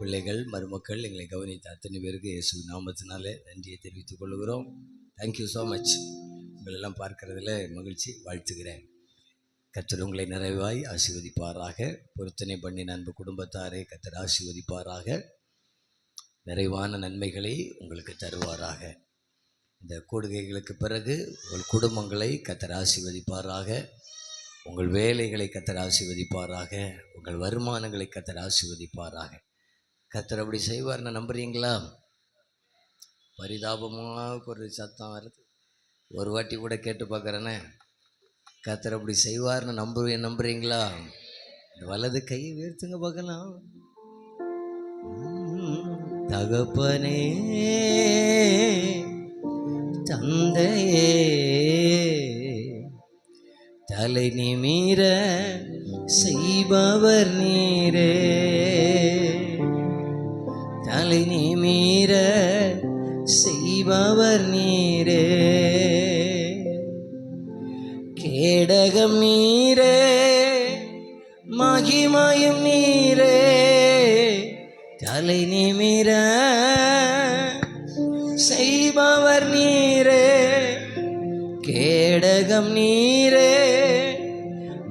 பிள்ளைகள், மருமக்கள் எங்களை கவனித்த அத்தனை பேருக்கு இயேசு நாமத்தினாலே நன்றியை தெரிவித்துக் கொள்கிறோம். Thank you so much. உங்களெல்லாம் பார்க்கறதில் மகிழ்ச்சி, வாழ்த்துகிறேன். கர்த்தர் உங்களை நிறைவாய் ஆசீர்வதிப்பாராக. பொருத்தனை பண்ணின அன்பு குடும்பத்தாரை கர்த்தர் ஆசீர்வதிப்பாராக. நிறைவான நன்மைகளை உங்களுக்கு தருவாராக. இந்த கூடுகைகளுக்கு பிறகு உங்கள் குடும்பங்களை கர்த்தர் ஆசீர்வதிப்பாராக. உங்கள் வேலைகளை கர்த்தர் ஆசீர்வதிப்பாராக. உங்கள் வருமானங்களை கர்த்தர் ஆசீர்வதிப்பாராக. கர்த்தர் அப்படி செய்வார்னு நம்புறீங்களா? பரிதாபமாக ஒரு சத்தம் வருது. ஒரு வாட்டி கூட கேட்டு பார்க்குறேனே. கர்த்தர் அப்படி செய்வார்னு நம்புறீங்களா? இந்த வலது கையை உயர்த்துங்க பார்க்கலாம். தகப்பனே, தந்தையே, தலை நிமிர செய்பவர் நீரே. தலை நிமிர செய்பவர் நீரே. கேடகம் நீரே, மகிமையும் நீரே. தலை நிமிர செய்பவர் நீரே. கேடகம் நீரே,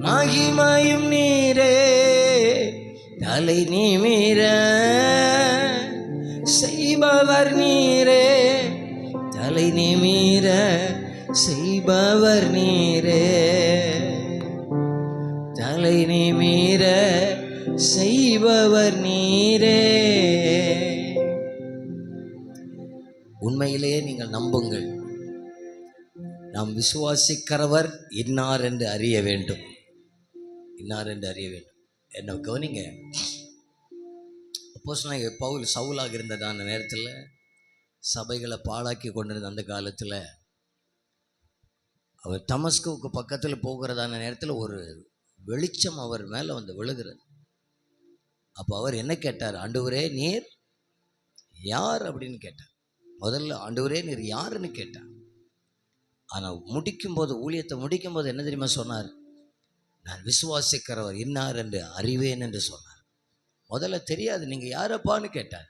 மகிமையும் நீரே. தலை நிமிர செய்பவர் நீரே. தலை நிமிர செய்பவர் நீரே. தலை நிமிர செய்பவர் நீரே. உண்மையிலேயே நீங்கள் நம்புங்கள். நாம் விசுவாசிக்கிறவர் இன்னார் என்று அறிய வேண்டும். இன்னார் என்று அறிய வேண்டும். என்ன கவனிங்க. அப்போஸ்தலனாகிய பவுல் சவுலாக இருந்ததான நேரத்தில், சபைகளை பாழாக்கி கொண்டிருந்த அந்த காலத்தில், அவர் தமஸ்குவுக்கு பக்கத்தில் போகிறதான நேரத்தில் ஒரு வெளிச்சம் அவர் மேலே வந்து விழுகிறது. அப்போ அவர் என்ன கேட்டார்? ஆண்டவரே நீர் யார் அப்படின்னு கேட்டார். முதல்ல ஆண்டவரே நீர் யாருன்னு கேட்டார். ஆனால் முடிக்கும்போது, ஊழியத்தை முடிக்கும்போது என்ன தெரியுமா சொன்னார்? நான் விசுவாசிக்கிறவர் இன்னார் என்று அறிவேன் என்று சொன்னார். முதல்ல தெரியாது, நீங்கள் யாரப்பான்னு கேட்டார்.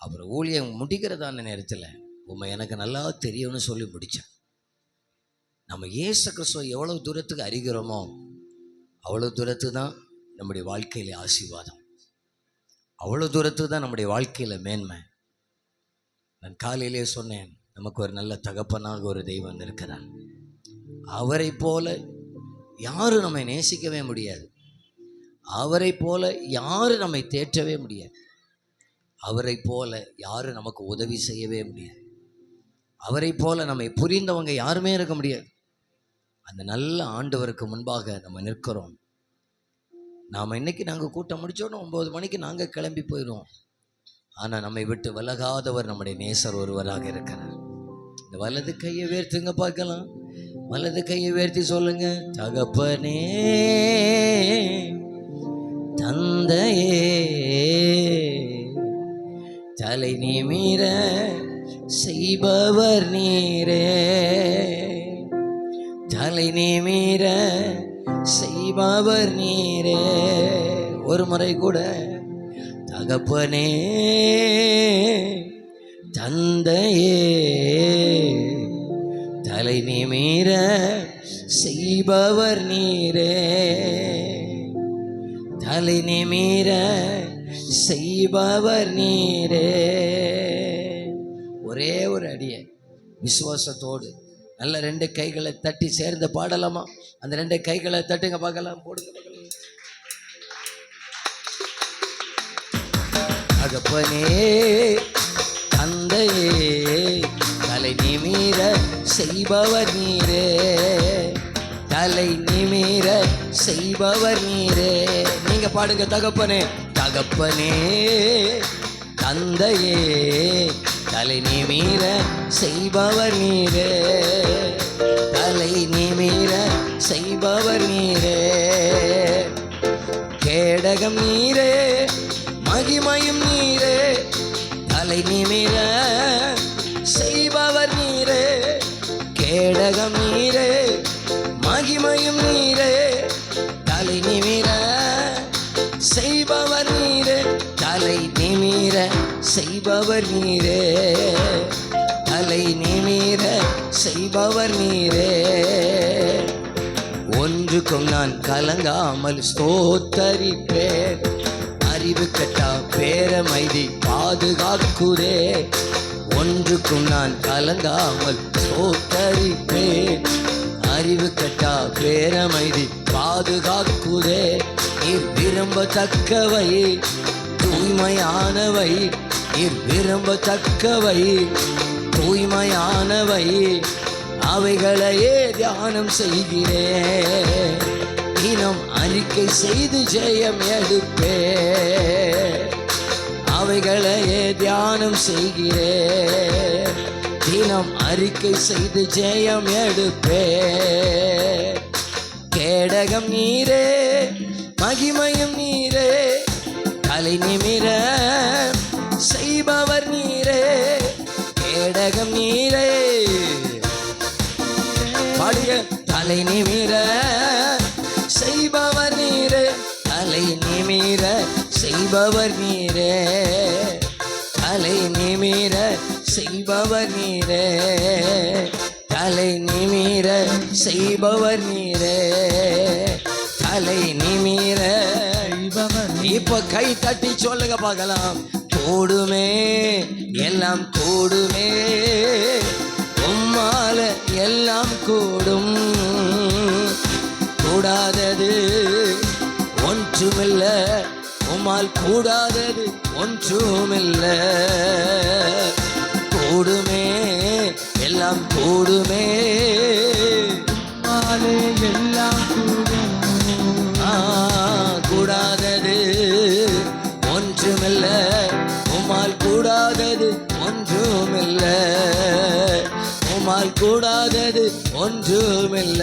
அவர் ஊழியம் முடிக்கிறதான நேரத்தில் உண்மை எனக்கு நல்லா தெரியும்னு சொல்லி முடித்தார். நம்ம இயேசு கிறிஸ்துவை எவ்வளோ தூரத்துக்கு அறிகிறோமோ அவ்வளோ தூரத்துக்கு தான் நம்முடைய வாழ்க்கையில் ஆசீர்வாதம், அவ்வளோ தூரத்துக்கு தான் நம்முடைய வாழ்க்கையில் மேன்மை. நான் காலையிலே சொன்னேன், நமக்கு ஒரு நல்ல தகப்பனாக ஒரு தெய்வம் இருக்கிறார். அவரை போல யாரும் நம்மை நேசிக்கவே முடியாது. அவரை போல யாரும் நம்மை தேற்றவே முடியாது. அவரை போல யாரும் நமக்கு உதவி செய்யவே முடியாது. அவரை போல நம்மை புரிந்தவங்க யாருமே இருக்க முடியாது. அந்த நல்ல ஆண்டவருக்கு முன்பாக நம்ம நிற்கிறோம். நாம் இன்னைக்கு நாங்கள் கூட்டம் முடிச்சோன்னு 9 மணிக்கு நாங்கள் கிளம்பி போயிடுவோம். ஆனால் நம்மை விட்டு விலகாதவர் நம்முடைய நேசர் ஒருவராக இருக்கிறார். இந்த வலது கையை உயர்த்துங்க பார்க்கலாம். வலது கையை உயர்த்தி சொல்லுங்க. தகப்பனே, தந்தையே, தலை நிமிர செய்பவர் நீரே. தலை நிமிர செய்பவர் நீரே. ஒரு முறை கூட. தகப்பனே, தந்தையே, தலை நிமிர செய்பவர் நீரே. தலை நிமிர செய்பவர் நீரே. ஒரே ஒரு அடியை விசுவாசத்தோடு நல்ல 2 கைகளை தட்டி சேர்ந்து பாடலாமா? அந்த 2 கைகளை தட்டுங்க பார்க்கலாம். போடுங்க பார்க்கலாம். தகப்பனே, தந்தையே, தலை நிமிர செய்பவர் நீரே. தலை நிமிர செய்பவர் நீரே. நீங்க பாடுங்க. தகப்பனே, தகப்பனே, தந்தையே, தலை நிமிர செய்பவர் நீரே. தலை நிமிர செய்பவர் நீரே. கேடகம் நீரே, மகிமையும் நீரே. தலை நிமிர செய்பவர் நீரே. கேடகம் நீரே, மகிமையும் நீரே. தலை நிமிர செய்பவர் நீரே. தலை நிமிர செய்பவர் நீரே, தலை நிமிர செய்பவர் நீரே. ஒன்றுக்கும் நான் கலங்காமல் ஸ்தோத்தரிப்பேன், அறிவு கட்டா பேரமைதி பாதுகாக்குதே. ஒன்றுக்கும் நான் கலங்காமல் ஸ்தோத்தரிப்பேன், அறிவு கட்டா பேரமைதி பாதுகாக்குதே. நீர் விரும்பத்தக்கவை தூய்மையானவை, நீர் விரும்பத்தக்கவை தூய்மையானவை, அவைகளையே தியானம் செய்கிறேன். தினம் அறிக்கை செய்து ஜெயம் எடுப்பே, அவைகளையே தியானம் செய்கிறேன். தினம் அறிக்கை செய்து ஜெயம் எடுப்பே. கேடகம் நீரே, மகிமையும் நீரே, தலை நிமிர செய்பவர் நீரே. கேடகம் நீரே, பாடுக. தலை நிமிர செய்பவர் நீரே, தலை நிமிர செய்பவர் நீரே, தலை நிமிர செய்பவர் நீரே, தலை நிமிர செய்பவர் நீரே, தலை நிமிர. இப்ப கை தட்டி சொல்லுங்க பார்க்கலாம். கூடுமே எல்லாம் கூடுமே, உம்மால எல்லாம் கூடும், கூடாதது ஒன்றுமில்ல, உம்மால் கூடாதது ஒன்றுமில்ல. கூடுமே எல்லாம் கூடுமே, உம்மாலே எல்லாம் கூடும், கூடாதது ஒன்றுமில்ல, உம்மால் கூடாதது ஒன்றுமில்ல, உம்மால் கூடாதது ஒன்றுமில்ல,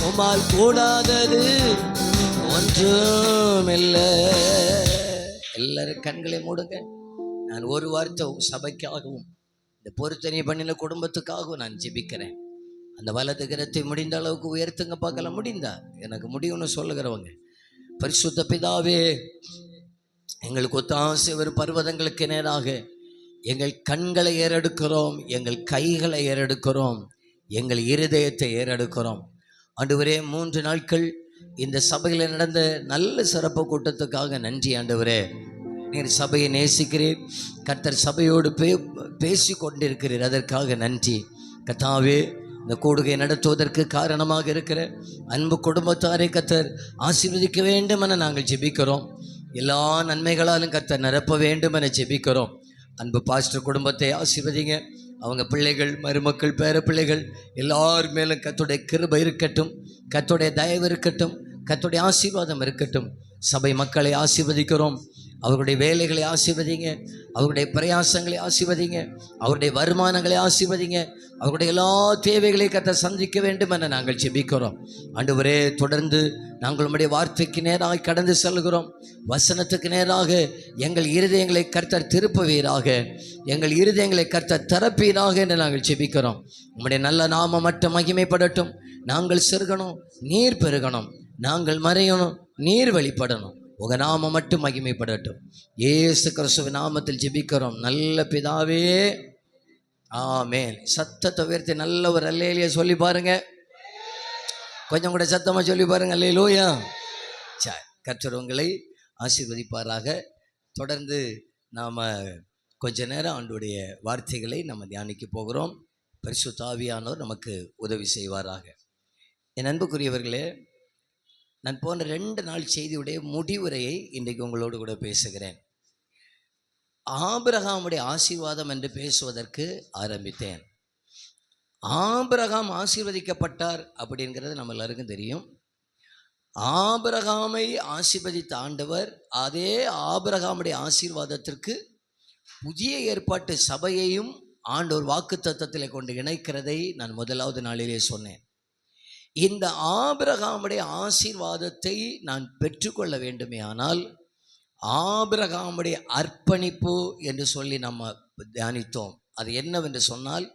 உம்மால் கூடாதது ஒன்றுமில்ல. எல்லாரும் கண்களை மூடுங்க. நான் ஒரு வார்த்தை சபைக்காகவும் இந்த பொருத்தனை பண்ணின குடும்பத்துக்காகவும் நான் ஜெபிக்கிறேன். அந்த வலது கரத்தை முடிந்த அளவுக்கு உயர்த்துங்க பார்க்கலாம். முடிந்தா எனக்கு முடியும்னு சொல்லுகிறவங்க. பரிசுத்த பிதாவே, எங்களுக்கு ஒத்தாசை ஒரு பர்வதங்களுக்கு நேராக எங்கள் கண்களை ஏறெடுக்கிறோம், எங்கள் கைகளை ஏறெடுக்கிறோம், எங்கள் இருதயத்தை ஏறெடுக்கிறோம். ஆண்டவரே, 3 நாட்கள் இந்த சபையில் நடந்த நல்ல சிறப்பு கூட்டத்துக்காக நன்றி ஆண்டவரே. நீர் சபையை நேசிக்கிறீர், கர்த்தர் சபையோடு பேசி கொண்டிருக்கிறீர், அதற்காக நன்றி கர்த்தாவே. இந்த கூடுகை நடத்துவதற்கு காரணமாக இருக்கிற அன்பு குடும்பத்தாரை கர்த்தர் ஆசீர்வதிக்க வேண்டும் என நாங்கள் ஜெபிக்கிறோம். எல்லா நன்மைகளாலும் கர்த்தர் நிரப்ப வேண்டும் என ஜெபிக்கிறோம். அன்பு பாஸ்டர் குடும்பத்தை ஆசீர்வதிங்க. அவங்க பிள்ளைகள், மருமக்கள், பேர பிள்ளைகள் எல்லார் மேலும் கர்த்தருடைய கிருபை இருக்கட்டும், கர்த்தருடைய தயவு இருக்கட்டும், கர்த்தருடைய ஆசீர்வாதம் இருக்கட்டும். சபை மக்களை ஆசீர்வதிக்கிறோம். அவருடைய வேலைகளை ஆசீர்வதிங்க, அவருடைய பிரயாசங்களை ஆசீர்வதிங்க, அவருடைய வருமானங்களை ஆசீர்வதிங்க, அவருடைய எல்லா தேவைகளையும் கர்த்தர் சந்திக்க வேண்டும் என நாங்கள் ஜெபிக்கிறோம். ஆண்டவரே, தொடர்ந்து நாங்கள் உம்முடைய வார்த்தைக்கு நேராக கடந்து செல்கிறோம். வசனத்துக்கு நேராக எங்கள் இருதயங்களை கர்த்தர் திருப்புவீராக, எங்கள் இருதயங்களை கர்த்தர் திறப்பீராக என்று நாங்கள் ஜெபிக்கிறோம். உம்முடைய நல்ல நாமம் மட்டும் மகிமைப்படட்டும். நாங்கள் சிறுகணும், நீர் பெருகணும், நாங்கள் மறையணும், நீர் வெளிப்படணும். உங்க நாமம் மட்டும் மகிமைப்படட்டும். இயேசு கிறிஸ்துவின் நாமத்தில் ஜெபிக்கிறோம் நல்ல பிதாவே, ஆமென். சத்தத்தை உயர்த்தி நல்ல ஒரு அல்லேலூயா சொல்லி பாருங்க. கொஞ்சம் கூட சத்தமாக சொல்லி பாருங்க, அல்லேலூயா. சரி, கர்த்தர் உங்களை ஆசீர்வதிப்பாராக. தொடர்ந்து நாம் கொஞ்ச நேரம் ஆண்டவருடைய வார்த்தைகளை நம்ம தியானிக்க போகிறோம். பரிசுத்த ஆவியானவர் நமக்கு உதவி செய்வாராக. என் அன்புக்குரியவர்களே, நான் போன 2 நாள் செய்தியுடைய முடிவுரையை இன்றைக்கு உங்களோடு கூட பேசுகிறேன். ஆபிரகாமுடைய ஆசீர்வாதம் என்று பேசுவதற்கு ஆரம்பித்தேன். ஆபிரகாம் ஆசீர்வதிக்கப்பட்டார் அப்படிங்கிறது நம்ம எல்லாருக்கும் தெரியும். ஆபிரகாமை ஆசீர்வதித்த ஆண்டவர் அதே ஆபிரகாமுடைய ஆசீர்வாதத்திற்கு புதிய ஏற்பாட்டு சபையையும் ஆண்டவர் வாக்குத்தத்தத்தில் கொண்டு இணைக்கிறதை நான் முதலாவது நாளிலே சொன்னேன். இந்த ஆபிரகாமுடைய ஆசீர்வாதத்தை நான் பெற்றுக்கொள்ள வேண்டுமே ஆனால் ஆபிரகாமுடைய அர்ப்பணிப்பு என்று சொல்லி நம்ம தியானித்தோம். அது என்னவென்று சொன்னால்,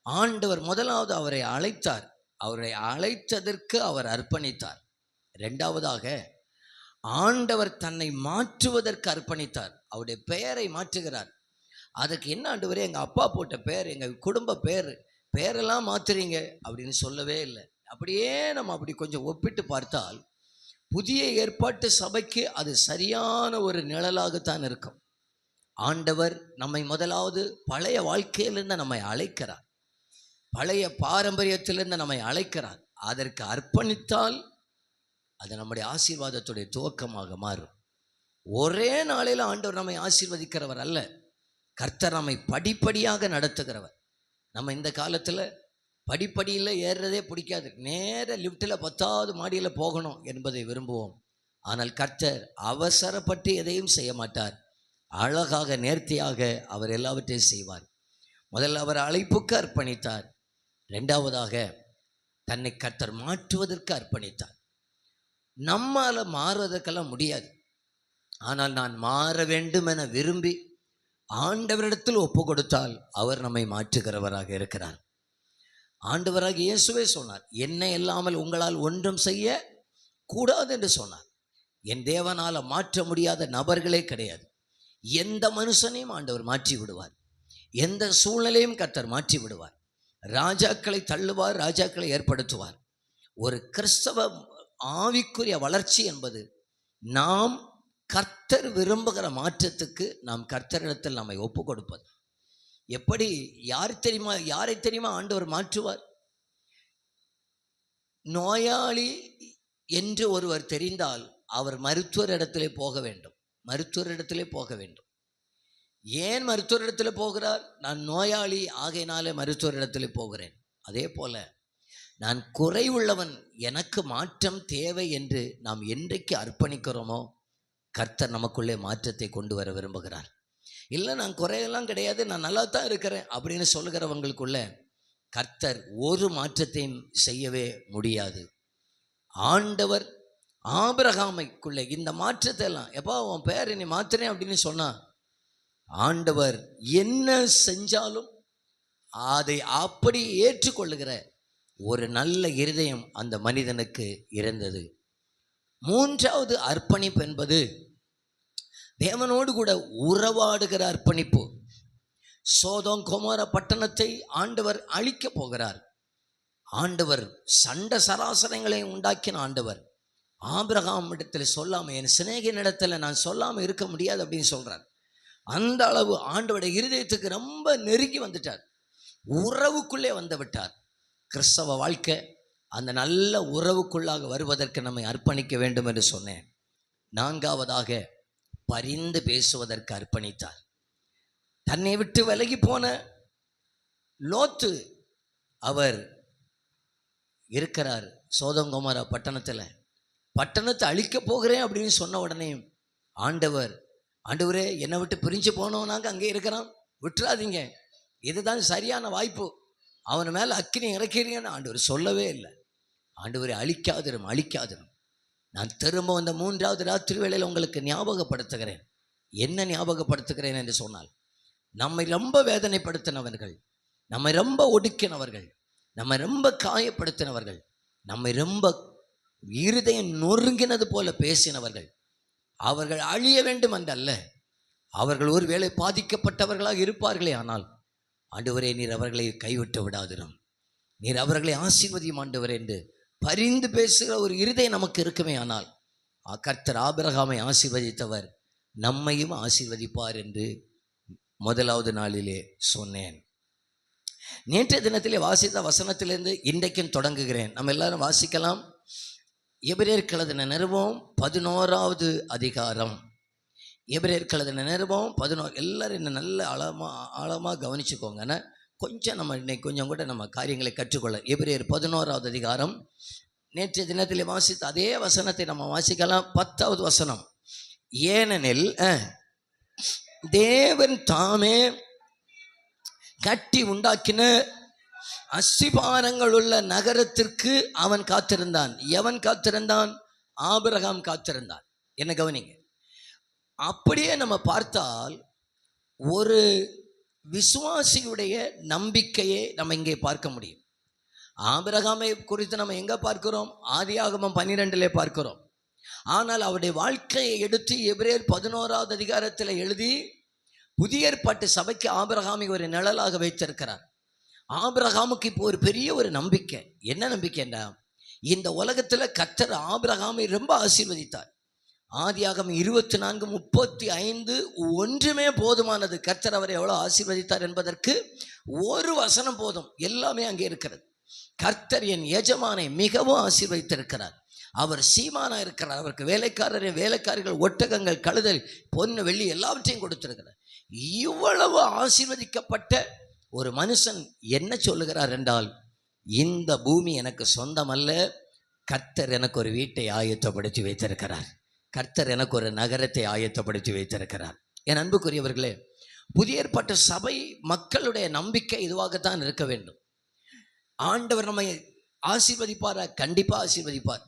ஆண்டவர் முதலாவது அவரை அழைத்தார், அவரை அழைத்ததற்கு அவர் அர்ப்பணித்தார். 2வதாக ஆண்டவர் தன்னை மாற்றுவதற்கு அர்ப்பணித்தார். அவருடைய பெயரை மாற்றுகிறார். அதுக்கு என்ன ஆண்டவரே, எங்கள் அப்பா போட்ட பேர், எங்கள் குடும்ப பேரெல்லாம் மாற்றுறீங்க அப்படின்னு சொல்லவே இல்லை. அப்படியே நம்ம அப்படி கொஞ்சம் ஒப்பிட்டு பார்த்தால் புதிய ஏற்பாட்டு சபைக்கு அது சரியான ஒரு நிழலாகத்தான் இருக்கும். ஆண்டவர் நம்மை முதலாவது பழைய வாழ்க்கையிலிருந்து நம்மை அழைக்கிறார், பழைய பாரம்பரியத்திலிருந்து நம்மை அழைக்கிறார். அதற்கு அர்ப்பணித்தால் அது நம்முடைய ஆசீர்வாதத்துடைய துவக்கமாக மாறும். ஒரே நாளில் ஆண்டவர் நம்மை ஆசீர்வதிக்கிறவர் அல்ல, கர்த்தர் நம்மை படிப்படியாக நடத்துகிறவர். நம்ம இந்த காலத்தில் படிப்படியில் ஏறுறதே பிடிக்காது, நேர லிஃப்ட்டில் 10வது மாடியில் போகணும் என்பதை விரும்புவோம். ஆனால் கர்த்தர் அவசரப்பட்டு எதையும் செய்ய மாட்டார். அழகாக நேர்த்தியாக அவர் எல்லாவற்றையும் செய்வார். முதல்ல அவர் அழைப்புக்கு அர்ப்பணித்தார். ரெண்டாவதாக தன்னை கர்த்தர் மாற்றுவதற்கு அர்ப்பணித்தார். நம்மால் மாறுவதற்கெல்லாம் முடியாது. ஆனால் நான் மாற வேண்டும் என விரும்பி ஆண்டவரிடத்தில் ஒப்பு கொடுத்தால் அவர் நம்மை மாற்றுகிறவராக இருக்கிறார். ஆண்டவராக இயேசுவே சொன்னார், என்னை இல்லாமல் உங்களால் ஒன்றும் செய்ய கூடாது என்று சொன்னார். என் தேவனால் மாற்ற முடியாத நபர்களே கிடையாது. எந்த மனுஷனையும் ஆண்டவர் மாற்றி விடுவார், எந்த சூழ்நிலையும் கர்த்தர் மாற்றி விடுவார். ராஜாக்களை தள்ளுவார், ராஜாக்களை ஏற்படுத்துவார். ஒரு கிறிஸ்தவ ஆவிக்குரிய வளர்ச்சி என்பது நாம் கர்த்தர் விரும்புகிற மாற்றத்துக்கு நாம் கர்த்தரிடத்தில் நம்மை ஒப்பு கொடுப்பது. எப்படி யாரை தெரியுமா ஆண்டவர் மாற்றுவார்? நோயாளி என்று ஒருவர் தெரிந்தால் அவர் மருத்துவரிடத்திலே போக வேண்டும். ஏன் மருத்துவரிடத்தில் போகிறார்? நான் நோயாளி ஆகையினாலே மருத்துவரிடத்தில் போகிறேன். அதே போல நான் குறைவுள்ளவன், எனக்கு மாற்றம் தேவை என்று நாம் என்றைக்கு அர்ப்பணிக்கிறோமோ கர்த்தர் நமக்குள்ளே மாற்றத்தை கொண்டு வர விரும்புகிறார். இல்லை நான் குறையெல்லாம் கிடையாது, நான் நல்லா தான் இருக்கிறேன் அப்படின்னு சொல்லுகிறவங்களுக்குள்ள கர்த்தர் ஒரு மாற்றத்தையும் செய்யவே முடியாது. ஆண்டவர் ஆபிரகாமைக்குள்ளே இந்த மாற்றத்தை எல்லாம், எப்போ உன் பேர் நீ மாற்றுறேன் அப்படின்னு சொன்னான், ஆண்டவர் என்ன செஞ்சாலும் அதை அப்படி ஏற்றுக்கொள்ளுகிற ஒரு நல்ல இருதயம் அந்த மனிதனுக்கு இருந்தது. மூன்றாவது அர்ப்பணிப்பு என்பது தேவனோடு கூட உறவாடுகிற அர்ப்பணிப்பு. சோதோம் கொமோரா பட்டணத்தை ஆண்டவர் அழிக்க போகிறார். ஆண்டவர் சண்ட சராசரங்களை உண்டாக்கின ஆண்டவர் ஆபிரகாம் இடத்துல சொல்லாமல், என் சிநேகின் இடத்துல நான் சொல்லாமல் இருக்க முடியாது அப்படின்னு சொல்றார். அந்த அளவு ஆண்டவருடைய இருதயத்துக்கு ரொம்ப நெருங்கி வந்துட்டார், உறவுக்குள்ளே வந்து விட்டார். கிறிஸ்தவ வாழ்க்கை அந்த நல்ல உறவுக்குள்ளாக வருவதற்கு நம்மை அர்ப்பணிக்க வேண்டும் என்று சொன்னேன். நான்காவதாக பரிந்து பேசுவதற்கு அர்ப்பணித்தார். தன்னை விட்டு விலகி போன லோத்து அவர் இருக்கிறார் சோதோம் கொமோரா பட்டணத்தை அழிக்க போகிறேன் அப்படின்னு சொன்ன உடனே ஆண்டவரே என்னை விட்டு பிரிஞ்சு போனோம், நாங்கள் அங்கே இருக்கிறோம், விட்டுறாதீங்க, இதுதான் சரியான வாய்ப்பு, அவன் மேலே அக்கினி இறக்கிறீங்கன்னு ஆண்டவர் சொல்லவே இல்லை. ஆண்டவரை அழிக்காதிரும். நான் திரும்ப வந்த 3வது ராத்திரி வேளையில் உங்களுக்கு ஞாபகப்படுத்துகிறேன். என்ன ஞாபகப்படுத்துகிறேன் என்று சொன்னால், நம்மை ரொம்ப வேதனைப்படுத்தினவர்கள், நம்மை ரொம்ப ஒடுக்கினவர்கள், நம்மை ரொம்ப காயப்படுத்தினவர்கள், நம்மை ரொம்ப இருதயம் நொறுங்கினது போல பேசினவர்கள், அவர்கள் அழிய வேண்டும் என்றல்ல, அவர்கள் ஒருவேளை பாதிக்கப்பட்டவர்களாக இருப்பார்களே, ஆனால் ஆண்டவரே நீர் அவர்களை கைவிட்டு விடாதிரும், நீர் அவர்களை ஆசீர்வதியும் ஆண்டவரே என்று பரிந்து பேசுகிற ஒரு இருதயம் நமக்கு இருக்குமே, ஆனால் கர்த்தர் ஆபிரகாமை ஆசீர்வதித்தவர் நம்மையும் ஆசீர்வதிப்பார் என்று முதலாவது நாளிலே சொன்னேன். நேற்றைய தினத்திலே வாசித்த வசனத்திலிருந்து இன்றைக்கும் தொடங்குகிறேன். நம்ம எல்லாரும் வாசிக்கலாம். எபிரேயர் எழுதின நிருபம் 11வது அதிகாரம். எபிரேயர் எழுதின நிருபம் 11. எல்லாரும் என்ன நல்ல ஆழமாக கவனிச்சுக்கோங்க. கொஞ்சம் நம்ம இன்னைக்கு கொஞ்சம் கூட நம்ம காரியங்களை கற்றுக்கொள்ள. எபிரேயர் 11வது அதிகாரம். நேற்றைய தினத்திலே வாசித்த அதே வசனத்தை நம்ம வாசிக்கலாம். 10வது வசனம். ஏனெனில் தேவன் தாமே கட்டி உண்டாக்கின அஸ்திபாரங்கள் உள்ள நகரத்திற்கு அவன் காத்திருந்தான். எவன் காத்திருந்தான்? ஆபிரகாம் காத்திருந்தான். என்ன கவனிங்க. அப்படியே நம்ம பார்த்தால் ஒரு விசுவாசியுடைய நம்பிக்கையை நம்ம இங்கே பார்க்க முடியும். ஆபிரகாமை குறித்து நம்ம எங்கே பார்க்கிறோம்? ஆதியாகமம் 12 பார்க்கிறோம். ஆனால் அவருடைய வாழ்க்கையை எடுத்து எபிரேயர் 11வது அதிகாரத்தில் எழுதி புதிய ஏற்பாட்டு சபைக்கு ஆபிரகாமை ஒரு நிழலாக வைத்திருக்கிறார். ஆபிரகாமுக்கு இப்போ ஒரு பெரிய ஒரு நம்பிக்கை. என்ன நம்பிக்கைன்னா, இந்த உலகத்தில் கர்த்தர் ஆபிரகாமை ரொம்ப ஆசீர்வதித்தார். ஆதியாகமம் 24:35 ஒன்றுமே போதுமானது. கர்த்தர் அவரை எவ்வளோ ஆசீர்வதித்தார் என்பதற்கு ஒரு வசனம் போதும். எல்லாமே அங்கே இருக்கிறது. கர்த்தர் என் எஜமானை மிகவும் ஆசீர்வதித்திருக்கிறார். அவர் சீமானா இருக்கிறார். அவருக்கு வேலைக்காரர்கள், ஒட்டகங்கள், கழுதை, பொன்னு, வெள்ளி எல்லாவற்றையும் கொடுத்திருக்கிறார். இவ்வளவு ஆசீர்வதிக்கப்பட்ட ஒரு மனுஷன் என்ன சொல்லுகிறார் என்றால், இந்த பூமி எனக்கு சொந்தம் அல்ல, கர்த்தர் எனக்கு ஒரு வீட்டை ஆயத்தப்படுத்தி வைத்திருக்கிறார். கர்த்தர் எனக்கு ஒரு நகரத்தை ஆயத்தப்படுத்தி வைத்திருக்கிறார். என் அன்புக்குரியவர்களே, புதிய ஏற்பாட்டு சபை மக்களுடைய நம்பிக்கை இதுவாகத்தான் இருக்க வேண்டும். ஆண்டவர் நம்மை ஆசீர்வதிப்பாரா? கண்டிப்பா ஆசீர்வதிப்பார்.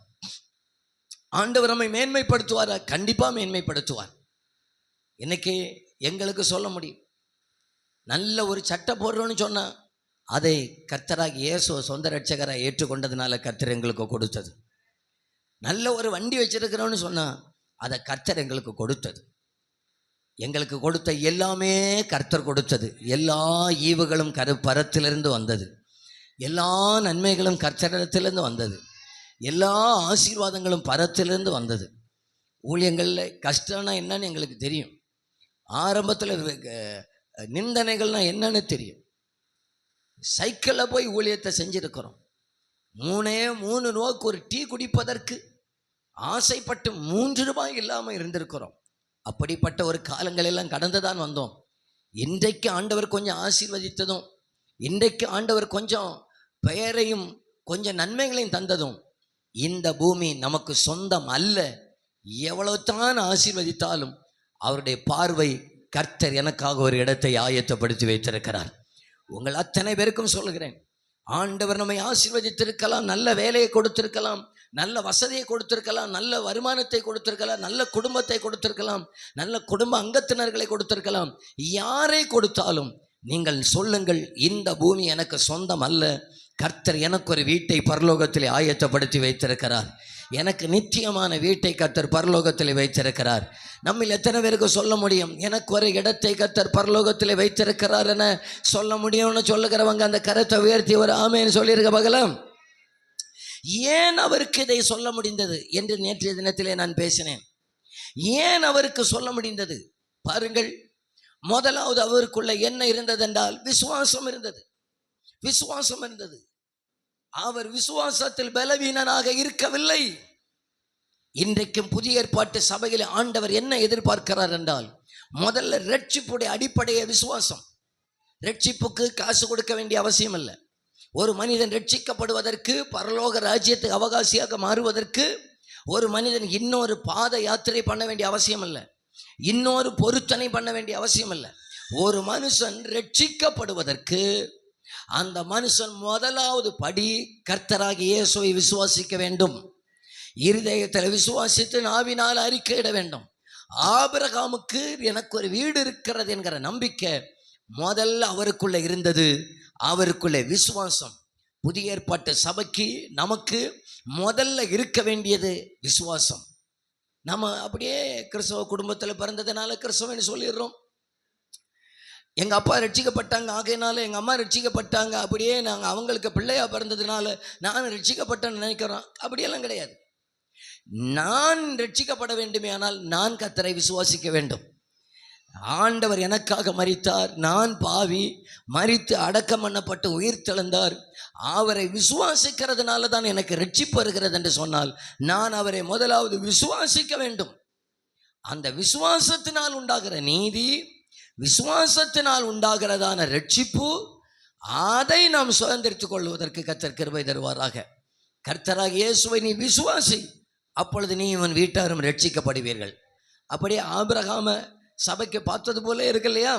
ஆண்டவர் நம்மை மேன்மைப்படுத்துவாரா? கண்டிப்பா மேன்மைப்படுத்துவார். இன்னைக்கு எங்களுக்கு சொல்ல முடியும், நல்ல ஒரு சட்டை போடுறோன்னு சொன்னா அதை கர்த்தராகி இயேசுவை சொந்த ரட்சகராக ஏற்றுக்கொண்டதுனால கர்த்தர் எங்களுக்கு கொடுத்தது. நல்ல ஒரு வண்டி வச்சிருக்கிறோன்னு சொன்னா அதை கர்த்தர் எங்களுக்கு கொடுத்தது. எங்களுக்கு கொடுத்த எல்லாமே கர்த்தர் கொடுத்தது. எல்லா ஈவுகளும் பரத்திலிருந்து வந்தது. எல்லா நன்மைகளும் கர்த்தரிடத்திலிருந்து வந்தது. எல்லா ஆசீர்வாதங்களும் பரத்திலிருந்து வந்தது. ஊழியங்களில் கஷ்டம்னா என்னன்னு எங்களுக்கு தெரியும். ஆரம்பத்தில் நிந்தனைகள்னா என்னன்னு தெரியும். சைக்கிளில் போய் ஊழியத்தை செஞ்சுருக்கிறோம். 3 ரூபாய்க்கு ஒரு டீ குடிப்பதற்கு ஆசைப்பட்டு 3 ரூபாய் இல்லாமல் இருந்திருக்கிறோம். அப்படிப்பட்ட ஒரு காலங்களெல்லாம் கடந்து தான் வந்தோம். இன்றைக்கு ஆண்டவர் கொஞ்சம் ஆசீர்வதித்ததும், இன்றைக்கு ஆண்டவர் கொஞ்சம் பெயரையும் கொஞ்சம் நன்மைகளையும் தந்ததும், இந்த பூமி நமக்கு சொந்தம் அல்ல. எவ்வளவு தான் ஆசீர்வதித்தாலும் அவருடைய பார்வை, கர்த்தர் எனக்காக ஒரு இடத்தை ஆயத்தப்படுத்தி வைத்திருக்கிறார். உங்கள் அத்தனை பேருக்கும் சொல்லுகிறேன், ஆண்டவர் நம்மை ஆசீர்வதித்திருக்கலாம், நல்ல வேலையை கொடுத்திருக்கலாம், நல்ல வசதியை கொடுத்திருக்கலாம், நல்ல வருமானத்தை கொடுத்திருக்கலாம், நல்ல குடும்பத்தை கொடுத்திருக்கலாம், நல்ல குடும்ப அங்கத்தினர்களை கொடுத்திருக்கலாம். யாரை கொடுத்தாலும் நீங்கள் சொல்லுங்கள், இந்த பூமி எனக்கு சொந்தம் அல்ல, கர்த்தர் எனக்கு ஒரு வீட்டை பரலோகத்தில் ஆயத்தப்படுத்தி வைத்திருக்கிறார். எனக்கு நிச்சயமான வீட்டை கர்த்தர் பரலோகத்தில் வைத்திருக்கிறார். நம்மில் எத்தனை பேருக்கு சொல்ல முடியும், எனக்கு ஒரு இடத்தை கர்த்தர் பரலோகத்தில் வைத்திருக்கிறார் என சொல்ல முடியும்னு சொல்லுகிறவங்க அந்த கரத்தை உயர்த்தி ஒரு ஆமேன்னு சொல்லியிருக்க பகலாம். ஏன் அவருக்கு இதை சொல்ல முடிந்தது என்று நேற்றைய தினத்திலே நான் பேசினேன். ஏன் அவருக்கு சொல்ல முடிந்தது? பாருங்கள், முதலாவது அவருக்குள்ள என்ன இருந்தது என்றால் விசுவாசம் இருந்தது. விசுவாசம் இருந்தது. அவர் விசுவாசத்தில் பலவீனனாக இருக்கவில்லை. இன்றைக்கும் புதிய ஏற்பாட்டு சபையில் ஆண்டவர் என்ன எதிர்பார்க்கிறார் என்றால், முதல்ல ரட்சிப்புடைய அடிப்படையை விசுவாசம். ரட்சிப்புக்கு காசு கொடுக்க வேண்டிய அவசியம் இல்லை. ஒரு மனிதன் ரட்சிக்கப்படுவதற்கு, பரலோக ராஜ்யத்துக்கு அவகாசியாக மாறுவதற்கு ஒரு மனிதன் இன்னொரு பாத யாத்திரை பண்ண வேண்டிய அவசியம் இல்லை, இன்னொரு பொருத்தனை பண்ண வேண்டிய அவசியம் இல்லை. ஒரு மனுஷன் ரட்சிக்கப்படுவதற்கு அந்த மனுஷன் முதலாவது படி கர்த்தராகிய இயேசுவை விசுவாசிக்க வேண்டும். இருதயத்தில் விசுவாசித்து நாவினால் அறிக்கையிட வேண்டும். ஆபிரகாமுக்கு எனக்கு ஒரு வீடு இருக்கிறது என்கிற நம்பிக்கை முதல்ல அவருக்குள்ள இருந்தது. அவருக்குள்ள விசுவாசம். புதிய ஏற்பாட்டு சபைக்கு நமக்கு முதல்ல இருக்க வேண்டியது விசுவாசம். நம்ம அப்படியே கிறிஸ்தவ குடும்பத்தில் பிறந்ததுனால கிறிஸ்தவன்னு சொல்லிடுறோம். எங்கள் அப்பா ரட்சிக்கப்பட்டாங்க, ஆகையினால எங்கள் அம்மா ரட்சிக்கப்பட்டாங்க, அப்படியே நாங்கள் அவங்களுக்கு பிள்ளையா பிறந்ததுனால நான் ரட்சிக்கப்பட்டேன்னு நினைக்கிறோம். அப்படியெல்லாம் கிடையாது. நான் ரட்சிக்கப்பட வேண்டுமே ஆனால் நான் கர்த்தரை விசுவாசிக்க வேண்டும். ஆண்டவர் எனக்காக மரித்தார், நான் பாவி, மரித்து அடக்கம் பண்ணப்பட்டு உயிர் தெழுந்தார், அவரை விசுவாசிக்கிறதுனால தான் எனக்கு ரட்சிப்பு வருகிறது என்று சொன்னால் நான் அவரை முதலாவது விசுவாசிக்க வேண்டும். அந்த விசுவாசத்தினால் உண்டாகிற நீதி, விசுவாசத்தினால் உண்டாகிறதான ரட்சிப்பு, அதை நாம் சுதந்திரித்துக் கொள்வதற்கு கர்த்தர் கிருபை தருவாராக. கர்த்தராக இயேசுவை நீ விசுவாசி, அப்பொழுது நீ இவன் வீட்டாரும் ரட்சிக்கப்படுவீர்கள். அப்படியே ஆபிரகாம சபைக்கு பார்த்தது போல இருக்கு இல்லையா?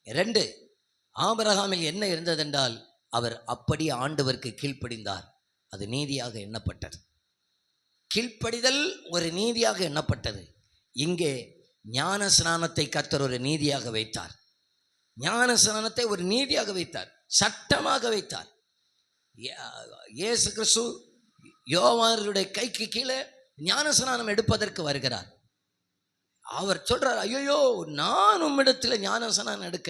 2, ஆபிரகாமில் என்ன இருந்ததென்றால் அவர் அப்படி ஆண்டவருக்கு கீழ்ப்படிந்தார். அது நீதியாக எண்ணப்பட்டது. கீழ்ப்படிதல் ஒரு நீதியாக எண்ணப்பட்டது. இங்கே ஞான ஸ்நானத்தை கர்த்தர் ஒரு நீதியாக வைத்தார். ஞான ஸ்நானத்தை ஒரு நீதியாக வைத்தார், சட்டமாக வைத்தார். இயேசு கிறிஸ்து யோவானுடைய கைக்கு கீழே ஞானஸ்நானம் எடுப்பதற்கு வருகிறார். அவர் சொல்றார், ஐயோ நான் உம்மிடத்துல ஞானஸ்நானம் எடுக்க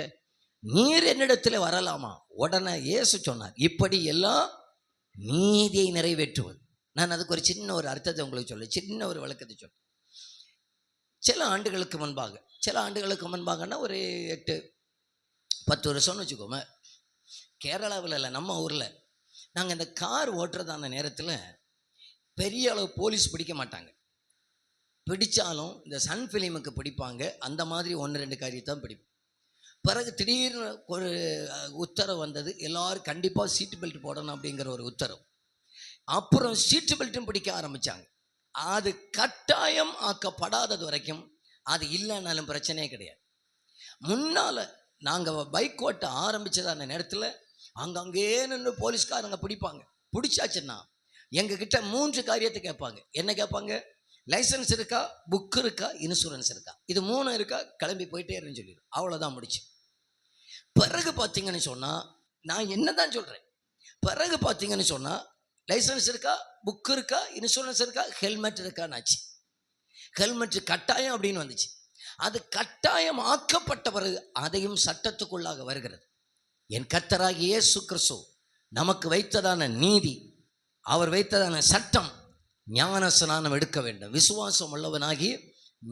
நீர் என்னிடத்துல வரலாமா? உடனே இயேசு சொன்னார், இப்படி எல்லாம் நீதியை நிறைவேற்றுவது. நான் அதுக்கு ஒரு சின்ன ஒரு அர்த்தத்தை உங்களுக்கு சொல்ல, சின்ன ஒரு விளக்கத்தை சொல்ல. சில ஆண்டுகளுக்கு முன்பாகன்னா ஒரு 8-10 வருஷம்னு வச்சுக்கோங்க, கேரளாவில் இல்லை, நம்ம ஊரில் நாங்கள் இந்த கார் ஓட்டுறதான நேரத்தில் பெரிய அளவு போலீஸ் பிடிக்க மாட்டாங்க. பிடித்தாலும் இந்த சன் ஃபிலிமுக்கு பிடிப்பாங்க. அந்த மாதிரி 1-2 காரியத்தான் பிடிப்போம். பிறகு திடீர்னு ஒரு உத்தரவு வந்தது, எல்லோரும் கண்டிப்பாக சீட்டு பெல்ட் போடணும் அப்படிங்கிற ஒரு உத்தரவு. அப்புறம் சீட்டு பெல்ட்டும் பிடிக்க ஆரம்பித்தாங்க. அது கட்டாயம் ஆக்கப்படாதது வரைக்கும் அது இல்லைன்னாலும் பிரச்சனையே கிடையாது. முன்னால் நாங்கள் பைக் ஓட்ட ஆரம்பித்ததான நேரத்தில் அங்கங்கே நின்று போலீஸ்காரங்க பிடிப்பாங்க. பிடிச்சாச்சுன்னா எங்ககிட்ட 3 காரியத்தை கேட்பாங்க. என்ன கேட்பாங்க? லைசன்ஸ் இருக்கா, புக் இருக்கா, இன்சூரன்ஸ் இருக்கா, இது 3 இருக்கா, கிளம்பி போயிட்டே இருன்னு சொல்லிடும். அவ்வளோதான் முடிச்சு. பிறகு பார்த்தீங்கன்னு சொன்னால், நான் என்ன தான் சொல்கிறேன், பிறகு பார்த்தீங்கன்னு சொன்னால் லைசன்ஸ் இருக்கா, புக் இருக்கா, இன்சூரன்ஸ் இருக்கா, ஹெல்மெட் இருக்கான்னாச்சு. ஹெல்மெட் கட்டாயம் அப்படின்னு வந்துச்சு. அது கட்டாயம் ஆக்கப்பட்ட பிறகு அதையும் சட்டத்துக்குள்ளாக வருகிறது. என் கர்த்தராகிய இயேசு கிறிஸ்து நமக்கு வைத்ததான நீதி, அவர் வைத்ததான சட்டம், ஞான ஸ்நானம் எடுக்க வேண்டும். விசுவாசம் உள்ளவனாகி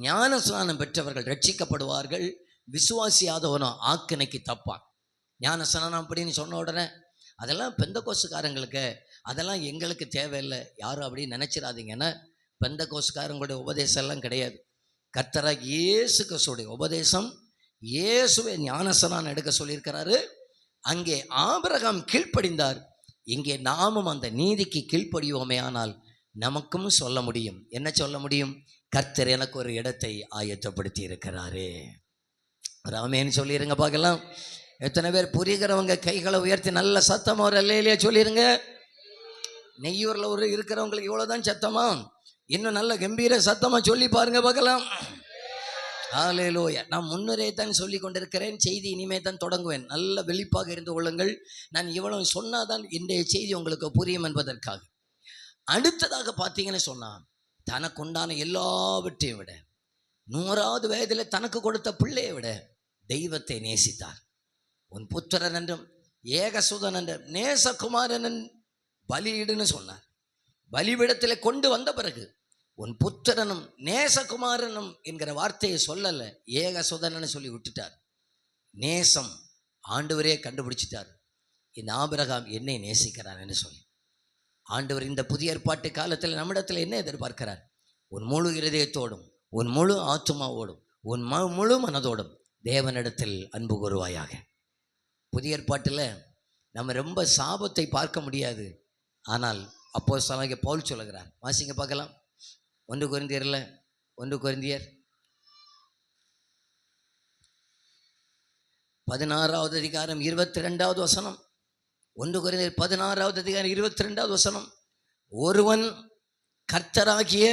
ஞான ஸ்நானம் பெற்றவர்கள் ரட்சிக்கப்படுவார்கள். விசுவாசியாதவனோ ஆக்கினைக்கு தப்பான். ஞான ஸ்நானம் அப்படின்னு சொன்ன உடனே அதெல்லாம் பெந்தகோஸ்துக்காரங்களுக்கு, அதெல்லாம் எங்களுக்கு தேவையில்லை யாரும் அப்படின்னு நினச்சிடாதீங்கன்னா, பெந்தகோஸ்துக்காரங்களுடைய உபதேசம் எல்லாம் கிடையாது. கர்த்தராகிய இயேசு கிறிஸ்துவுடைய உபதேசம். இயேசுவை ஞானஸ்நானம் எடுக்க சொல்லியிருக்கிறாரு. அங்கே ஆபிரகாம் கீழ்ப்படிந்தார். இங்கே நாமும் அந்த நீதிக்கு கீழ்ப்படிவோமே ஆனால் நமக்கும் சொல்ல முடியும். என்ன சொல்ல முடியும்? கர்த்தர் எனக்கு ஒரு இடத்தை ஆயத்தப்படுத்தி இருக்கிறாரு. ராமேன்னு சொல்லிடுங்க பார்க்கலாம். எத்தனை பேர் புரிகிறவங்க கைகளை உயர்த்தி நல்ல சத்தமா ஒரு அல்லேலூயா சொல்லிடுங்க. நெய்யூரில் ஒரு இருக்கிறவங்களுக்கு இவ்வளோதான் சத்தமா? இன்னும் நல்ல கம்பீர சத்தமாக சொல்லி பாருங்க பார்க்கலாம். ஹல்லேலூயா. நான் முன்னரே தான் சொல்லி கொண்டிருக்கிறேன், செய்தி இனிமே தான் தொடங்குவேன். நல்ல வெளிப்பாக இருந்து கொள்ளுங்கள். நான் இவ்வளவு சொன்னாதான் இன்றைய செய்தி உங்களுக்கு புரியும் என்பதற்காக. அடுத்ததாக பார்த்தீங்கன்னு சொன்னால், தனக்குண்டான எல்லாவற்றையும் விட 100வது வயதில் தனக்கு கொடுத்த பிள்ளையை விட தெய்வத்தை நேசித்தார். உன் புத்திரன் என்றும் ஏகசுதன் என்றும் நேசகுமாரன் பலியிடுன்னு சொன்னார். பலிபீடத்தில் கொண்டு வந்த பிறகு உன் புத்திரனும் நேசகுமாரனும் என்கிற வார்த்தையை சொல்லலை, ஏகசுதனன்னு சொல்லி விட்டுட்டார். நேசம் ஆண்டவரே கண்டுபிடிச்சிட்டார். இந்த ஆபிரகாம் என்னை நேசிக்கிறான் என்று சொல்லி. ஆண்டவர் இந்த புதிய ஏற்பாட்டு காலத்தில் நம்மிடத்தில் என்ன எதிர்பார்க்கிறார்? உன் முழு இருதயத்தோடும், உன் முழு ஆத்துமாவோடும், உன் முழு மனதோடும் தேவனிடத்தில் அன்பு கூறுவாயாக. புதிய ஏற்பாட்டில் நம்ம ரொம்ப சாபத்தை பார்க்க முடியாது. ஆனால் அப்போஸ்தலனாகிய பவுல் சொல்லுகிறார். வாசிங்க பார்க்கலாம். 1 கொரிந்தியர் 16வது அதிகாரம் 22வது வசனம். 1 கொரிந்தியர் 16வது அதிகாரம் 22வது வசனம். ஒருவன் கர்த்தராகிய,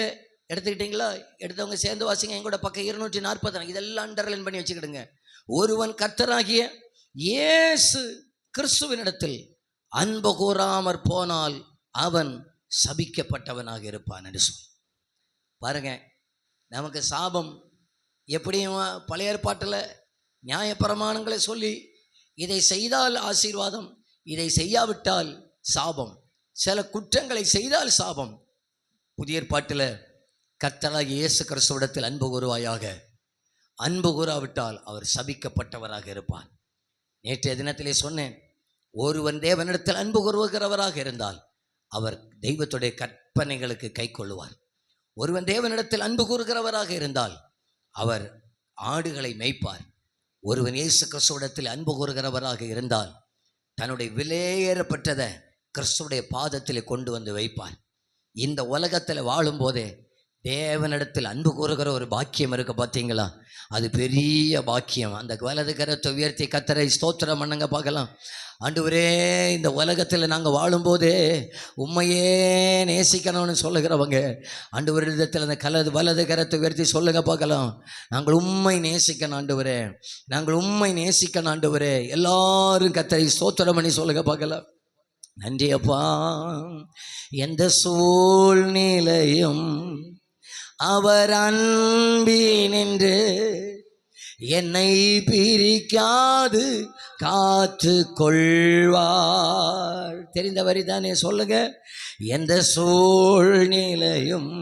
எடுத்துக்கிட்டீங்களா? எடுத்தவங்க சேர்ந்து வாசிங்க என் கூட. பக்கம் 240. இதெல்லாம் அண்டர்லைன் பண்ணி வச்சுக்கிடுங்க. ஒருவன் கர்த்தராகிய இயேசு கிறிஸ்துவினிடத்தில் அன்பு கூறாமற் போனால் அவன் சபிக்கப்பட்டவனாக இருப்பான் என்று சொல்லி பாருங்க. நமக்கு சாபம் எப்படியும் பழைய ஏற்பாட்டில் நியாயப்பிரமாணங்களை சொல்லி இதை செய்தால் ஆசீர்வாதம், இதை செய்யாவிட்டால் சாபம், சில குற்றங்களை செய்தால் சாபம். புதிய ஏற்பாட்டில் கர்த்தராகிய இயேசு கிறிஸ்துவிடத்தில் அன்பு கூறுவாயாக, அன்பு கூறாவிட்டால் அவர் சபிக்கப்பட்டவராக இருப்பார். நேற்றைய தினத்திலே சொன்னேன், ஒருவன் தேவனிடத்தில் அன்பு கூறுகிறவராக இருந்தால் அவர் தெய்வத்துடைய கற்பனைகளுக்கு கை கொள்ளுவார். ஒருவன் தேவனிடத்தில் அன்பு கூறுகிறவராக இருந்தால் அவர் ஆடுகளை மேய்ப்பார். ஒருவன் இயேசு கிறிஸ்துவிடத்தில் அன்பு கூறுகிறவராக இருந்தால் தன்னுடைய விலையேறப்பட்டதை கிறிஸ்துவுடைய பாதத்தில் கொண்டு வந்து வைப்பார். இந்த உலகத்தில் வாழும்போதே தேவனிடத்தில் அன்பு கூறுகிற ஒரு பாக்கியம் இருக்கு பார்த்தீங்களா? அது பெரிய பாக்கியம். அந்த வலது கரத்தை உயர்த்தி கர்த்தரை ஸ்தோத்திரம் பண்ணுங்க பார்க்கலாம். ஆண்டவரே, இந்த உலகத்தில் நாங்கள் வாழும்போதே உண்மையே நேசிக்கணும்னு சொல்லுகிறவங்க ஆண்டவரிடத்தில் அந்த வலது கரத்தை உயர்த்தி சொல்லுங்க பார்க்கலாம். நாங்கள் உண்மை நேசிக்கணும் ஆண்டவரே, நாங்கள் உண்மை நேசிக்கணும் ஆண்டவரே. எல்லாரும் கர்த்தரை ஸ்தோத்திரம் பண்ணி சொல்லுங்க பார்க்கலாம். நன்றி அப்பா. எந்த சூழ்நிலையும் அவர் அன்பினின்று என்னை பிரிக்காது காத்து கொள்வார். தெரிந்த வரி தானே, சொல்லுங்க. எந்த சூழ்நிலையும்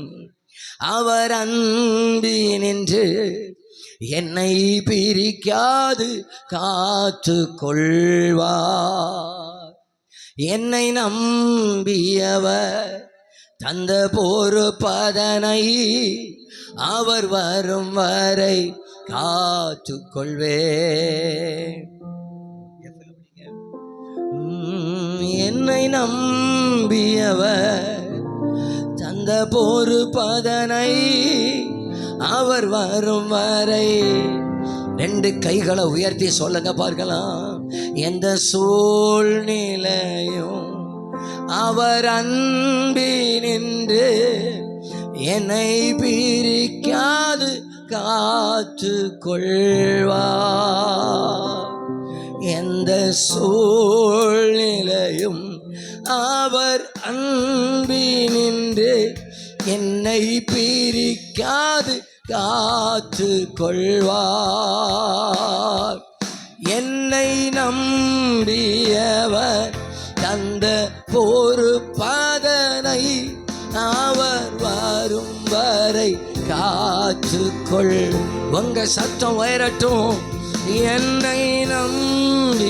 அவர் அன்பினின்று என்னை பிரிக்காது காத்து கொள்வார். என்னை நம்பியவர் தந்த பொறுப்பதனை அவர் வரும் வரை காத்து கொள்வேன். என்னை நம்பியவர் தந்த பொறுப்பதனை அவர் வரும் வரை. ரெண்டு கைகளை உயர்த்தி சொல்லுங்க பார்க்கலாம். எந்த சூழ்நிலையும் அவர் அன்பினின்று என்னை பிரிக்காது காத்து கொள்வார். எந்த சூழ்நிலையும் அவர் அன்பினின்று என்னை பிரிக்காது காத்து கொள்வார். என்னை நம்பியவர் தந்த பொறுப்பதனை அவர் வரும் வரை காத்து கொள். உங்க சத்தம் உயரட்டும். என்னை நம்பியவர்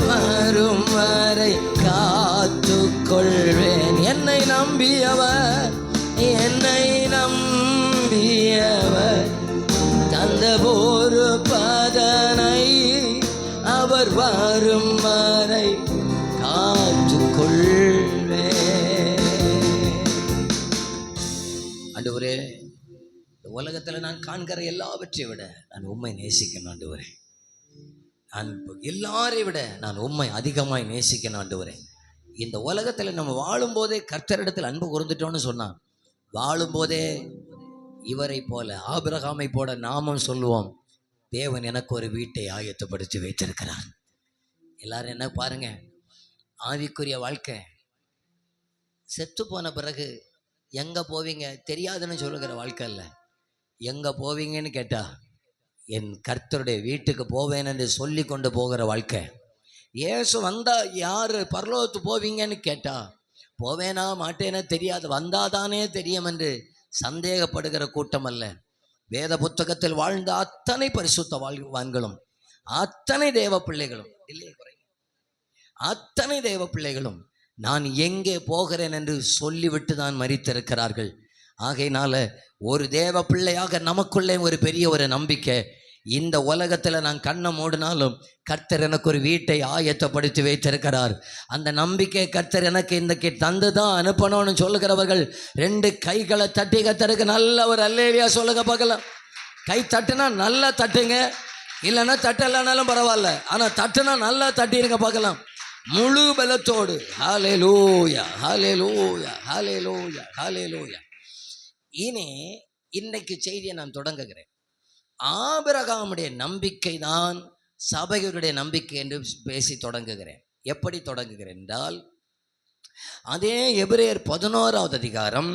வரும் வரை காத்து கொள்வேன். என்னை நம்பியவர், என்னை நம்பியவர் தந்த பொறுப்பதனை அவர் வரும் வரை காத்து கொள்வேன். ஆண்டவரே, இந்த உலகத்தில் நான் காண்கிற எல்லாவற்றை விட நான் உம்மை நேசிக்கணும் ஆண்டவரே. நான் எல்லாரையும் விட நான் உம்மை அதிகமாய் நேசிக்கணும் ஆண்டவரே. இந்த உலகத்தில் நம்ம வாழும்போதே கர்த்தரிடத்தில் அன்பு கூர்ந்துட்டோன்னு சொன்னான். வாழும்போதே இவரை போல, ஆபிரகாமை போல நாமும் சொல்லுவோம், தேவன் எனக்கு ஒரு வீட்டை ஆயத்தப்படுத்தி வைத்திருக்கிறார். எல்லாரும் என்ன பாருங்க, ஆவிக்குரிய வாழ்க்கை செத்து போன பிறகு எங்கே போவீங்க தெரியாதுன்னு சொல்லுகிற வாழ்க்கை இல்லை. எங்கே போவீங்கன்னு கேட்டா, என் கர்த்தருடைய வீட்டுக்கு போவேன் என்று சொல்லி கொண்டு போகிற வாழ்க்கை. இயேசு வந்தா யார் பரலோகத்து போவீங்கன்னு கேட்டா, போவேனா மாட்டேனா தெரியாது, வந்தாதானே தெரியும் என்று சந்தேகப்படுகிற கூட்டம் அல்ல. வேத புத்தகத்தில் வாழ்ந்த அத்தனை பரிசுத்த வாழ்வான்களும், அத்தனை தேவ பிள்ளைகளும், அத்தனை தேவ பிள்ளைகளும் நான் எங்கே போகிறேன் என்று சொல்லிவிட்டு தான் மரித்திருக்கிறார்கள். ஆகையினால ஒரு தேவ பிள்ளையாக நமக்குள்ளே ஒரு பெரிய ஒரு நம்பிக்கை. இந்த உலகத்தில் நான் கண்ணை மூடினாலும் கர்த்தர் எனக்கு ஒரு வீட்டை ஆயத்தப்படுத்தி வைத்திருக்கிறார். அந்த நம்பிக்கை கர்த்தர் எனக்கு இன்றைக்கு தந்து தான் அனுப்பணும்னு சொல்லுகிறவர்கள் ரெண்டு கைகளை தட்டி கர்த்தருக்கு நல்ல ஒரு அல்லேலியா சொல்லுங்க பார்க்கலாம். கை தட்டுனா நல்லா தட்டுங்க, இல்லைன்னா தட்டலைனாலும் பரவாயில்ல, ஆனால் தட்டுனா நல்லா தட்டிருங்க பார்க்கலாம், முழு பலத்தோடு. ஹல்லேலூயா, ஹல்லேலூயா, ஹல்லேலூயா, ஹல்லேலூயா. இனி இன்னைக்கு செய்தியை நான் தொடங்குகிறேன். ஆபிரகாமுடைய நம்பிக்கை தான் சபையுடைய நம்பிக்கை என்று பேசி தொடங்குகிறேன். எப்படி தொடங்குகிறேன் என்றால், அதே எபிரேயர் 11வது அதிகாரம்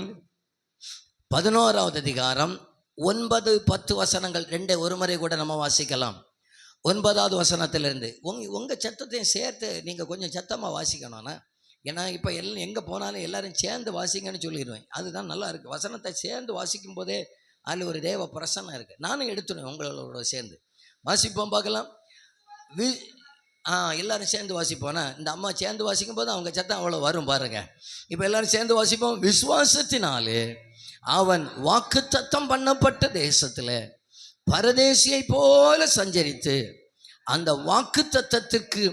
9-10 வசனங்கள் ரெண்டே ஒரு முறை கூட நம்ம வாசிக்கலாம். 9வது வசனத்திலிருந்து உங்கள் சத்தத்தையும் சேர்த்து நீங்கள் கொஞ்சம் சத்தமாக வாசிக்கணும்னா, ஏன்னா இப்போ எல்லாம் எங்கே போனாலும் எல்லாரும் சேர்ந்து வாசிங்கன்னு சொல்லிடுவேன். அதுதான் நல்லா இருக்குது. வசனத்தை சேர்ந்து வாசிக்கும் போதே அதில் ஒரு தேவ பிரசன்னம் இருக்குது. நானும் எடுத்துடுவேன் உங்களோட சேர்ந்து வாசிப்போம் பார்க்கலாம். எல்லோரும் சேர்ந்து வாசிப்போனா, இந்த அம்மா சேர்ந்து வாசிக்கும் போது அவங்க சத்தம் அவ்வளோ வரும் பாருங்க. இப்போ எல்லோரும் சேர்ந்து வாசிப்போம். விசுவாசத்தினாலே அவன் வாக்குத்தத்தம் பண்ணப்பட்ட தேசத்தில் பரதேசியை போல சஞ்சரித்து அந்த வாக்குத்தத்தத்திற்கு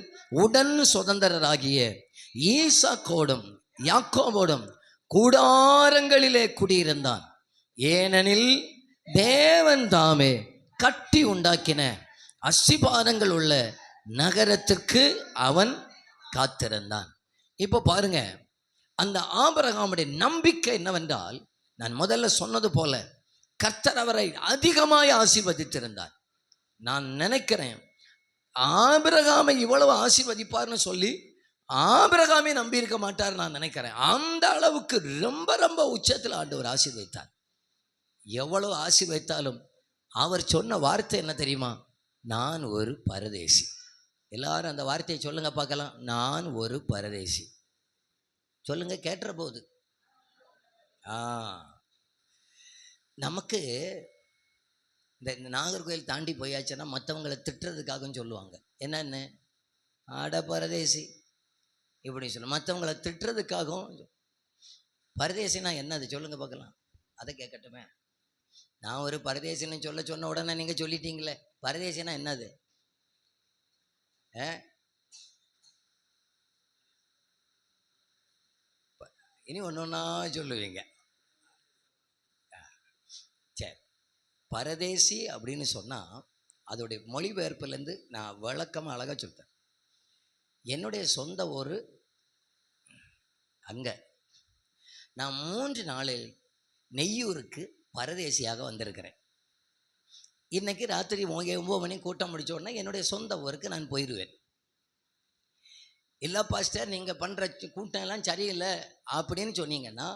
உடன் சுதந்திரராகிய ஈசாக்கோடும் யாக்கோபோடும் கூடாரங்களிலே குடியிருந்தான். ஏனெனில் தேவன் தாமே கட்டி உண்டாக்கின அஸ்திபாரங்கள் உள்ள நகரத்திற்கு அவன் காத்திருந்தான். இப்போ பாருங்க, அந்த ஆபிரகாமுடைய நம்பிக்கை என்னவென்றால், நான் முதல்ல சொன்னது போல கர்த்தர் அவரை அதிகமாய் ஆசீர்வதித்திருந்தார். நான் நினைக்கிறேன் ஆபிரகாமை இவ்வளவு ஆசீர்வதிப்பார்னு சொல்லி ஆபிரகாமே நம்பி இருக்க மாட்டார் நான் நினைக்கிறேன். அந்த அளவுக்கு ரொம்ப ரொம்ப உச்சத்தில் ஆண்டவர் ஆசீர்வதித்தார். எவ்வளவு ஆசீர்வதித்தாலும் அவர் சொன்ன வார்த்தை என்ன தெரியுமா? நான் ஒரு பரதேசி. எல்லாரும் அந்த வார்த்தையை சொல்லுங்க பார்க்கலாம். நான் ஒரு பரதேசி சொல்லுங்க, கேட்டுற போது. நமக்கு இந்த நாகர்கோயில் தாண்டி போயாச்சுன்னா மற்றவங்களை திட்டுறதுக்காகவும் சொல்லுவாங்க. என்னன்னு? ஆட பரதேசி இப்படி சொல்ல. மற்றவங்களை திட்டுறதுக்காகவும். பரதேசினா என்னது சொல்லுங்க பார்க்கலாம். அதை கேட்கட்டுமே. நான் ஒரு பரதேசின்னு சொன்ன உடனே நீங்கள் சொல்லிட்டீங்களே, பரதேசினா என்னது? இனி ஒன்று ஒன்றா சொல்லுவீங்க. சரி, பரதேசி அப்படின்னு சொன்னால் அதோடைய மொழிபெயர்ப்புலேருந்து நான் விளக்கமாக அழகாக சொல்லிட்டேன். என்னுடைய சொந்த ஊர் அங்கே. நான் 3 நாளில் நெய்யூருக்கு பரதேசியாக வந்திருக்கிறேன். இன்னைக்கு ராத்திரி 9 மணி கூட்டம் முடிச்ச உடனே என்னுடைய சொந்த ஊருக்கு நான் போயிடுவேன். இல்லை பாஸ்டர், நீங்கள் பண்ணுற கூட்டம் எல்லாம் சரியில்லை அப்படின்னு சொன்னீங்கன்னா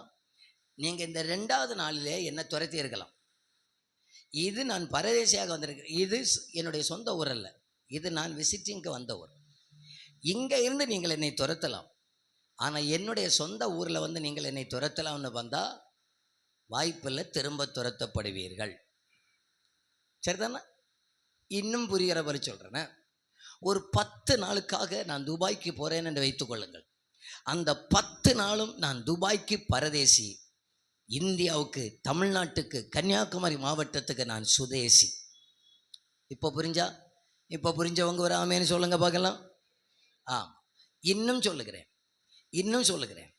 நீங்கள் இந்த 2வது நாளிலே என்னை துரத்தி இருக்கலாம். இது நான் பரதேசியாக வந்திருக்கிறேன். இது என்னுடைய சொந்த ஊர் அல்ல, இது நான் விசிட்டிங்க்கு வந்த ஊர். இங்கே இருந்து நீங்கள் என்னை துரத்தலாம், ஆனால் என்னுடைய சொந்த ஊரில் வந்து நீங்கள் என்னை துரத்தலாம்னு வந்தால் வாய்ப்பில் திரும்ப துரத்தப்படுவீர்கள். சரிதானே? இன்னும் புரிகிற மாதிரி சொல்கிறேன்னா, ஒரு 10 நாளுக்காக நான் துபாய்க்கு போகிறேன் என்று வைத்துக்கொள்ளுங்கள். அந்த 10 நாளும் நான் துபாய்க்கு பரதேசி, இந்தியாவுக்கு, தமிழ்நாட்டுக்கு, கன்னியாகுமரி மாவட்டத்துக்கு நான் சுதேசி. இப்போ புரிஞ்சவங்க ஒரு ஆமேன்னு சொல்லுங்க பார்க்கலாம். இன்னும் சொல்லுகிறேன்,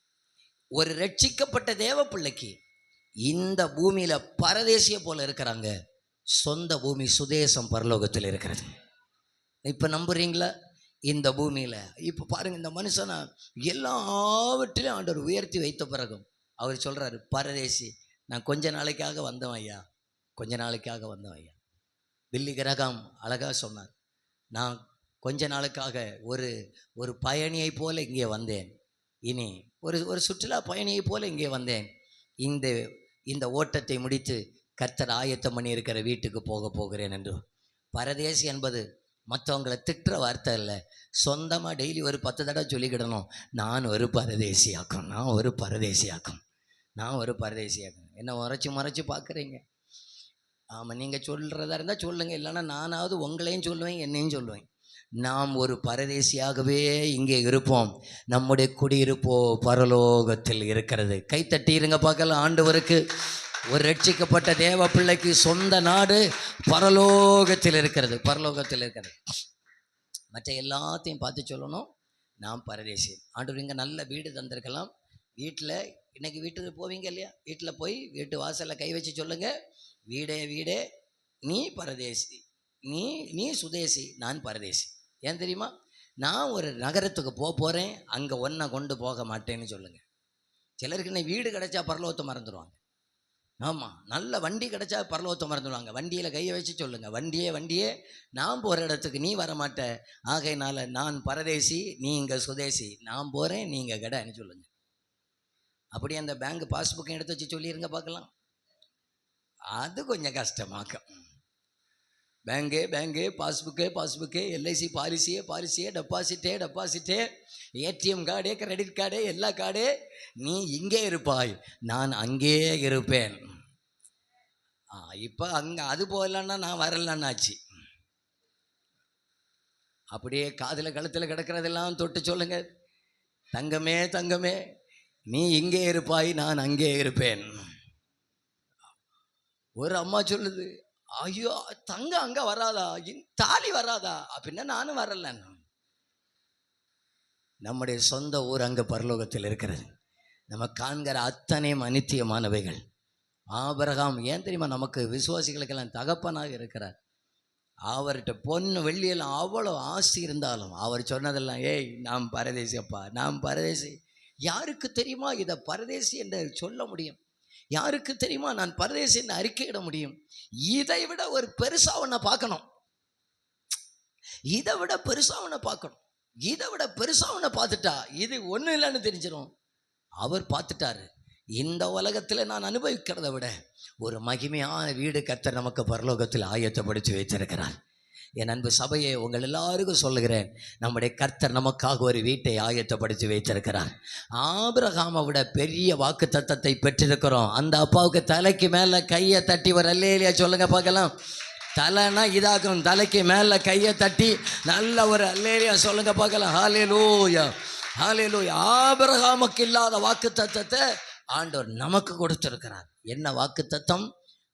ஒரு ரட்சிக்கப்பட்ட தேவ பிள்ளைக்கு இந்த பூமியில பரதேசிய போல இருக்கிறாங்க. சொந்த பூமி சுதேசம் பரலோகத்தில் இருக்கிறது. இப்ப நம்புறீங்களா? இந்த பூமியில இப்ப பாருங்க, இந்த மனுஷனை எல்லாவற்றிலும் ஆண்டவர் உயர்த்தி வைத்த பிறகும் அவர் சொல்றாரு, பரதேசி, நான் கொஞ்ச நாளைக்காக வந்தவன் ஐயா. பில்லி கிரகாம் அழகா சொன்னார், நான் கொஞ்ச நாளுக்காக ஒரு பயணியை போல இங்கே வந்தேன். இனி ஒரு சுற்றுலா பயணியை போல இங்கே வந்தேன். இந்த ஓட்டத்தை முடித்து கர்த்தர் ஆயத்தம் பண்ணி இருக்கிற வீட்டுக்கு போகிறேன் என்று. பரதேசி என்பது மற்றவங்களை திட்டுற வார்த்தை இல்லை. சொந்தமாக டெய்லி ஒரு 10 தடவை சொல்லிக்கிடணும், நான் ஒரு பரதேசியாக்கும். என்ன மறைச்சு பார்க்குறீங்க? ஆமாம், நீங்கள் சொல்கிறதா இருந்தால் சொல்லுங்கள், இல்லைன்னா நானாவது உங்களையும் சொல்லுவேன், என்னையும் சொல்லுவேன். நாம் ஒரு பரதேசியாகவே இங்கே இருப்போம். நம்முடைய குடியிருப்போ பரலோகத்தில் இருக்கிறது. கைத்தட்டி இருங்க பார்க்கலாம். ஆண்டவருக்கு, ஒரு ரட்சிக்கப்பட்ட தேவ பிள்ளைக்கு சொந்த நாடு பரலோகத்தில் இருக்கிறது. மற்ற எல்லாத்தையும் பார்த்து சொல்லணும், நாம் பரதேசி. ஆண்டவர் இங்கே நல்ல வீடு தந்திருக்கலாம். இன்னைக்கு வீட்டுக்கு போவீங்க இல்லையா? வீட்டில் போய் வீட்டு வாசலில் கை வச்சு சொல்லுங்க, வீடே நீ பரதேசி, நீ சுதேசி, நான் பரதேசி. ஏன் தெரியுமா? நான் ஒரு நகரத்துக்கு போகிறேன், அங்கே ஒன்றை கொண்டு போக மாட்டேன்னு சொல்லுங்கள். சிலருக்கு இன்னைக்கு வீடு கிடைச்சா பரலோகத்தை மறந்துடுவாங்க. ஆமாம், நல்ல வண்டி கிடைச்சா பரலோகத்தை மறந்துடுவாங்க. வண்டியில் கையை வச்சு சொல்லுங்கள், வண்டியே நான் போகிற இடத்துக்கு நீ வரமாட்ட, ஆகையினால நான் பரதேசி, நீ இங்கே சுதேசி. நான் போகிறேன், நீங்கள் கடைன்னு சொல்லுங்கள். அப்படியே அந்த பேங்க் பாஸ்புக்கை எடுத்து வச்சு சொல்லிடுங்க பார்க்கலாம். அது கொஞ்சம் கஷ்டமாக்கும். பேங்கு பாஸ்புக்கு எல்ஐசி பாலிசியே டெபாசிட்டே ஏடிஎம் கார்டே கிரெடிட் கார்டே எல்லா கார்டே. நீ இங்கே இருப்பாய், நான் அங்கே இருப்பேன். இப்போ அங்கே அது போகலன்னா நான் வரலன்னாச்சு. அப்படியே காதில் கழுத்தில் கிடக்கிறதெல்லாம் தொட்டு சொல்லுங்க, தங்கமே நீ இங்கே இருப்பாய், நான் அங்கே இருப்பேன். ஒரு அம்மா சொல்லுது, ஐயோ தங்க அங்கே வராதா, தாலி வராதா அப்படின்னா நானும் வரல. நம்முடைய சொந்த ஊர் அங்கே பரலோகத்தில் இருக்கிறது. நம்ம காண்கிற அத்தனையும் அனித்தியமானவைகள். ஆபிரகாம் ஏன் தெரியுமா நமக்கு விசுவாசிகளுக்கெல்லாம் தகப்பனாக இருக்கிறார். அவர்கிட்ட பொண்ணு வெள்ளியெல்லாம் அவ்வளோ ஆசை இருந்தாலும் அவர் சொன்னதெல்லாம், ஏய் நாம் பரதேசி அப்பா, நாம் பரதேசி. யாருக்கு தெரியுமா இதை பரதேசி என்று சொல்ல முடியும்? யாருக்கு தெரியுமா நான் பரதேசி என்று அறிக்கையிட முடியும்? இதை விட ஒரு பெருசா ஒன்ன பார்க்கணும், இதை விட பெருசா ஒன்ன பார்க்கணும். இதை விட பெருசா ஒன்று பார்த்துட்டா இது ஒன்றும் இல்லைன்னு தெரிஞ்சிடும். அவர் பார்த்துட்டாரு, இந்த உலகத்தில் நான் அனுபவிக்கிறத விட ஒரு மகிமையான வீடு கர்த்தர் நமக்கு பரலோகத்தில் ஆயத்தப்படுத்தி வைத்திருக்கிறார். என் அன்பு சபையை உங்கள் எல்லாருக்கும் சொல்லுகிறேன், நம்முடைய கர்த்தர் நமக்காக ஒரு வீட்டை ஆயத்தப்படுத்தி வைத்திருக்கிறார். ஆபிரகாமை விட பெரிய வாக்கு தத்தத்தை பெற்றிருக்கிறோம். அந்த அப்பாவுக்கு தலைக்கு மேலே கையை தட்டி ஒரு அல்லேலியா சொல்லுங்க பார்க்கலாம். தலைனா இதாகும், தலைக்கு மேலே கையை தட்டி நல்ல ஒரு அல்லேலியா சொல்லுங்க பார்க்கலாம். ஹல்லேலூயா, ஹல்லேலூயா. ஆபிரகாமுக்கு இல்லாத வாக்கு தத்தத்தை ஆண்டவர் நமக்கு கொடுத்திருக்கிறார். என்ன வாக்கு தத்தம்?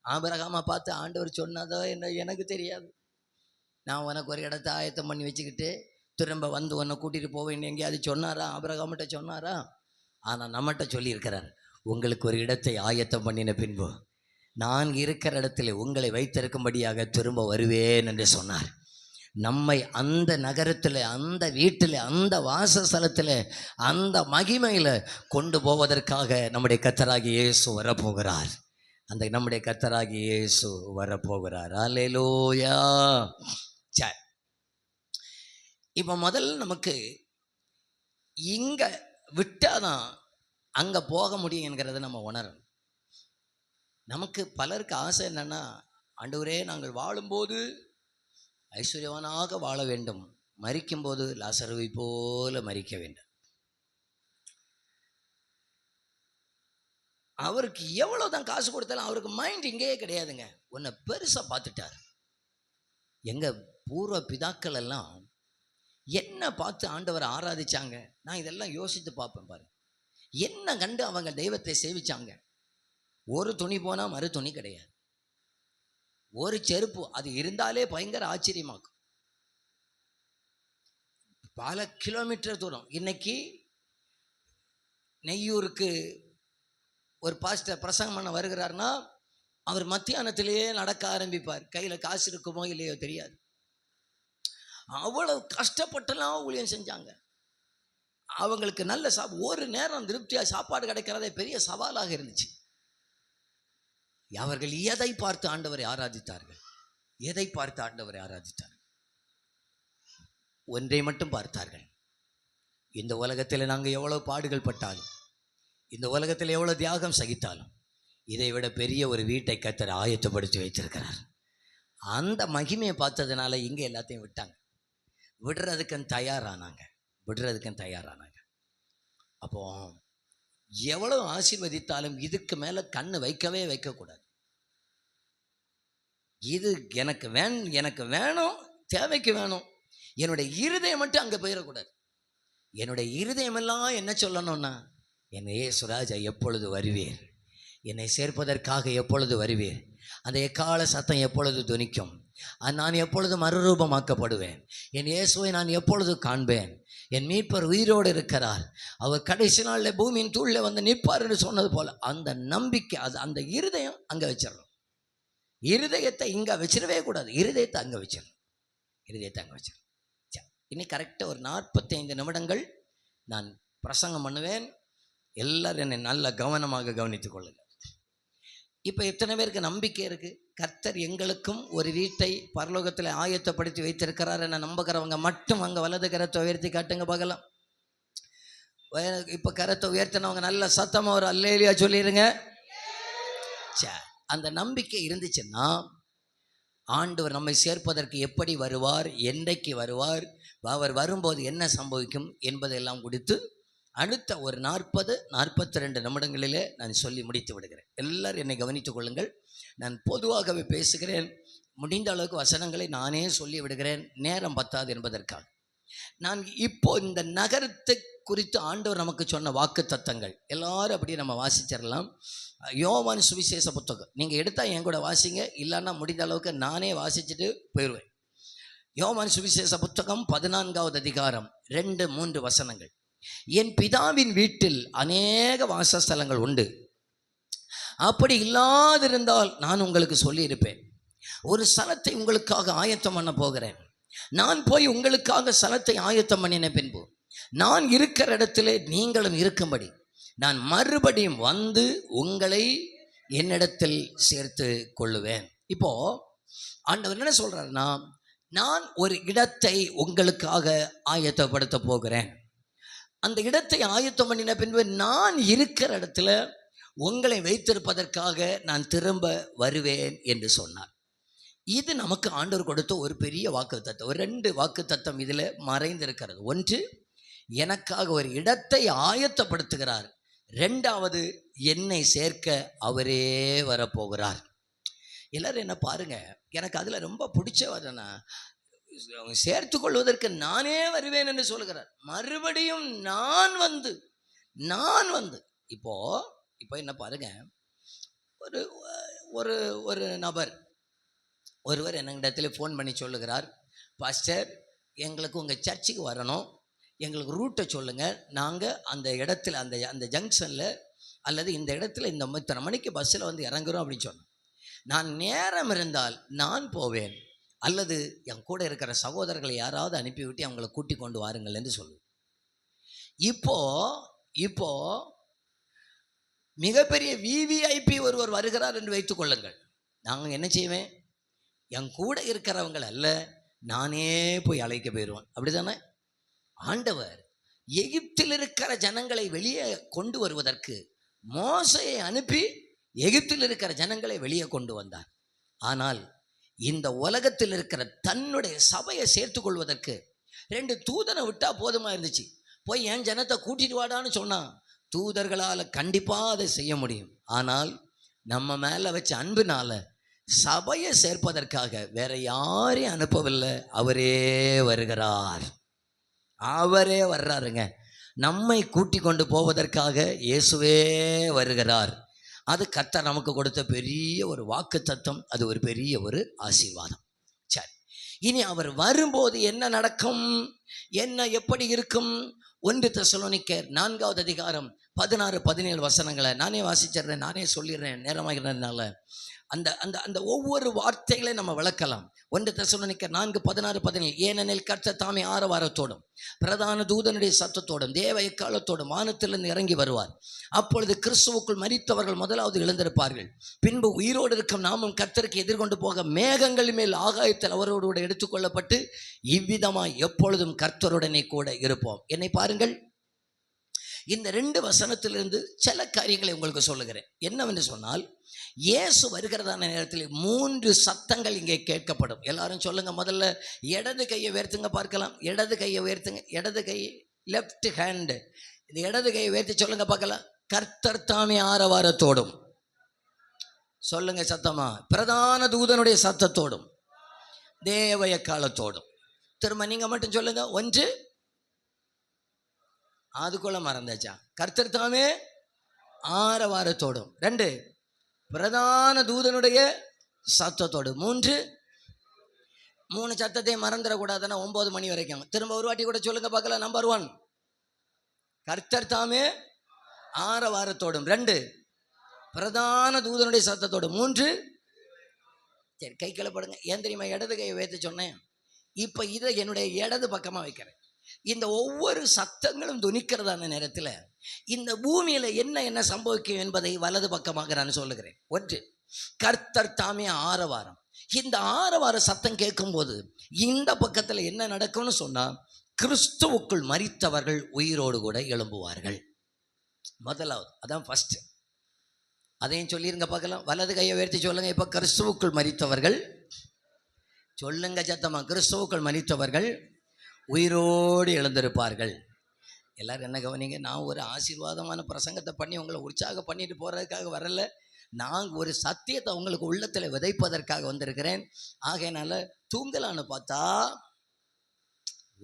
ஆபிரகாமை பார்த்து ஆண்டவர் சொன்னதோ என்ன எனக்கு தெரியாது. நான் உனக்கு ஒரு இடத்த ஆயத்தம் பண்ணி வச்சுக்கிட்டு திரும்ப வந்து உன்னை கூட்டிகிட்டு போவேன் எங்கேயாவது சொன்னாரா? ஆபிரகாம்கிட்ட சொன்னாரா? ஆனால் நம்மகிட்ட சொல்லியிருக்கிறார், உங்களுக்கு ஒரு இடத்தை ஆயத்தம் பண்ணின பின்பு நான் இருக்கிற இடத்துல உங்களை வைத்திருக்கும்படியாக திரும்ப வருவேன் என்று சொன்னார். நம்மை அந்த நகரத்தில், அந்த வீட்டில், அந்த வாசஸ்தலத்தில், அந்த மகிமையில் கொண்டு போவதற்காக நம்முடைய கர்த்தராகிய இயேசு வரப்போகிறார். அந்த நம்முடைய கர்த்தராகிய இயேசு வரப்போகிறார். அல்லேலூயா. சரி, இப்போ முதல்ல நமக்கு இங்கே விட்டாதான் அங்கே போக முடியும் என்கிறத நம்ம உணரணும். நமக்கு பலருக்கு ஆசை என்னன்னா, ஆண்டவரே நாங்கள் வாழும்போது ஐஸ்வர்யவானாக வாழ வேண்டும், மரிக்கும்போது லாசருவை போல மரிக்க வேண்டும். அவருக்கு எவ்வளோதான் காசு கொடுத்தாலும் அவருக்கு மைண்ட் இங்கேயே கிடையாதுங்க. உன்னை பெருசாக பார்த்துட்டார். எங்கள் பூர்வ பிதாக்கள் எல்லாம் என்ன பார்த்து ஆண்டவரை ஆராதிச்சாங்க? நான் இதெல்லாம் யோசித்து பார்ப்பேன் பாருங்க. என்ன கண்டு அவங்க தெய்வத்தை சேவிச்சாங்க? ஒரு துணி போனால் மறு துணி கிடையாது. ஒரு செருப்பு அது இருந்தாலே பயங்கர ஆச்சரியமாக்கும். பல கிலோமீட்டர் தூரம். இன்னைக்கு நெய்யூருக்கு ஒரு பாஸ்டர் பிரசங்கம் பண்ண வருகிறார்னா அவர் மத்தியானத்திலேயே நடக்க ஆரம்பிப்பார். கையில் காசு இருக்குமோ இல்லையோ தெரியாது. அவ்வளவு கஷ்டப்பட்டுலாம் ஊழியம் செஞ்சாங்க. அவங்களுக்கு நல்ல ஒரு நேரம் திருப்தியாக சாப்பாடு கிடைக்கிறதே பெரிய சவாலாக இருந்துச்சு. அவர்கள் எதை பார்த்து ஆண்டவரை ஆராதித்தார்கள்? எதை பார்த்து ஆண்டவரை ஆராதித்தார்கள்? ஒன்றை மட்டும் பார்த்தார்கள். இந்த உலகத்தில் நாங்கள் எவ்வளோ பாடுகள் பட்டாலும், இந்த உலகத்தில் எவ்வளோ தியாகம் சகித்தாலும், இதை விட பெரிய ஒரு வீட்டை கர்த்தர் ஆயத்தப்படுத்தி வைத்திருக்கிறார். அந்த மகிமையை பார்த்ததுனால இங்கே எல்லாத்தையும் விட்டாங்க. விடுறதுக்குன்னு தயாரானாங்க. அப்போ எவ்வளவு ஆசீர்வதித்தாலும் இதுக்கு மேலே கண்ணு வைக்கக்கூடாது. இது எனக்கு வேணும், தேவைக்கு வேணும். என்னுடைய இருதயம் மட்டும் அங்கே போயிடக்கூடாது. என்னுடைய இருதயமெல்லாம் என்ன சொல்லணும்னா, என்னை இயேசுராஜா எப்பொழுது வருவீர், என்னை சேர்ப்பதற்காக எப்பொழுது வருவீர், அந்த எக்கால சத்தம் எப்பொழுது துணிக்கும், நான் எப்பொழுது மறுரூபமாக்கப்படுவேன், என் இயேசுவை நான் எப்பொழுது காண்பேன், என் மீட்பர் உயிரோடு இருக்கிறார், அவர் கடைசி நாளில் பூமியின் தூளில் வந்து நிற்பார் என்று சொன்னது போல் அந்த நம்பிக்கை, அந்த இருதயம் அங்கே வச்சிடணும். இருதயத்தை இங்கே வச்சிடவே கூடாது. இருதயத்தை அங்கே வச்சிடணும். இன்னைக்கு கரெக்டாக ஒரு 45 நிமிடங்கள் நான் பிரசங்கம் பண்ணுவேன். எல்லாரும் என்னை நல்ல கவனமாக கவனித்துக் கொள்ளுங்கள். இப்போ எத்தனை பேருக்கு நம்பிக்கை இருக்குது? கர்த்தர் எங்களுக்கும் ஒரு வீட்டை பரலோகத்தில் ஆயத்தப்படுத்தி வைத்திருக்கிறார் என நம்புகிறவங்க மட்டும் அங்கே வலது கரத்தை உயர்த்தி காட்டுங்க பார்க்கலாம். இப்போ கரத்தை உயர்த்தினவங்க நல்ல சத்தமாக ஒரு அல்லேலியா சொல்லிடுங்க. அந்த நம்பிக்கை இருந்துச்சுன்னா ஆண்டவர் நம்மை சேர்ப்பதற்கு எப்படி வருவார், என்றைக்கு வருவார், அவர் வரும்போது என்ன சம்பவிக்கும் என்பதெல்லாம் குறித்து அடுத்த ஒரு 40-42 நிமிடங்களிலே நான் சொல்லி முடித்து விடுகிறேன். எல்லாரும் என்னை கவனித்துக் கொள்ளுங்கள். நான் பொதுவாகவே பேசுகிறேன். முடிந்த அளவுக்கு வசனங்களை நானே சொல்லி விடுகிறேன், நேரம் பத்தாது என்பதற்காக. நான் இப்போ இந்த நகரத்தை குறித்து ஆண்டவர் நமக்கு சொன்ன வாக்கு தத்தங்கள் எல்லாரும் அப்படியே நம்ம வாசிச்சிடலாம். யோவான் சுவிசேஷ புத்தகம் நீங்கள் எடுத்தால் என் கூட வாசிங்க, இல்லைன்னா முடிந்த அளவுக்கு நானே வாசிச்சுட்டு போயிடுவேன். யோவான் சுவிசேஷ புத்தகம் 14வது அதிகாரம் 2-3 வசனங்கள். என் பிதாவின் வீட்டில் அநேக வாசஸ்தலங்கள் உண்டு, அப்படி இல்லாதிருந்தால் நான் உங்களுக்கு சொல்லியிருப்பேன். ஒரு ஸ்தலத்தை உங்களுக்காக ஆயத்தம் பண்ண போகிறேன். நான் போய் உங்களுக்காக ஸ்தலத்தை ஆயத்தம் பண்ணின பின்பு நான் இருக்கிற இடத்திலே நீங்களும் இருக்கும்படி நான் மறுபடியும் வந்து உங்களை என்னிடத்தில் சேர்த்து கொள்ளுவேன். இப்போ ஆண்டவர் என்ன சொல்றாருன்னா, நான் ஒரு இடத்தை உங்களுக்காக ஆயத்தப்படுத்த போகிறேன். அந்த இடத்தை ஆயத்தம் பண்ணின பின்பு நான் இருக்கிற இடத்துல உங்களை வைத்திருப்பதற்காக நான் திரும்ப வருவேன் என்று சொன்னார். இது நமக்கு ஆண்டவர் கொடுத்த ஒரு பெரிய வாக்குத்தத்தம். ஒரு 2 வாக்குத்தத்தம் இதில் மறைந்திருக்கிறது. ஒன்று, எனக்காக ஒரு இடத்தை ஆயத்தப்படுத்துகிறார். 2வது, என்னை சேர்க்க அவரே வரப்போகிறார். எல்லாரும் என்ன பாருங்க, எனக்கு அதில் ரொம்ப பிடிச்ச சேர்த்து கொள்வதற்கு நானே வருவேன் என்று சொல்கிறார். மறுபடியும் நான் வந்து இப்போ என்ன பாருங்க, ஒரு ஒரு ஒரு நபர் ஒருவர் என்னிடத்தில் ஃபோன் பண்ணி சொல்லுகிறார், பாஸ்டர் எங்களுக்கு உங்கள் சர்ச்சுக்கு வரணும், எங்களுக்கு ரூட்டை சொல்லுங்கள், நாங்கள் அந்த இடத்துல அந்த ஜங்ஷனில் அல்லது இந்த இடத்துல இத்தனை மணிக்கு பஸ்ஸில் வந்து இறங்குறோம் அப்படின்னு சொன்னோம். நான் நேரம் இருந்தால் நான் போவேன், அல்லது என் கூட இருக்கிற சகோதரர்களை யாராவது அனுப்பிவிட்டு அவங்களை கூட்டி கொண்டு வாருங்கள் என்று சொல்லுவேன். இப்போ மிகப்பெரிய விவிஐபி ஒருவர் வருகிறார் என்று வைத்துக் கொள்ளுங்கள். நாங்கள் என்ன செய்வேன், என் கூட இருக்கிறவங்கள் அல்ல, நானே போய் அழைக்க போயிடுவேன். அப்படி தானே? ஆண்டவர் எகிப்தில் இருக்கிற ஜனங்களை வெளியே கொண்டு வருவதற்கு மோசையை அனுப்பி எகிப்தில் இருக்கிற ஜனங்களை வெளியே கொண்டு வந்தார். ஆனால் இந்த உலகத்தில் இருக்கிற தன்னுடைய சபையை சேர்த்து கொள்வதற்கு 2 தூதனை விட்டா போதுமா இருந்துச்சு. போய் என் ஜனத்தை கூட்டிட்டு வாடான்னு சொன்னா தூதர்களால் கண்டிப்பாக அதை செய்ய முடியும். ஆனால் நம்ம மேலே வச்ச அன்பினால சபையை சேர்ப்பதற்காக வேற யாரையும் அனுப்பவில்லை, அவரே வருகிறார். அவரே வர்றாருங்க. நம்மை கூட்டி கொண்டு போவதற்காக இயேசுவே வருகிறார். அது கர்த்தர் நமக்கு கொடுத்த பெரிய ஒரு வாக்குத்தத்தம். அது ஒரு பெரிய ஒரு ஆசீர்வாதம். சரி, இனி அவர் வரும்போது என்ன நடக்கும், என்ன எப்படி இருக்கும்? 1 தெசலோனிக்கேயர் 4வது அதிகாரம் 16-17 வசனங்களை நானே வாசிச்சிடுறேன், நானே சொல்லிடுறேன் நேரமாகிறதுனால. அந்த அந்த அந்த ஒவ்வொரு வார்த்தைகளை நம்ம விளக்கலாம். 1 தெசலோனிக்கேயர் 4:16-17. ஏனெனில் கர்த்தர் தாமே ஆரவாரத்தோடும் பிரதான தூதனுடைய சத்தத்தோடும் தேவ எக்காலத்தோடும் வானத்திலிருந்து இறங்கி வருவார். அப்பொழுது கிறிஸ்துவுக்குள் மரித்தவர்கள் முதலாவது எழுந்திருப்பார்கள். பின்பு உயிரோடு இருக்கும் நாமும் கர்த்தருக்கு எதிர்கொண்டு போக மேகங்கள் மேல் ஆகாயத்தில் அவரோடு கூட எடுத்துக்கொள்ளப்பட்டு இவ்விதமாய் எப்பொழுதும் கர்த்தருடனே கூட இருப்போம். என்னை பாருங்கள், இந்த 2 வசனத்திலிருந்து சில காரியங்களை உங்களுக்கு சொல்லுகிறேன். என்னவென்று சொன்னால், இயேசு வருகிறதான நேரத்தில் 3 சத்தங்கள் இங்கே கேட்கப்படும். எல்லாரும் சொல்லுங்க, முதல்ல இடது கையை உயர்த்துங்க பார்க்கலாம். இடது கையை உயர்த்துங்க. இடது கை, லெஃப்ட் ஹேண்டு. இந்த இடது கையை உயர்த்தி சொல்லுங்க பார்க்கலாம். கர்த்தர் தாமே ஆரவாரத்தோடும் சொல்லுங்க சத்தமா, பிரதான தூதனுடைய சத்தத்தோடும் தேவ எக்காலத்தோடும். திரும்ப நீங்க மட்டும் சொல்லுங்க. 1, அதுக்குள்ள மறந்தாச்சா? கர்த்தர் தாமே ஆரவாரத்தோடும். 2, பிரதான தூதனுடைய சத்தத்தோடு. 3 சத்தத்தை மறந்துடக்கூடாதுன்னா 9 மணி வரைக்கும். திரும்ப ஒரு வாட்டி கூட சொல்லுங்க பார்க்கலாம். நம்பர் 1, கர்த்தர் தாமே ஆரவாரத்தோடும். 2, பிரதான தூதனுடைய சத்தத்தோடு. 3, சரி கை கிளப்படுங்க. ஏன் தெரியுமா இடது கையை வைத்து சொன்னேன்? இப்போ இதை என்னுடைய இடது பக்கமாக வைக்கிறேன். இந்த ஒவ்வொரு சத்தங்களும் துணிக்கிறதான நேரத்தில் இந்த பூமியில் என்ன சம்பவிக்கும் என்பதை வலது பக்கமாக நான் சொல்லுகிறேன். 1, கர்த்தர் தாமே ஆரவாரம். இந்த ஆரவார சத்தம் கேட்கும்போது இந்த பக்கத்தில் என்ன நடக்கும்னு சொன்னால், கிறிஸ்துவுக்குள் மரித்தவர்கள் உயிரோடு கூட எழும்புவார்கள். முதலாவது அதான் ஃபர்ஸ்ட். அதையும் சொல்லிருங்க பார்க்கலாம். வலது கையை உயர்த்தி சொல்லுங்க. இப்போ கிறிஸ்துவுக்குள் மரித்தவர்கள் சொல்லுங்க சத்தமா, கிறிஸ்துவுக்குள் மரித்தவர்கள் உயிரோடு எழுந்திருப்பார்கள். எல்லாரும் என்ன கவனிங்க, நான் ஒரு ஆசீர்வாதமான பிரசங்கத்தை பண்ணி உங்களை உற்சாகம் பண்ணிட்டு போகிறதுக்காக வரல. நான் ஒரு சத்தியத்தை உங்களுக்கு உள்ளத்தில் விதைப்பதற்காக வந்திருக்கிறேன். ஆகையினால தூங்கலான்னு பார்த்தா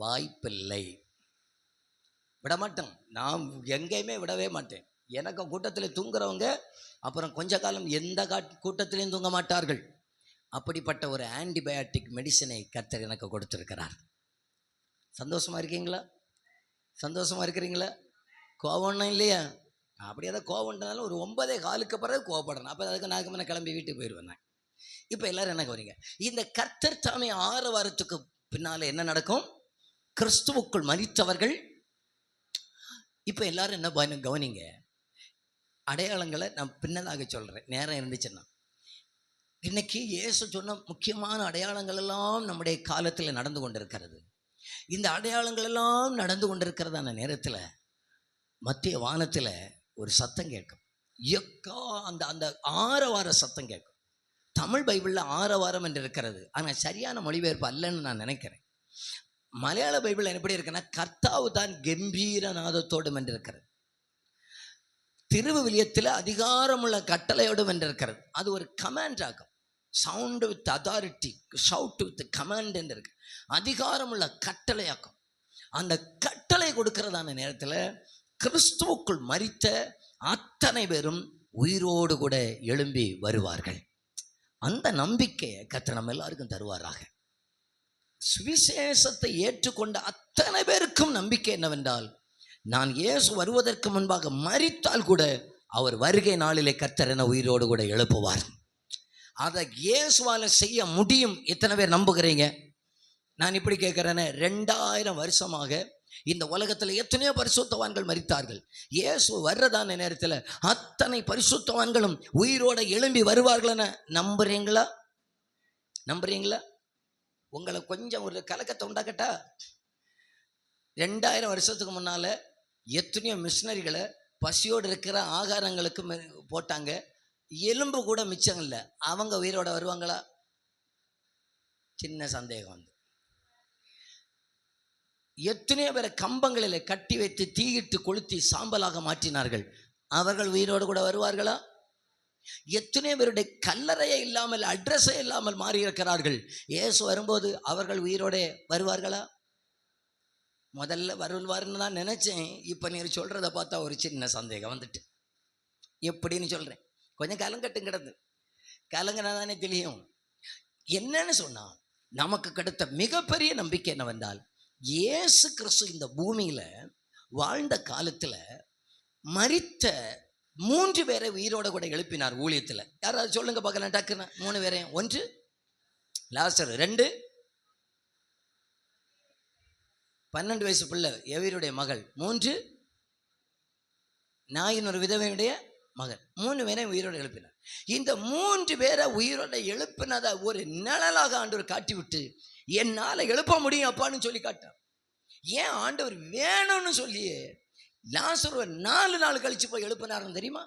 வாய்ப்பில்லை, விடமாட்டேன். நான் எங்கேயுமே விடவே மாட்டேன். எனக்கு கூட்டத்தில் தூங்குறவங்க அப்புறம் கொஞ்ச காலம் எந்த கூட்டத்திலையும் தூங்க மாட்டார்கள். அப்படிப்பட்ட ஒரு ஆன்டிபயாட்டிக் மெடிசனை கர்த்தர் எனக்கு கொடுத்துருக்கிறார். சந்தோஷமா இருக்கீங்களா? சந்தோஷமா இருக்கிறீங்களா? கோவம்னா இல்லையா? அப்படியே தான் கோவம்ன்றனால ஒரு 9:15 பிறகு கோவப்படணும். அப்போ அதுக்கு நான் முன்னே கிளம்பி வீட்டுக்கு போயிடுவேன் நான். இப்போ எல்லாரும் என்ன கவனிங்க, இந்த கர்த்தர் தாமே ஆரவாரத்துக்கு பின்னால் என்ன நடக்கும்? கிறிஸ்துவுக்குள் மரித்தவர்கள். இப்போ எல்லாரும் என்ன கவனிங்க, அடையாளங்களை நான் பின்னதாக சொல்கிறேன், நேரம் இருந்துச்சுன்னா. இன்னைக்கு இயேசு சொன்ன முக்கியமான அடையாளங்கள் எல்லாம் நம்முடைய காலத்தில் நடந்து கொண்டிருக்கிறது. இந்த அடையாளங்கள் எல்லாம் நடந்து கொண்டிருக்கிறதான நேரத்தில் மத்திய வானத்தில் ஒரு சத்தம் கேட்கும். எக்கா அந்த அந்த ஆரவார சத்தம் கேட்கும். தமிழ் பைபிளில் ஆரவாரம் என்று இருக்கிறது, ஆனால் சரியான மொழிபெயர்ப்பு அல்லன்னு நான் நினைக்கிறேன். மலையாள பைபிள் எப்படி இருக்குன்னா கர்த்தாவு தான் கம்பீர நாதத்தோடும் என்று இருக்கிறது. திருவிவிலியத்தில் அதிகாரமுள்ள கட்டளையோடும் என்று இருக்கிறது. அது ஒரு கமாண்ட் ஆகும். Sound with authority, shout with command என்று இருக்கு. அதிகாரமுள்ள கட்டளையாக்கும். அந்த கட்டளை கொடுக்கிறதான நேரத்தில் கிறிஸ்துவுக்குள் மரித்த அத்தனை பேரும் உயிரோடு கூட எழும்பி வருவார்கள். அந்த நம்பிக்கையை கர்த்தர் நம்ம எல்லாருக்கும் தருவாராக. சுவிசேஷத்தை ஏற்றுக்கொண்ட அத்தனை பேருக்கும் நம்பிக்கை என்னவென்றால், நான் இயேசு வருவதற்கு முன்பாக மரித்தால் கூட அவர் வருகை நாளிலே கர்த்தர் என்ன உயிரோடு கூட எழுப்புவார். அதை இயேசுவால செய்ய முடியும். எத்தனை பேர் நம்புகிறீங்க? நான் இப்படி கேட்கிறேன்னு, 2000 வருஷமாக இந்த உலகத்தில் எத்தனையோ பரிசுத்தவான்கள் மரித்தார்கள். இயேசு வர்றதான நேரத்தில் அத்தனை பரிசுத்தவான்களும் உயிரோட எழும்பி வருவார்கள்னு நம்புறீங்களா? நம்புறீங்களா? உங்களை கொஞ்சம் ஒரு கலக்கத்தை உண்டாக்கட்டா? 2000 வருஷத்துக்கு முன்னால் எத்தனையோ மிஷினரிகளை பசியோடு இருக்கிற ஆகாரங்களுக்கு போட்டாங்க. எலும்பு கூட மிச்சம் இல்லை. அவங்க உயிரோட வருவாங்களா? சின்ன சந்தேகம் வந்து. எத்தனையோ பேரை கம்பங்களில் கட்டி வைத்து தீயிட்டு கொளுத்தி சாம்பலாக மாற்றினார்கள். அவர்கள் உயிரோடு கூட வருவார்களா? எத்தனையோ பேருடைய கல்லறையே இல்லாமல், அட்ரஸே இல்லாமல் மாறி இருக்கிறார்கள். இயேசு வரும்போது அவர்கள் உயிரோட வருவார்களா? முதல்ல வருவார்னு தான் நினைச்சேன். இப்போ நீர் சொல்றதை பார்த்தா ஒரு சின்ன சந்தேகம் வந்துட்டு. எப்படின்னு சொல்றேன், கொஞ்சம் கலங்கட்டும் கிடந்து. கலங்கினா தானே தெரியும். என்னன்னு சொன்னா, நமக்கு கிடைத்த மிகப்பெரிய நம்பிக்கை என்னவென்றால், இயேசு கிறிஸ்து இந்த பூமியில வாழ்ந்த காலத்துல மரித்த 3 பேரை உயிரோட கூட எழுப்பினார் ஊழியத்தில். யாராவது சொல்லுங்க பார்க்கலாம் டக்குன்னு. 3 பேரையும். 1 லாசரு, 2 12 வயசு பிள்ளை எவருடைய மகள், 3 நாயின் ஒரு விதவையுடைய மகன். 3 பேரை உயிரோடு எழுப்பினார். இந்த 3 பேரை உயிரோட எழுப்பினதை ஒரு நிழலாக ஆண்டவர் காட்டி விட்டு, என்னால் எழுப்ப முடியும் அப்பான்னு சொல்லி காட்டார். ஏன் ஆண்டவர் வேணும்னு சொல்லியே லாசருவை 4 நாள் கழிச்சு போய் எழுப்பினார்னு தெரியுமா?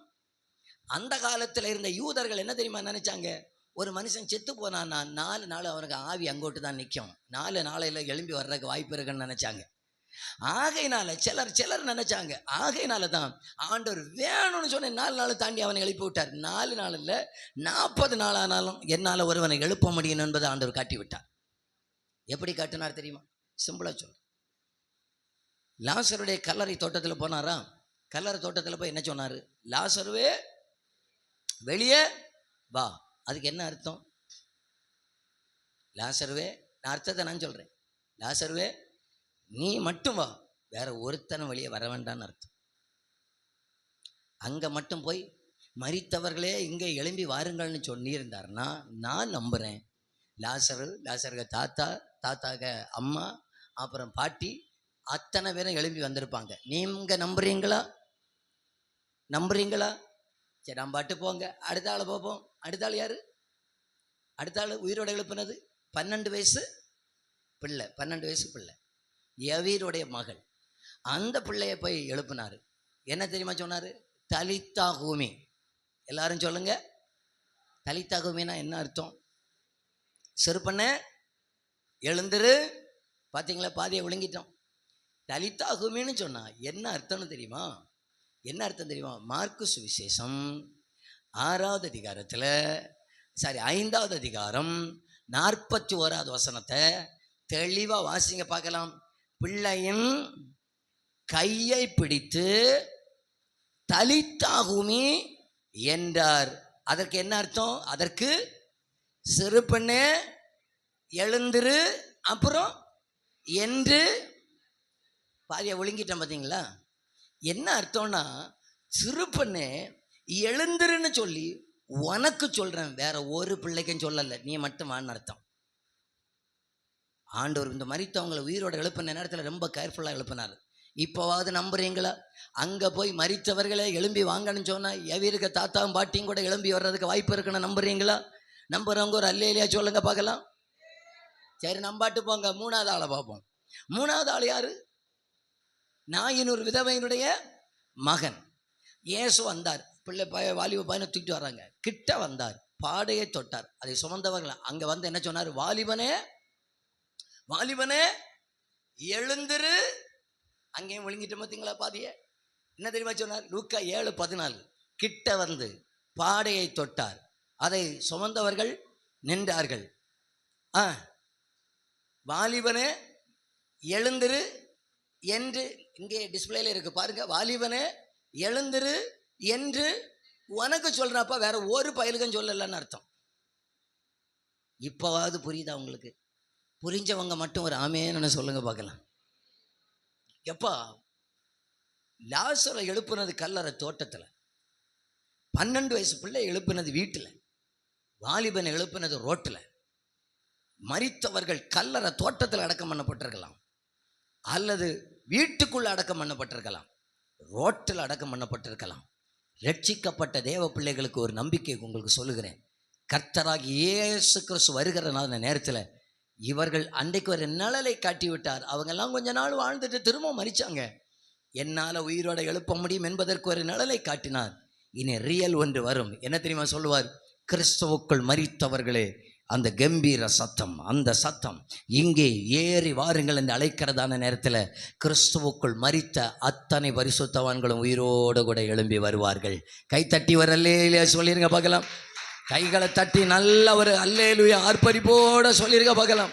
அந்த காலத்தில் இருந்த யூதர்கள் என்ன தெரியுமா நினைச்சாங்க? ஒரு மனுஷன் செத்து போனான்னா 4 நாள் அவனுக்கு ஆவி அங்கோட்டு தான் நிற்கும், 4 நாளையில் எழும்பி வர்றதுக்கு வாய்ப்பு இருக்குன்னு நினைச்சாங்க. ஆகையினால சிலர் நினைச்சாங்க. ஆகையினால தான் ஆண்டவர் வேணும்னு சொன்ன 4 நாள் தாண்டி அவனை எழுப்பி விட்டார். 4 நாள் இல்லை, 40 நாள் ஆனாலும் என்னால் ஒருவனை எழுப்ப முடியும் என்பதை ஆண்டவர் காட்டி விட்டார். எப்படி காட்டினார் தெரியுமா? சிம்பிளா சொல்ல, லாசருடைய கல்லறை தோட்டத்தில் போனாராம். கல்லறை தோட்டத்தில் போய் என்ன சொன்னார்? லாசருவே வெளியே வா. அதுக்கு என்ன அர்த்தம்? லாசருவே, நான் அர்த்தத்தை நான் சொல்கிறேன். லாசருவே நீ மட்டும் வா, வேற ஒருத்தனை வெளியே வர வேண்டான்னு அர்த்தம். அங்கே மட்டும் போய் மரித்தவர்களே இங்கே எழும்பி வாருங்கள்னு சொல்லியிருந்தாருன்னா நான் நம்புகிறேன், லாசருக தாத்தாக அம்மா, அப்புறம் பாட்டி, அத்தனை பேரும் எழும்பி வந்திருப்பாங்க. நீங்கள் நம்புறீங்களா? சரி, நம்ம பாட்டு போங்க. அடுத்த ஆளை பார்ப்போம். அடுத்த ஆள் யாரு? அடுத்த ஆள் உயிரோட எழுப்பினது 12 வயசு பிள்ளை எவீருடைய மகள். அந்த பிள்ளைய போய் எழுப்பினாரு. என்ன தெரியுமா சொன்னாரு? தலித்தா கூமி. எல்லாரும் சொல்லுங்க, தலித்தா கூமினா என்ன அர்த்தம்? செருப்பண்ண எழுந்துரு. பார்த்தீங்களா, பாதியை விழுங்கிட்டோம். தலித்தா கூமின்னு சொன்னா என்ன அர்த்தம்னு தெரியுமா? என்ன அர்த்தம் தெரியுமா? மார்க்கு சுவிசேஷம் 6வது அதிகாரத்தில் 5வது அதிகாரம் 41வது வசனத்தை தெளிவாக வாசிங்க பார்க்கலாம். பிள்ளையின் கையை பிடித்து தலித்தாகுமி என்றார். அதற்கு என்ன அர்த்தம்? அதற்கு சிறு பெண்ணே எழுந்திரு, அப்புறம் என்று பாதியை ஒழுங்கிட்டேன். பார்த்தீங்களா என்ன அர்த்தம்னா, சிறு பெண்ணே எழுந்திருன்னு சொல்லி உனக்கு சொல்கிறேன், வேற ஒரு பிள்ளைக்கும் சொல்லலை, நீ மட்டும் வான்னு அர்த்தம். ஆண்டவர் இந்த மரித்தவங்களை உயிரோட எழுப்பின நேரத்தில் ரொம்ப கேர்ஃபுல்லாக எழுப்பினார். இப்போவாவது நம்புறீங்களா? அங்கே போய் மரித்தவர்களே எழும்பி வாங்கன்னு சொன்னால் எவிருக்க தாத்தாவும் பாட்டியும் கூட எழும்பி வர்றதுக்கு வாய்ப்பு இருக்குன்னு நம்புறீங்களா? நம்புறவங்க ஒரு அல்லேலியா சொல்லுங்க பார்க்கலாம். சரி, நம்பாட்டு போங்க. மூணாவது ஆளை பார்ப்போம். மூணாவது ஆள் யாரு? நாயினூர் விதவையினுடைய மகன். இயேசு வந்தார், பிள்ளை வாலிப பையனை தூக்கிட்டு வர்றாங்க. கிட்ட வந்தார், பாடையை தொட்டார், அதை சுமந்தவர்கள் அங்க வந்து என்ன சொன்னார்? வாலிபனே, வாலிபனே எழுந்திரு. அங்கேயும் விழுங்கிட்டு பார்த்தீங்களா பாதிய? என்ன தெரியுமா சொன்னார்? லூக்கா 7:14. கிட்ட வந்து பாடையை தொட்டார், அதை சுமந்தவர்கள் நின்றார்கள். வாலிபனே எழுந்திரு என்று இங்கே டிஸ்பிளேல இருக்கு பாருங்க. வாலிபனே எழுந்திரு என்று உனக்கு சொல்றப்ப வேற ஒரு பயலுக்கும் சொல்லலன்னு அர்த்தம். இப்பவாவது புரியுதா உங்களுக்கு? புரிஞ்சவங்க மட்டும் ஒரு ஆமேன்னு சொல்லுங்க பார்க்கலாம். எப்பா லாசரை எழுப்புனது கல்லறை தோட்டத்தில், 12 வயசு பிள்ளை எழுப்பினது வீட்டில், வாலிபனை எழுப்பினது ரோட்டில். மரித்தவர்கள் கல்லறை தோட்டத்தில் அடக்கம் பண்ணப்பட்டிருக்கலாம், அல்லது வீட்டுக்குள்ள அடக்கம் பண்ணப்பட்டிருக்கலாம், ரோட்டில் அடக்கம் பண்ணப்பட்டிருக்கலாம். ரட்சிக்கப்பட்ட தேவ பிள்ளைகளுக்கு ஒரு நம்பிக்கை உங்களுக்கு சொல்லுகிறேன். கர்த்தராகி இயேசு கிறிஸ்து வருகிற நேரத்தில் இவர்கள் அன்றைக்கு ஒரு நிழலை காட்டி விட்டார். அவங்கெல்லாம் கொஞ்ச நாள் வாழ்ந்துட்டு திரும்ப மரிச்சாங்க. என்னால் உயிரோட எழுப்ப முடியும் என்பதற்கு ஒரு நிழலை காட்டினார். இனி ரியல் ஒன்று வரும். என்ன தெரியுமா சொல்லுவார்? கிறிஸ்துவுக்குள் மரித்தவர்களே, அந்த கம்பீர சத்தம், அந்த சத்தம் இங்கே ஏறி வாருங்கள் என்று அழைக்கிறதான நேரத்தில் கிறிஸ்துவுக்குள் மரித்த அத்தனை பரிசுத்தவான்களும் உயிரோடு கூட எழும்பி வருவார்கள். கை தட்டி ஒரு அல்லேலூயா சொல்லிருங்க பார்க்கலாம். கைகளை தட்டி நல்ல ஒரு அல்லேலூயா ஆர்ப்பரிப்போட சொல்லிருங்க பார்க்கலாம்.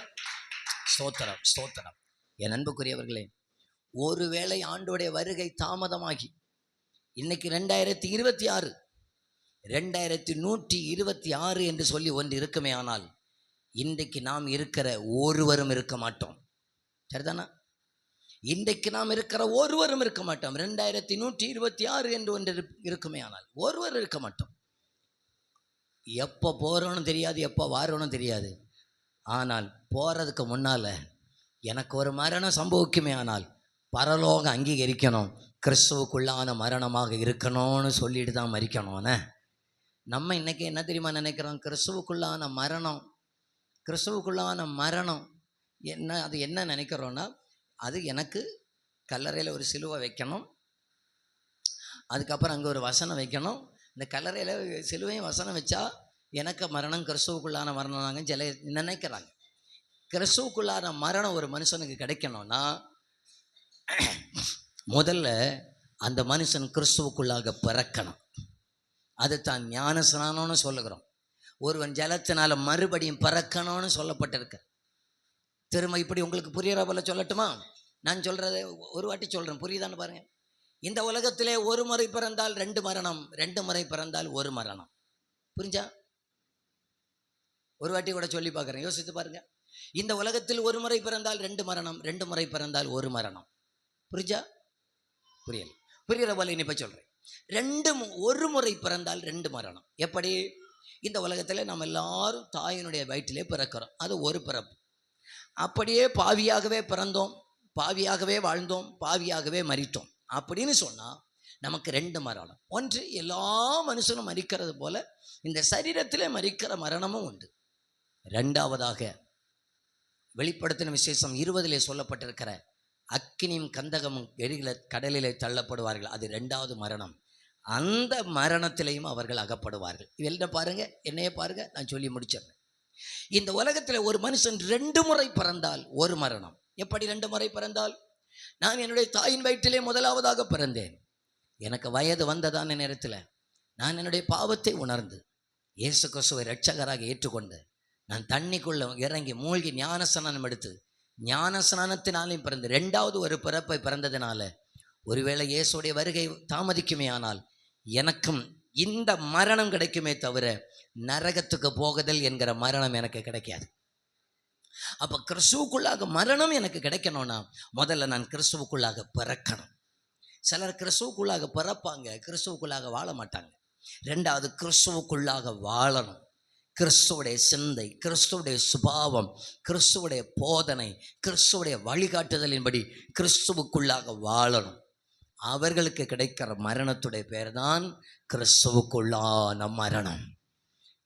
ஸ்தோத்திரம், ஸ்தோத்திரம். என் அன்புக்குரியவர்களே, ஒருவேளை ஆண்டோடைய வருகை தாமதமாகி இன்னைக்கு 2026 2126 என்று சொல்லி ஒன்று இருக்குமே, ஆனால் இன்றைக்கு நாம் இருக்கிற ஒருவரும் இருக்க மாட்டோம். சரிதானா? இன்றைக்கு நாம் இருக்கிற ஒருவரும் இருக்க மாட்டோம். 2126 என்று ஒன்று இருக்குமே, ஆனால் ஒருவர் இருக்க மாட்டோம். எப்போ போகிறோன்னு தெரியாது, எப்போ வாரோன்னு தெரியாது. ஆனால் போகிறதுக்கு முன்னால் எனக்கு ஒரு மரணம் சம்பவிக்குமே, ஆனால் பரலோகம் அங்கீகரிக்கணும், கிறிஸ்துவுக்குள்ளான மரணமாக இருக்கணும்னு சொல்லிட்டு தான் மரிக்கணும்னே. நம்ம இன்றைக்கி என்ன தெரியுமா நினைக்கிறோம்? கிறிஸ்துவுக்குள்ளான மரணம், கிறிஸ்துவுக்குள்ளான மரணம் என்ன, அது என்ன நினைக்கிறோன்னா, அது எனக்கு கல்லறையில் ஒரு சிலுவை வைக்கணும், அதுக்கப்புறம் அங்கே ஒரு வசனம் வைக்கணும், இந்த கல்லறையில் சிலுவையும் வசனம் வச்சா எனக்கு மரணம், கிறிஸ்துவுக்குள்ளான மரணம் நாங்கள் சில நினைக்கிறாங்க. கிறிஸ்துவுக்குள்ளான மரணம் ஒரு மனுஷனுக்கு கிடைக்கணும்னா முதல்ல அந்த மனுஷன் கிறிஸ்துவுக்குள்ளாக பிறக்கணும். அது தான் ஞானஸ்நானம்னு சொல்லுகிறோம். ஒருவன் ஜலத்தினால மறுபடியும் பிறக்கணும்னு சொல்லப்பட்டிருக்கு. திரும்ப இப்படி உங்களுக்கு புரியுற போல சொல்லட்டுமா? நான் சொல்கிறத ஒரு வாட்டி சொல்கிறேன், புரியுதான்னு பாருங்கள். இந்த உலகத்திலே ஒரு முறை பிறந்தால் 2 மரணம், 2 முறை பிறந்தால் 1 மரணம். புரிஞ்சா? ஒரு வாட்டி கூட சொல்லி பார்க்குறேன், யோசித்து பாருங்க. இந்த உலகத்தில் ஒரு முறை பிறந்தால் 2 மரணம், 2 முறை பிறந்தால் 1 மரணம். புரிஞ்சா? புரியல? புரிகிற போல இப்போ சொல்கிறேன். ஒரு முறை பிறந்தால் 2 மரணம். எப்படி? இந்த உலகத்தில் நம்ம எல்லாரும் தாயினுடைய வயிற்றிலே பிறக்கிறோம், அது ஒரு பிறப்பு. அப்படியே பாவியாகவே பிறந்தோம், பாவியாகவே வாழ்ந்தோம், பாவியாகவே மரித்தோம் அப்படின்னு சொன்னால் நமக்கு 2 மரணம். ஒன்று, எல்லா மனுஷனும் மரிக்கிறது போல இந்த சரீரத்திலே மரிக்கிற மரணமும் உண்டு. 2வதாக வெளிப்படுத்தின விசேஷம் 20 சொல்லப்பட்டிருக்கிற அக்கினியும் கந்தகமும் எரிகிற கடலிலே தள்ளப்படுவார்கள், அது 2வது மரணம். அந்த மரணத்திலையும் அவர்கள் அகப்படுவார்கள். என்ன பாருங்க, என்னையே பாருங்க, நான் சொல்லி முடிச்சிடுறேன். இந்த உலகத்தில் ஒரு மனுஷன் 2 முறை பிறந்தால் 1 மரணம். எப்படி 2 முறை பிறந்தால்? நான் என்னுடைய தாயின் வயிற்றிலே முதலாவதாக பிறந்தேன். எனக்கு வயது வந்ததான நேரத்தில் நான் என்னுடைய பாவத்தை உணர்ந்து இயேசு கிறிஸ்துவை இரட்சகராக ஏற்றுக்கொண்டு நான் தண்ணிக்குள்ள இறங்கி மூழ்கி ஞானஸ்நானம் எடுத்து ஞானஸ்நானத்தினாலையும் பிறந்து 2வது ஒரு பிறப்பை பிறந்ததினால ஒருவேளை இயேசுடைய வருகை தாமதிக்குமே, ஆனால் எனக்கும் இந்த மரணம் கிடைக்குமே தவிர நரகத்துக்கு போகுதல் என்கிற மரணம் எனக்கு கிடைக்காது. அப்போ கிறிஸ்துவுக்குள்ளாக மரணம் எனக்கு கிடைக்கணும்னா முதல்ல நான் கிறிஸ்துவுக்குள்ளாக பிறக்கணும். சிலர் கிறிஸ்துவுக்குள்ளாக பிறப்பாங்க, கிறிஸ்துவுக்குள்ளாக வாழ மாட்டாங்க. 2வது கிறிஸ்துவுக்குள்ளாக வாழணும். கிறிஸ்துவுடைய சிந்தை, கிறிஸ்துவுடைய சுபாவம், கிறிஸ்துவுடைய போதனை, கிறிஸ்துவுடைய வழிகாட்டுதலின்படி கிறிஸ்துவுக்குள்ளாக வாழணும். அவர்களுக்கு கிடைக்கிற மரணத்துடைய பேர் தான் கிறிஸ்துவுக்குள்ளான மரணம்.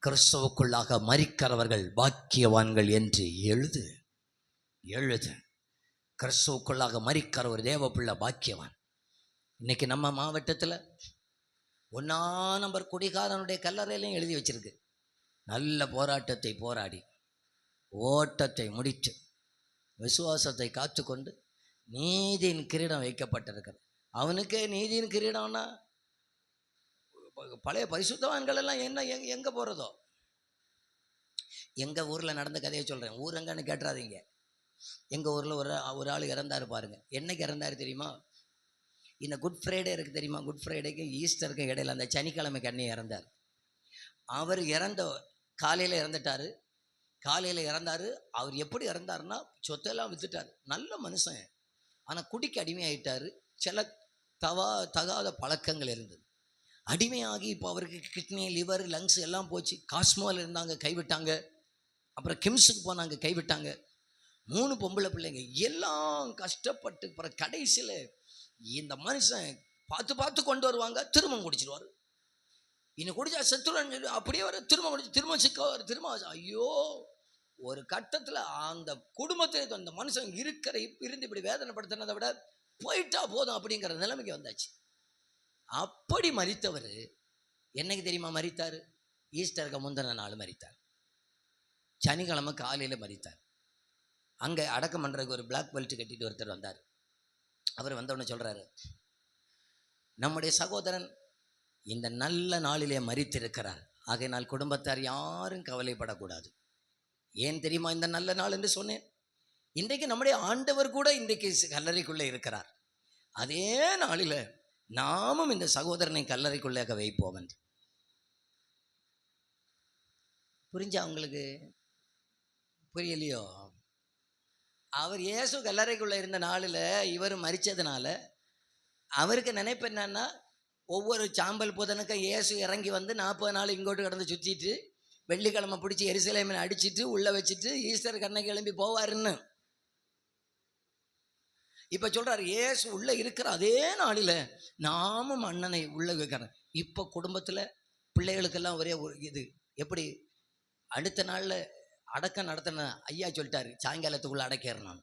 கிறிஸ்துவுக்குள்ளாக மரிக்கிறவர்கள் பாக்கியவான்கள் என்று எழுது. கிறிஸ்துவுக்குள்ளாக மரிக்கிற ஒரு தேவ பிள்ளை பாக்கியவான். இன்னைக்கு நம்ம மாவட்டத்தில் 1ஆம் நம்பர் குடிகாரனுடைய கல்லறையிலையும் எழுதி வச்சிருக்கு, நல்ல போராட்டத்தை போராடி ஓட்டத்தை முடித்து விசுவாசத்தை காத்து கொண்டு நீதியின் கிரீடம் வைக்கப்பட்டிருக்கிறது. அவனுக்கே நீதியின் கிரீடம்னா பழைய பரிசுத்தவான்கள் எல்லாம் என்ன எங்கே போகிறதோ. எங்கள் ஊரில் நடந்த கதையை சொல்கிறேன், ஊர் எங்கன்னு கேட்டுறாதீங்க. எங்கள் ஊரில் ஒரு ஆள் இறந்தார் பாருங்க. என்னைக்கு இறந்தார் தெரியுமா? இந்த குட் ஃப்ரைடே இருக்குது தெரியுமா? குட் ஃப்ரைடேக்கு ஈஸ்டருக்கு இடையில அந்த சனிக்கிழமைக்கு அன்னையே இறந்தார். அவர் காலையில் இறந்தார். அவர் எப்படி இறந்தாருன்னா, சொத்தெல்லாம் வித்துட்டார். நல்ல மனுஷன், ஆனால் குடிக்கு அடிமையாயிட்டார். சில தகாத பழக்கங்கள் இருந்தது. அடிமையாகி இப்போ அவருக்கு கிட்னி, லிவர், லங்ஸ் எல்லாம் போச்சு. காஸ்மோவில் இருந்தாங்க, கைவிட்டாங்க. அப்புறம் கிம்ஸுக்கு போனாங்க, கைவிட்டாங்க. 3 பொம்பளை பிள்ளைங்க, எல்லாம் கஷ்டப்பட்டு அப்புறம் கடைசியில் இந்த மனுஷன் பார்த்து கொண்டு வருவாங்க, திரும்ப குடிச்சிடுவார். இன்னும் குடிச்சா செத்துருன்னு சொல்லி அப்படியே வர, திரும்ப குடிச்சு திரும்ப சிக்கவர், திரும்ப. ஐயோ, ஒரு கட்டத்தில் அந்த குடும்பத்தில் அந்த மனுஷன் இருந்து இப்படி வேதனைப்படுத்தினதை விட போயிட்டா போதும் அப்படிங்கிற நிலைமைக்கு வந்தாச்சு. அப்படி மரித்தவர் என்னைக்கு தெரியுமா மரித்தார்? ஈஸ்டருக்கு முந்தின நாள் மரித்தார். சனிக்கிழமை காலையில் மரித்தார். அங்கே அடக்கம் பண்ணுறதுக்கு ஒரு பிளாக் பெல்ட் கட்டிட்டு ஒருத்தர் வந்தார். அவர் வந்தோடனே சொல்கிறாரு, நம்முடைய சகோதரன் இந்த நல்ல நாளிலே மரித்திருக்கிறார், ஆகையினால் குடும்பத்தார் யாரும் கவலைப்படக்கூடாது. ஏன் தெரியுமா இந்த நல்ல நாள் என்று சொன்னேன்? இன்றைக்கு நம்முடைய ஆண்டவர் கூட இன்றைக்கு கல்லறைக்குள்ளே இருக்கிறார். அதே நாளில் நாமும் இந்த சகோதரனை கல்லறைக்குள்ளே வைப்போம் என்று. புரிஞ்சா உங்களுக்கு? புரியலையோ? அவர் இயேசு கல்லறைக்குள்ளே இருந்த நாளில் இவர் மரித்ததுனால அவருக்கு நினைப்பு என்னன்னா, ஒவ்வொரு சாம்பல் புதனுக்கு இயேசு இறங்கி வந்து 40 நாள் இங்கோட்டு கடந்து சுற்றிட்டு வெள்ளிக்கிழமை பிடிச்சி எருசலேமில் அடிச்சுட்டு உள்ளே வச்சுட்டு ஈஸ்டர் கண்ணைக்கு கிளம்பி போவாருன்னு. இப்போ சொல்கிறார், இயேசு உள்ளே இருக்கிற அதே நாளில் நாமும் அண்ணனை உள்ளே வைக்கிறேன். இப்போ குடும்பத்தில் பிள்ளைகளுக்கெல்லாம் ஒரே இது, எப்படி அடுத்த நாளில் அடக்கம் நடத்தின ஐயா சொல்லிட்டாரு, சாயங்காலத்துக்குள்ளே அடக்கிறேன்.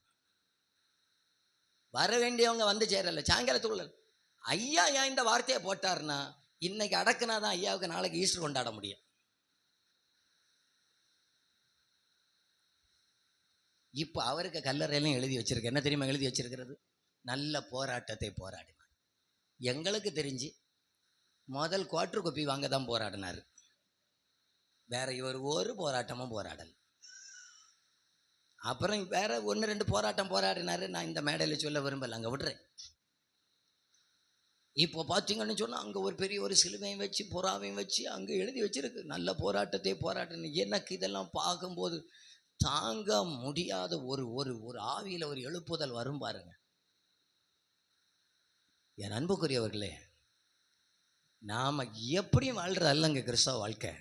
வர வேண்டியவங்க வந்து சேரல, சாயங்காலத்துக்குள்ள. ஐயா ஏன் இந்த வார்த்தையை போட்டார்னா, இன்னைக்கு அடக்குனா தான் ஐயாவுக்கு நாளைக்கு ஈஸ்டர் கொண்டாட முடியும். இப்போ அவருக்கு கல்லறையிலும் எழுதி வச்சிருக்கு. என்ன தெரியுமா எழுதி வச்சிருக்கிறது? நல்ல போராட்டத்தை போராடினார். எங்களுக்கு தெரிஞ்சு முதல் குவார்டர் கொப்பி வாங்க தான் போராடினார். வேற இவர் ஒரு போராட்டமும் போராடல். அப்புறம் வேற 1-2 போராட்டம் போராடினாரு. நான் இந்த மேடையில் சொல்ல விரும்பல, அங்கே விடுறேன். இப்போ பார்த்தீங்கன்னு சொன்னால் அங்கே ஒரு பெரிய ஒரு சிலுவையும் வச்சு புறாவையும் வச்சு அங்கே எழுதி வச்சிருக்கு, நல்ல போராட்டத்தை போராட்டினேன். எனக்கு இதெல்லாம் பார்க்கும்போது தாங்க முடியாத ஒரு ஒரு ஒரு ஆவியில் ஒரு எழுப்புதல் வரும் பாருங்க. என் அன்புக்குரியவர்களே, நாம் எப்படியும் வாழ்றது அல்லங்க கிறிஸ்தவ வாழ்க்கை.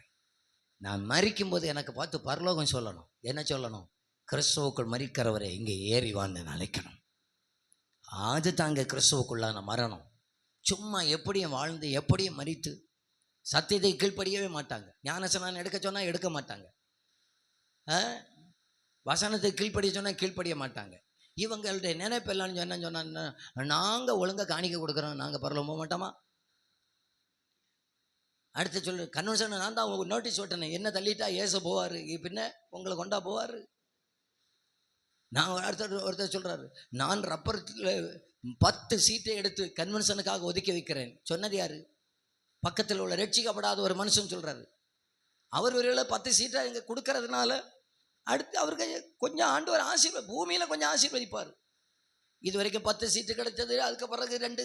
நான் மரிக்கும் போது எனக்கு பார்த்து பரலோகம் சொல்லணும். என்ன சொல்லணும்? கிறிஸ்துவுக்குள் மரிக்கிறவரை இங்கே ஏறி வாழ்ந்து அழைக்கணும். அது தாங்க கிறிஸ்துவுக்குள்ளான மரணம். சும்மா எப்படியும் வாழ்ந்து எப்படியும் மரித்து சத்தியத்தை கீழ்ப்படியவே மாட்டாங்க. ஞானஸ்நானம் எடுக்க சொன்னால் எடுக்க மாட்டாங்க. வசனத்தை கீழ்ப்படிய சொன்னால் கீழ்ப்படிய மாட்டாங்க. இவங்களுடைய நினைப்பெல்லாம் சொன்னா நாங்கள் ஒழுங்காக காணிக்க கொடுக்குறோம், நாங்கள் பரவாயில்ல போக மாட்டோமா? அடுத்து சொல்லு, கன்வென்ஷன் நான் தான் நோட்டீஸ் ஓட்டினேன், என்ன தள்ளிட்டா ஏச போவார், பின்ன உங்களை கொண்டா போவார். நான் ஒருத்தர் சொல்கிறாரு, நான் ரப்பரத்தில் 10 சீட்டை எடுத்து கன்வென்ஷனுக்காக ஒதுக்கி வைக்கிறேன். சொன்னது யார்? பக்கத்தில் உள்ள ரட்சிக்கப்படாத ஒரு மனுஷன் சொல்கிறாரு. அவர் ஒரு 10 சீட்டை இங்கே கொடுக்கறதுனால அடுத்து அவருக்கு கொஞ்சம் ஆண்டவர் பூமியில் கொஞ்சம் ஆசீர்வதிப்பார். இது வரைக்கும் 10 சீட்டு கிடைச்சது, அதுக்கு பிறகு 2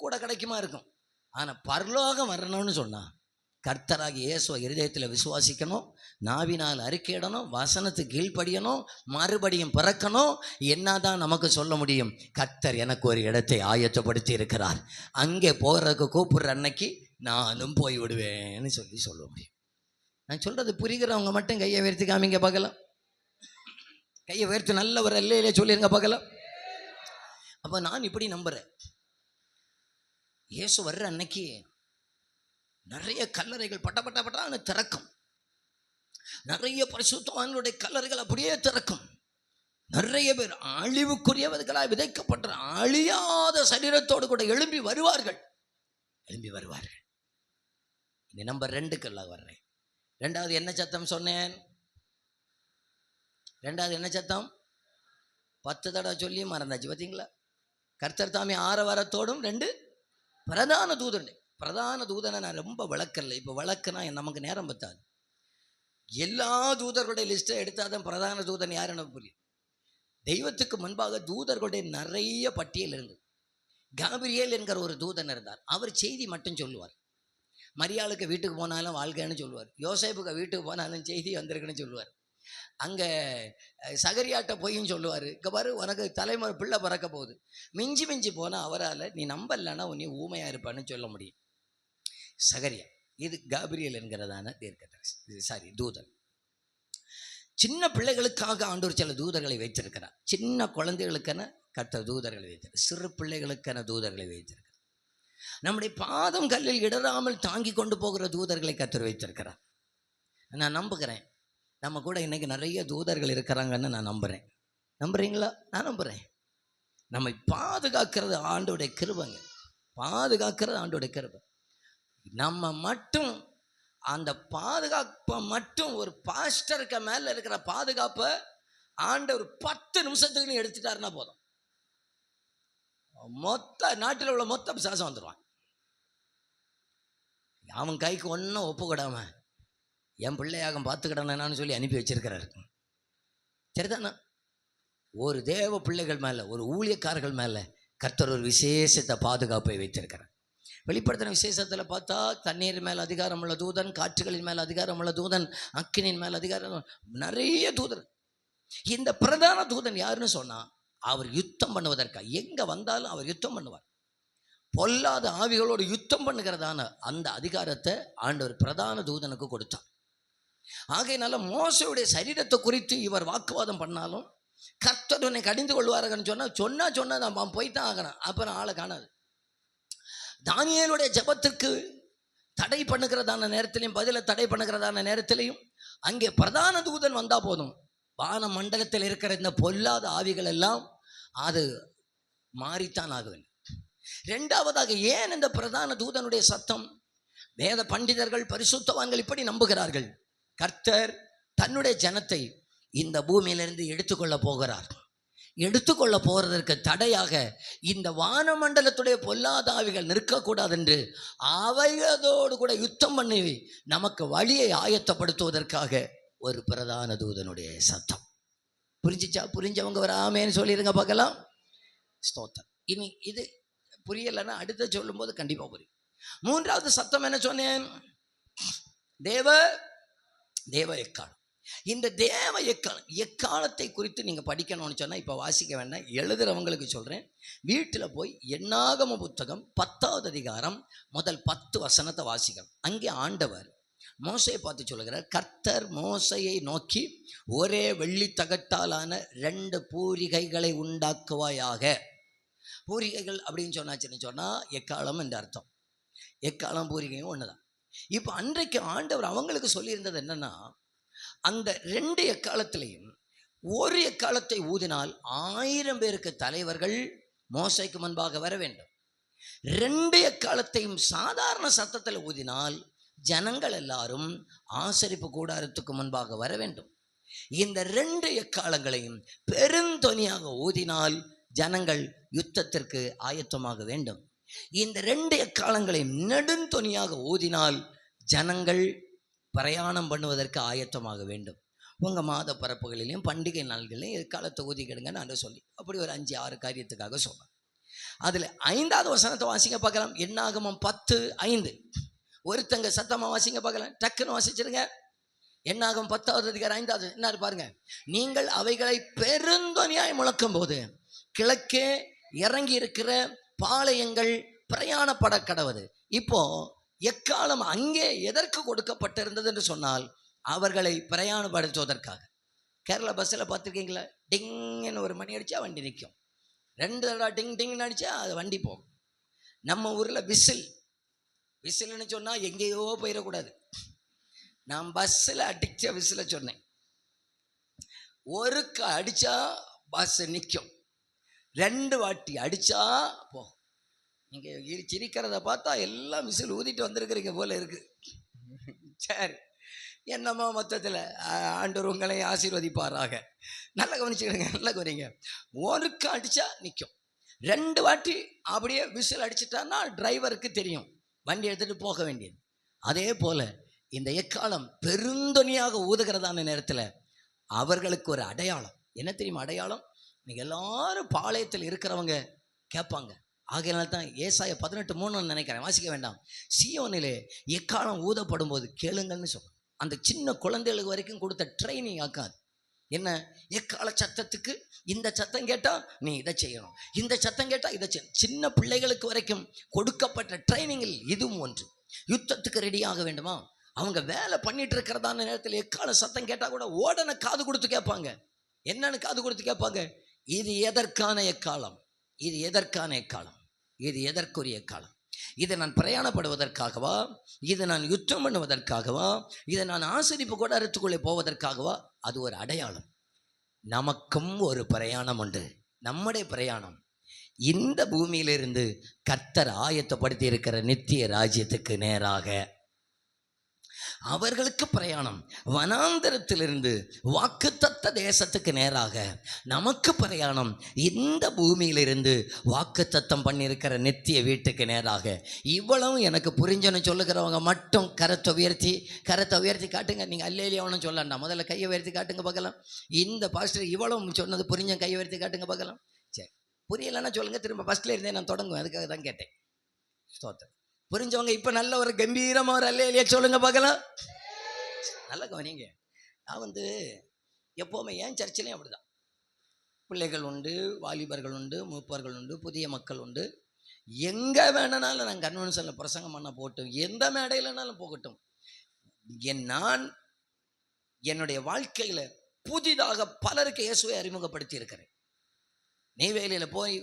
கூட கிடைக்குமா இருக்கும். ஆனால் பரலோகம் வரணும்னு சொன்னால் கர்த்தராகி இயேசுவை இருதயத்தில் விசுவாசிக்கணும், நாவினால் அறிக்கையிடணும், வசனத்துக்கு கீழ்ப்படியணும், மறுபடியும் பிறக்கணும். என்னதான் நமக்கு சொல்ல முடியும்? கர்த்தர் எனக்கு ஒரு இடத்தை ஆயத்தப்படுத்தி இருக்கிறார், அங்கே போகிறதுக்கு கூப்பிடுற அன்னைக்கு நானும் போய் விடுவேன்னு சொல்ல முடியும். நான் சொல்கிறது புரிகிறவங்க மட்டும் கையை உயர்த்தி காமிங்க பார்க்கலாம். கையை உயர்த்தி நல்ல ஒரு எல்லையிலே சொல்லிருங்க பார்க்கலாம். அப்போ நான் இப்படி நம்புகிறேன், இயேசு வர்ற அன்னைக்கு நிறைய கல்லறைகள் பட்ட திறக்கும். நிறைய பரிசுத்தவான்களுடைய கல்லறைகள் அப்படியே திறக்கும். நிறைய பேர் அழிவுக்குரியவர்களாய் விதைக்கப்பட்ட அழியாத சரீரத்தோடு கூட எழும்பி வருவார்கள். இனி நம்பர் 2க்குள்ள வர்றேன். 2வது என்ன சத்தம் சொன்னேன்? 2வது என்ன சத்தம்? 10 தடவை சொல்லி மறந்தாச்சு பார்த்தீங்களா? கர்த்தர் தாமே ஆரவாரத்தோடும் 2 பிரதான தூதன். பிரதான தூதனை நான் ரொம்ப விளக்கல. இப்போ விளக்குனா நமக்கு நேரம் பத்தாது. எல்லா தூதர்களுடைய லிஸ்ட்டை எடுத்தாதான் பிரதான தூதன் யார் எனக்கு புரியும். தெய்வத்துக்கு முன்பாக தூதர்களுடைய நிறைய பட்டியல் இருந்தது. காபிரியேல் என்கிற ஒரு தூதன் இருந்தார். அவர் செய்தி மட்டும் சொல்லுவார். மரியாளுக்கு வீட்டுக்கு போனாலும் வாழ்க்கைன்னு சொல்லுவார். யோசேப்புக்கு வீட்டுக்கு போனாலும் செய்தி வந்திருக்குன்னு சொல்லுவார். அங்கே சகரியாட்ட போயின்னு சொல்லுவார், இங்கே பாரு உனக்கு தலைமுறை பிள்ளை பிறக்க போகுது. மிஞ்சி போனால் அவரால் நீ நம்பலைன்னா உன்னை ஊமையாக இருப்பான்னு சொல்ல முடியும். சகரியா. இது காபிரியேல் என்கிறதான தீர்க்கதரிசி, தூதன். சின்ன பிள்ளைகளுக்காக ஆண்டவர் சில தூதர்களை வைத்திருக்கிறார். சின்ன குழந்தைகளுக்கென கர்த்தர் தூதர்களை வைத்திருக்கிறார். சிறு பிள்ளைகளுக்கென தூதர்களை வைத்திருக்கிறார். நம்முடைய பாதம் கல்லில் இடராமல் தாங்கி கொண்டு போகிற தூதர்களை கர்த்தர் வைத்திருக்கிறார். நான் நம்புகிறேன் நம்ம கூட இன்னைக்கு நிறைய தூதர்கள் இருக்கிறாங்கன்னு நான் நம்புகிறேன். நம்புறீங்களா? நான் நம்புகிறேன். நம்மை பாதுகாக்கிறது ஆண்டோடைய கிருபைங்க. பாதுகாக்கிறது ஆண்டோடைய கிருபை. நம்ம மட்டும் அந்த பாதுகாப்பை மட்டும் ஒரு பாஸ்டருக்கு மேலே இருக்கிற பாதுகாப்பை ஆண்டவர் 10 நிமிஷத்துக்கு எடுத்துட்டாருன்னா போதும், மொத்த நாட்டில் உள்ள மொத்த பிசாசம் வந்துடுவான். அவன் கைக்கு ஒன்றும் ஒப்புக்கிடாம என் பிள்ளையாக பார்த்துக்கிடானு சொல்லி அனுப்பி வச்சிருக்கிறாரு. சரிதானா? ஒரு தேவ பிள்ளைகள் மேலே, ஒரு ஊழியக்காரர்கள் மேலே கர்த்தர் ஒரு விசேஷத்தை பாதுகாப்பை வைத்திருக்கிறார். வெளிப்படுத்தின விசேஷத்தில் பார்த்தா தண்ணீர் மேலே அதிகாரம் உள்ள தூதன், காற்றுகளின் மேலே அதிகாரம் உள்ள தூதன், அக்கினின் மேலே அதிகாரம், நிறைய தூதன். இந்த பிரதான தூதன் யாருன்னு சொன்னால் அவர் யுத்தம் பண்ணுவதற்காக எங்கே வந்தாலும் அவர் யுத்தம் பண்ணுவார். பொல்லாத ஆவிகளோடு யுத்தம் பண்ணுகிறதான அந்த அதிகாரத்தை ஆண்டவர் பிரதான தூதனுக்கு கொடுத்தார். ஆகையினால மோசையுடைய சரீரத்தை குறித்து இவர் வாக்குவாதம் பண்ணாலும் கர்த்தர் உன்னை கடிந்து கொள்வாருன்னு சொன்னா நான் போய்தான் ஆகணும். அப்புறம் ஆளை காணாது. தானியேலுடைய ஜெபத்திற்கு தடை பண்ணுகிறதான நேரத்திலையும், பதிலை தடை பண்ணுகிறதான நேரத்திலையும் அங்கே பிரதான தூதன் வந்தால் போதும், வான மண்டலத்தில் இருக்கிற இந்த பொல்லாத ஆவிகள் எல்லாம் அது மாறித்தான் ஆக வேண்டும். 2வதாக ஏன் இந்த பிரதான தூதனுடைய சத்தம்? வேத பண்டிதர்கள், பரிசுத்தவான்கள் இப்படி நம்புகிறார்கள், கர்த்தர் தன்னுடைய ஜனத்தை இந்த பூமியிலிருந்து எடுத்துக்கொள்ள போகிறார். எடுத்துக்கொள்ள போறதற்கு தடையாக இந்த வானமண்டலத்துடைய பொல்லாத ஆவிகள் நிற்கக்கூடாது என்று அவைகளோடு கூட யுத்தம் பண்ணி நமக்கு வழியை ஆயத்தப்படுத்துவதற்காக ஒரு பிரதான தூதனுடைய சத்தம். புரிஞ்சிச்சா? புரிஞ்சவங்க ஒரு ஆமேன்னு சொல்லிடுங்க பார்க்கலாம். ஸ்தோத்திரம். இனி இது புரியலைன்னா அடுத்த சொல்லும் போது கண்டிப்பாக புரியும். 3வது சத்தம் என்ன சொன்னேன்? தேவ எக்காலம். இந்த தேவ எக்காலத்தை குறித்து நீங்கள் படிக்கணும்னு சொன்னால் இப்போ வாசிக்க வேண்டாம், எழுதுகிறவங்களுக்கு சொல்கிறேன். வீட்டில் போய் என்னாகம புத்தகம் 10வது அதிகாரம் முதல் 10 வசனத்தை வாசிக்கணும். அங்கே ஆண்டவர் மோசையை பார்த்து சொல்லுகிறார், கர்த்தர் மோசையை நோக்கி ஒரே வெள்ளி தகட்டாலான 2 பூரிகைகளை உண்டாக்குவாயாக. பூரிகைகள் அப்படின்னு சொன்னால் எக்காலம் என்ற அர்த்தம். எக்காலம் பூரிகையும் ஒன்று தான். இப்போ அன்றைக்கு ஆண்டவர் அவங்களுக்கு சொல்லியிருந்தது என்னன்னா, அந்த 2 எக்காலத்திலையும் ஒரு எக்காலத்தை ஊதினால் 1000 பேருக்கு தலைவர்கள் மோசைக்கு முன்பாக வர வேண்டும். 2 எக்காலத்தையும் சாதாரண சத்தத்தில் ஊதினால் ஜனங்கள் எல்லாரும் ஆசரிப்பு கூடாரத்துக்கு முன்பாக வர வேண்டும். இந்த 2 எக்காலங்களையும் பெருந்தொனியாக ஊதினால் ஜனங்கள் யுத்தத்திற்கு ஆயத்தமாக வேண்டும். இந்த 2 எக்காலங்களையும் நெடுந்தொனியாக ஊதினால் ஜனங்கள் பிரயாணம் பண்ணுவதற்கு ஆயத்தமாக வேண்டும். உங்கள் மாத பரப்புகளிலையும் பண்டிகை நாள்களையும் எக்காலத்தை ஊதிக்கிடுங்கன்னு நான் சொல்லி அப்படி ஒரு 5-6 காரியத்துக்காக சொன்னேன். அதில் 5வது வசனத்தை வாசிங்க பார்க்கலாம். என்னாகமம் 10:5. ஒருத்தங்க சத்தமாக வாசிங்க பார்க்கலாம். டக்குன்னு வாசிச்சிருங்க. என்னாகமம் 10வது அதிகாரம் 5வது என்ன பாருங்க. நீங்கள் அவைகளை பெருந்தொனியாய் முழக்கும் போது கிழக்கே இறங்கி இருக்கிற பாளையங்கள் பிரயாணப்பட கடவது. இப்போ எக்காலம் அங்கே எதற்கு கொடுக்கப்பட்டிருந்தது என்று சொன்னால் அவர்களை பிரயாணப்படுத்துவதற்காக. கேரளா பஸ்ஸில் பார்த்துருக்கீங்களா? டிங்ன்னு ஒரு மணி அடித்தா வண்டி நிற்கும். 2 தடவை டிங் டிங்னு அடித்தா அது வண்டி போகும். நம்ம ஊரில் விசில்னு சொன்னால் எங்கேயோ போயிடக்கூடாது. நான் பஸ்ஸில் அடித்த விசில சொன்னேன். ஒருக்க அடித்தா பஸ் நிற்கும், 2 வாட்டி அடித்தா போ. நீங்கள் சிரிக்கிறத பார்த்தா எல்லாம் விசில் ஊதிட்டு வந்திருக்கிறீங்க போல இருக்கு. சரி, என்னமோ மொத்தத்தில் ஆண்டவர் உங்களை ஆசீர்வதிப்பாராக. நல்லா கவனிச்சுக்கிடுங்க, நல்லா கவனிங்க. ஒருக்க அடித்தா நிற்கும், 2 வாட்டி அப்படியே விசில் அடிச்சிட்டான்னா டிரைவருக்கு தெரியும் வண்டி எடுத்துகிட்டு போக வேண்டியது. அதே போல் இந்த எக்காலம் பெருந்தொனியாக ஊதுகிறதான நேரத்தில் அவர்களுக்கு ஒரு அடையாளம் என்ன தெரியுமா? அடையாளம், நீங்கள் எல்லாரும் பாளையத்தில் இருக்கிறவங்க கேட்பாங்க. ஆகையினால தான் ஏசாயா 18:3 நினைக்கிறேன், வாசிக்க வேண்டாம். சீயோனிலே எக்காலம் ஊதப்படும் போது கேளுங்கள்னு சொல்லும். அந்த சின்ன குழந்தைகளுக்கு வரைக்கும் கொடுத்த ட்ரைனிங் ஆக்காது. என்ன? எக்கால சத்தத்துக்கு இந்த சத்தம் கேட்டால் நீ இதை செய்யணும், இந்த சத்தம் கேட்டால் இதை செய்யணும். சின்ன பிள்ளைகளுக்கு வரைக்கும் கொடுக்கப்பட்ட ட்ரைனிங்கில் இதுவும் ஒன்று. யுத்தத்துக்கு ரெடியாக வேண்டுமா? அவங்க வேலை பண்ணிட்டு இருக்கிறதான நேரத்தில் எக்கால சத்தம் கேட்டால் கூட ஓடனை காது கொடுத்து கேட்பாங்க. என்னன்னு காது கொடுத்து கேட்பாங்க? இது எதற்கான எக்காலம்? இது எதற்கான எக்காலம்? இது எதற்குரிய எக்காலம்? இதை நான் பிரயாணப்படுவதற்காகவா? இதை நான் யுத்தம் பண்ணுவதற்காகவா? இதை நான் ஆசரிப்பு கூடாரத்துக்குள்ளே போவதற்காகவா? அது ஒரு அடையாளம். நமக்கும் ஒரு பிரயாணம் உண்டு. நம்முடைய பிரயாணம் இந்த பூமியிலிருந்து கர்த்தர் ஆயத்தப்படுத்தி இருக்கிற நித்திய ராஜ்யத்துக்கு நேராக. அவர்களுக்கு பிரயாணம் வனாந்தரத்திலிருந்து வாக்குத்தத்த தேசத்துக்கு நேராக. நமக்கு பிரயாணம் இந்த பூமியிலிருந்து வாக்குத்தத்தம் பண்ணியிருக்கிற நித்திய வீட்டுக்கு நேராக. இவ்வளவும் எனக்கு புரிஞ்சன்னு சொல்லுகிறவங்க மட்டும் கரத்தை உயர்த்தி காட்டுங்க. நீங்கள் அல்லேலியாவனும் சொல்லண்டா, முதல்ல கையை உயர்த்தி காட்டுங்க பார்க்கலாம். இந்த பாஸ்டர் இவ்வளவு சொன்னது புரிஞ்ச கையை உயர்த்தி காட்டுங்க பார்க்கலாம். சரி, புரியலைன்னா சொல்லுங்கள், திரும்ப ஃபஸ்ட்டில் இருந்தே நான் தொடங்குவேன். அதுக்காக தான் கேட்டேன். ஸ்தோத்திரம். புரிஞ்சவங்க இப்போ நல்ல ஒரு கம்பீரமாக ஒரு அல்லேலியா சொல்லுங்க பார்க்கலாம். நல்ல கவனிங்க. நான் எப்போவுமே என் சர்ச்சிலையும் அப்படிதான். பிள்ளைகள் உண்டு, வாலிபர்கள் உண்டு, மூப்பர்கள் உண்டு, புதிய மக்கள் உண்டு. எங்கே வேணுனாலும் நான் கன்வென்ஷனில் பிரசங்கம் பண்ண போகட்டும், எந்த மேடையிலனாலும் போகட்டும், நான் என்னுடைய வாழ்க்கையில் புதிதாக பலருக்கு இயேசுவை அறிமுகப்படுத்தி இருக்கிறேன். நெய்வேலியில் போய்,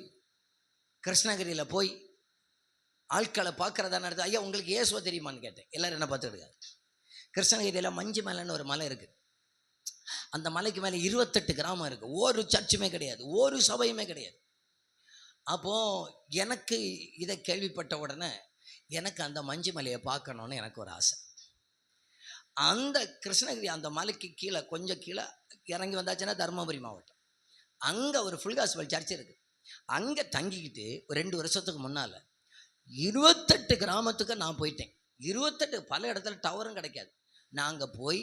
கிருஷ்ணகிரியில் போய் ஆட்களை பார்க்குறதா நடத்து. ஐயா உங்களுக்கு இயேசுவை தெரியுமான்னு கேட்டேன். எல்லோரும் என்ன பார்த்துக்கிடுங்க. கிருஷ்ணகிரியில் மஞ்சு மலைன்னு ஒரு மலை இருக்குது. அந்த மலைக்கு மேலே 28 கிராமம் இருக்குது. ஒரு சர்ச்சுமே கிடையாது, ஒரு சபையுமே கிடையாது. அப்போது எனக்கு இதை கேள்விப்பட்ட உடனே எனக்கு அந்த மஞ்சு மலையை பார்க்கணுன்னு எனக்கு ஒரு ஆசை. அந்த கிருஷ்ணகிரி அந்த மலைக்கு கீழே கொஞ்சம் கீழே இறங்கி வந்தாச்சுன்னா தருமபுரி மாவட்டம். அங்கே ஒரு ஃபுல் காஸ்பல் சர்ச் இருக்குது. அங்கே தங்கிக்கிட்டு ஒரு 2 வருஷத்துக்கு முன்னால் 28 கிராமத்துக்கு நான் போயிட்டேன். 28 பல இடத்துல டவரும் கிடைக்காது. நாங்கள் போய்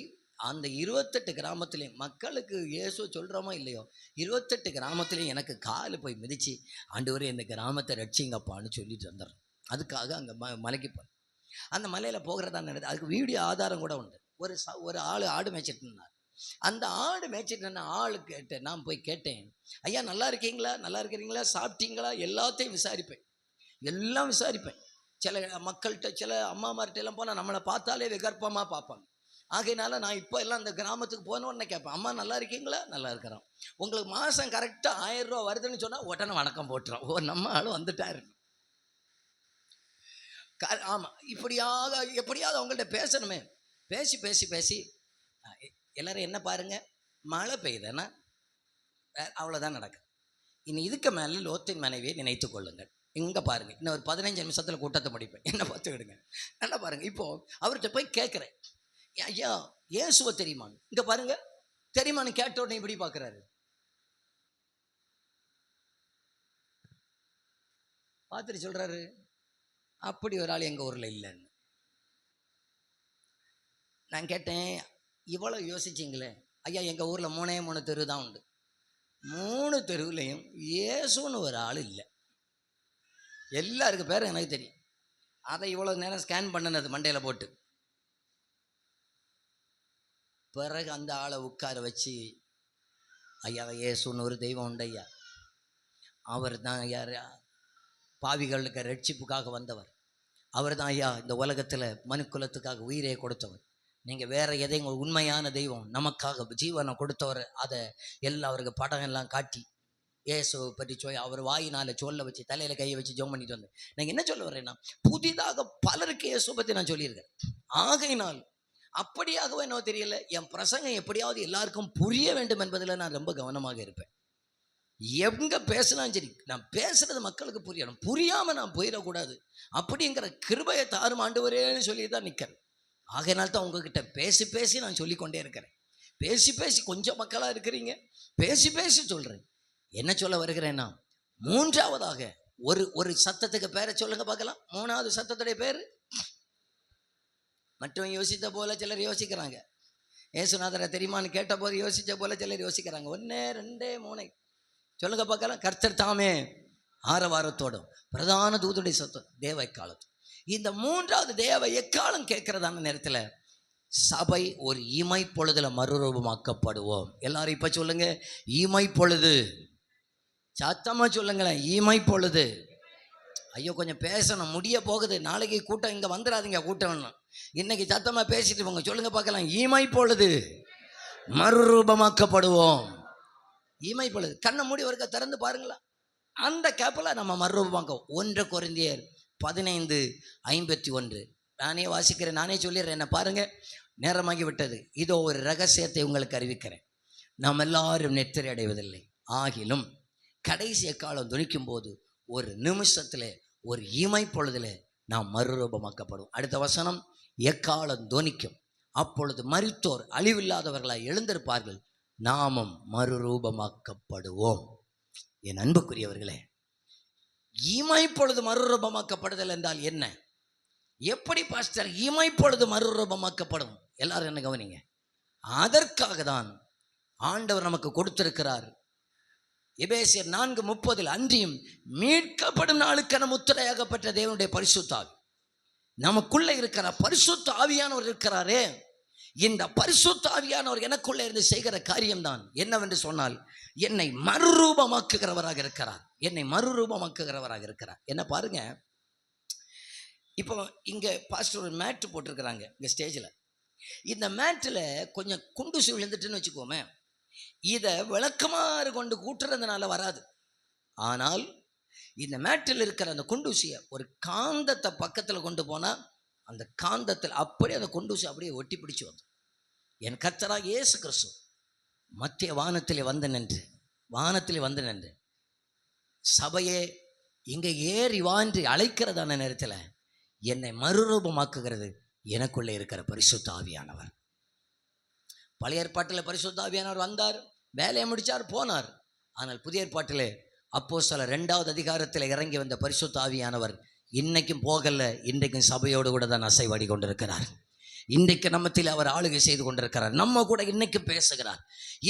அந்த 28 கிராமத்துலேயும் மக்களுக்கு இயேசு சொல்கிறோமோ இல்லையோ, 28 கிராமத்துலேயும் எனக்கு கால் போய் மிதித்து ஆண்டவரே இந்த கிராமத்தை ரட்சிங்கப்பான்னு சொல்லிட்டு வந்துடுறோம். அதுக்காக அங்கே மலைக்கு போனேன். அந்த மலையில் போகிறதா நடந்தது. அதுக்கு வீடியோ ஆதாரம் கூட உண்டு. ஒரு ஆடு மேய்ச்சிட்டு இருந்தார். அந்த ஆடு மேய்ச்சிட்டு இருந்த ஆளு கேட்டேன், நான் போய் கேட்டேன், ஐயா நல்லா இருக்கீங்களா, நல்லா இருக்கிறீங்களா, சாப்பிட்டீங்களா, எல்லாத்தையும் விசாரிப்பேன், எல்லாம் விசாரிப்பேன். சில மக்கள்கிட்ட, சில அம்மாமார்கிட்ட எல்லாம் போனால் நம்மளை பார்த்தாலே விகற்பமாக பார்ப்பாங்க. ஆகையினால நான் இப்போ எல்லாம் அந்த கிராமத்துக்கு போனோன்னு கேட்பேன், அம்மா நல்லா இருக்கீங்களா, நல்லா இருக்கிறோம், உங்களுக்கு மாதம் கரெக்டாக 1000 ரூபா வருதுன்னு சொன்னால் உடனே வணக்கம் போட்டுறோம். நம்ம ஆளும் வந்துட்டாரு. ஆமாம், எப்படியாவது அவங்கள்ட்ட பேசணுமே. பேசி பேசி பேசி எல்லோரும் என்ன பாருங்க, மழை பெய்யுதுன்னா அவ்வளோதான் நடக்குது. இனி இதுக்கு மேலே லோத்தின் மனைவியை நினைத்து கொள்ளுங்கள். இங்கே பாருங்கள், இன்னும் ஒரு 15 நிமிஷத்தில் கூட்டத்தை முடிப்பேன், என்ன பார்த்து விடுங்க. நல்லா பாருங்கள். இப்போது அவர்கிட்ட போய் கேட்குறேன், ஐயா இயேசுவை தெரியுமான்னு. இங்கே பாருங்க, தெரியுமான்னு கேட்ட உடனே இப்படி பார்க்குறாரு. பார்த்துட்டு சொல்கிறாரு, அப்படி ஒரு ஆள் எங்கள் ஊரில் இல்லைன்னு. நான் கேட்டேன், இவ்வளோ யோசிச்சிங்களே ஐயா, எங்கள் ஊரில் 3 தெரு தான் உண்டு. 3 தெருவுலையும் இயேசுன்னு ஒரு ஆள் இல்லை. எல்லாருக்கு பேரும் எனக்கு தெரியும். அதை இவ்வளோ நேரம் ஸ்கேன் பண்ணினது மண்டையில் போட்டு. பிறகு அந்த ஆளை உட்கார வச்சு, ஐயா இயேசுன்னு ஒரு தெய்வம் உண்டு ஐயா, அவர் தான் யார், பாவிகளுக்கு ரட்சிப்புக்காக வந்தவர், அவர் தான் ஐயா இந்த உலகத்தில் மனுக்குலத்துக்காக உயிரை கொடுத்தவர், நீங்கள் வேறு எதையும் உண்மையான தெய்வம் நமக்காக ஜீவனை கொடுத்தவர், அதை எல்லாம் அவருக்கு படம் எல்லாம் காட்டி இயேசுவை பற்றி அவர் வாயினால் சொல்ல வச்சு தலையில் கையை வச்சு ஜெபம் பண்ணிட்டு வந்தேன். நான் என்ன சொல்ல வரேன்னா, புதிதாக பலருக்கு இயேசுவை பற்றி நான் சொல்லியிருக்கேன். ஆகையினால் அப்படியாகவே என்னவோ தெரியல, என் பிரசங்கம் எப்படியாவது எல்லாருக்கும் புரிய வேண்டும் என்பதில் நான் ரொம்ப கவனமாக இருப்பேன். எங்க பேசினாலும் சரி, நான் பேசுறது மக்களுக்கு புரியணும், புரியாம நான் போயிடக்கூடாது அப்படிங்கிற கிருபையை தாரும் ஆண்டவரேன்னு சொல்லி தான் நிற்கிறேன். ஆகையினால தான் உங்ககிட்ட பேசி பேசி நான் சொல்லிக்கொண்டே இருக்கிறேன். பேசி பேசி கொஞ்சம் மக்களாக இருக்கிறீங்க, பேசி பேசி சொல்கிறேன். என்ன சொல்ல வருகிறேன்னா, மூன்றாவதாக ஒரு சத்தத்துக்கு பேரை சொல்லுங்க பார்க்கலாம். மூணாவது சத்தத்துடைய பேர், மற்றவங்க யோசித்த போல சிலர் யோசிக்கிறாங்க. ஏசுநாதரை தெரியுமான்னு கேட்ட போது யோசித்த போல சிலர் யோசிக்கிறாங்க. 1 2 3 சொல்லுங்க பார்க்கலாம். கர்த்தர் தாமே ஆரவாரத்தோடும் பிரதான தூதுடைய சத்தம் தேவ எக்காலம். இந்த மூன்றாவது தேவ எக்காலம் கேட்கிறதான நேரத்தில் சபை ஒரு இமை பொழுதுல மறுரூபமாக்கப்படுவோம். எல்லாரும் இப்ப சொல்லுங்க, இமை பொழுது. சத்தமா சொல்லுங்களேன், இமை பொழுது. ஐயோ கொஞ்சம் பேசணும், முடிய போகுது. நாளைக்கு கூட்டம் இங்கே வந்துடாதீங்க. கூட்டம் இன்னைக்கு சத்தமாக பேசிட்டு போங்க. சொல்லுங்க பார்க்கலாம், இமை பொழுது மறுரூபமாக்கப்படுவோம். இமை பொழுது. கண்ணை மூடி ஒருக்க திறந்து பாருங்களா, அந்த கேப்பில் நம்ம மறுரூபமாக்க. 1 கொரிந்தியர் 15:51 நானே வாசிக்கிறேன், நானே சொல்லிடுறேன். என்ன பாருங்க, நேரமாகி விட்டது. இதோ ஒரு ரகசியத்தை உங்களுக்கு அறிவிக்கிறேன். நாம் எல்லாரும் நெத்திரை அடைவதில்லை, ஆகிலும் கடைசி காலம் துணிக்கும் போது ஒரு நிமிஷத்துல, ஒரு இமை பொழுதுல நாம் மறுரூபமாக்கப்படும். அடுத்த வசனம், எக்காலம் துணிக்கும், அப்பொழுது மரித்தோர் அழிவில்லாதவர்களாய் எழுந்திருப்பார்கள், நாமும் மறுரூபமாக்கப்படுவோம். என் அன்புக்குரியவர்களே, இமை பொழுது மறுரூபமாக்கப்படுதல் என்றால் என்ன? எப்படி பாஸ்டர் இமை பொழுது மறுரூபமாக்கப்படும்? எல்லாரும் என்ன கவனிங்க. அதற்காக தான் ஆண்டவர் நமக்கு கொடுத்திருக்கிறார். எபேசியர் 4:30 அன்றியும் மீட்கப்படும் நாளுக்கென முத்திரையாகப்பட்ட தேவனுடைய பரிசுத்த ஆவி, நமக்குள்ள இருக்கிற பரிசுத்த ஆவியானவர் இருக்கிறாரே, இந்த பரிசுத்த ஆவியானவர் எனக்குள்ள இருந்து செய்கிற காரியம்தான் என்னவென்று சொன்னால், என்னை மறுரூபமாக்குகிறவராக இருக்கிறார். என்னை மறுரூபமாக்குகிறவராக இருக்கிறார். என்ன பாருங்க, இப்போ இங்க பாஸ்டர் ஒரு மேட்டு போட்டிருக்கிறாங்க இங்க ஸ்டேஜில். இந்த மேட்டில் கொஞ்சம் குண்டுசு விழுந்துட்டுன்னு வச்சுக்கோமே, இதை விளக்கமாறு கொண்டு கூட்டுறதுனால வராது. ஆனால் இந்த மேட்டில் இருக்கிற அந்த குண்டூசியை ஒரு காந்தத்தை பக்கத்தில் கொண்டு போனால் அந்த காந்தத்தில் அப்படியே அந்த குண்டூசி அப்படியே ஒட்டி பிடிச்சி வந்து, என் கர்த்தராக இயேசு கிறிஸ்து மத்திய வானத்திலே வந்து நின்று சபையே இங்கே ஏறி வான்றி அழைக்கிறதான நேரத்தில் என்னை மறுரூபமாக்குகிறது எனக்குள்ளே இருக்கிற பரிசுத்த ஆவியானவர். பழைய ஏற்பாட்டில் பரிசுத்த ஆவியானவர் வந்தார், வேலையை முடித்தார், போனார். ஆனால் புதிய ஏற்பாட்டிலே அப்போஸ்தலர் 2வது அதிகாரத்தில் இறங்கி வந்த பரிசுத்த ஆவியானவர் இன்னைக்கும் போகல, இன்றைக்கும் சபையோடு கூட தான் அசைவாடி கொண்டிருக்கிறார். இன்றைக்கு நம்மத்தில் அவர் ஆளுகை செய்து கொண்டிருக்கிறார். நம்ம கூட இன்னைக்கும் பேசுகிறார்.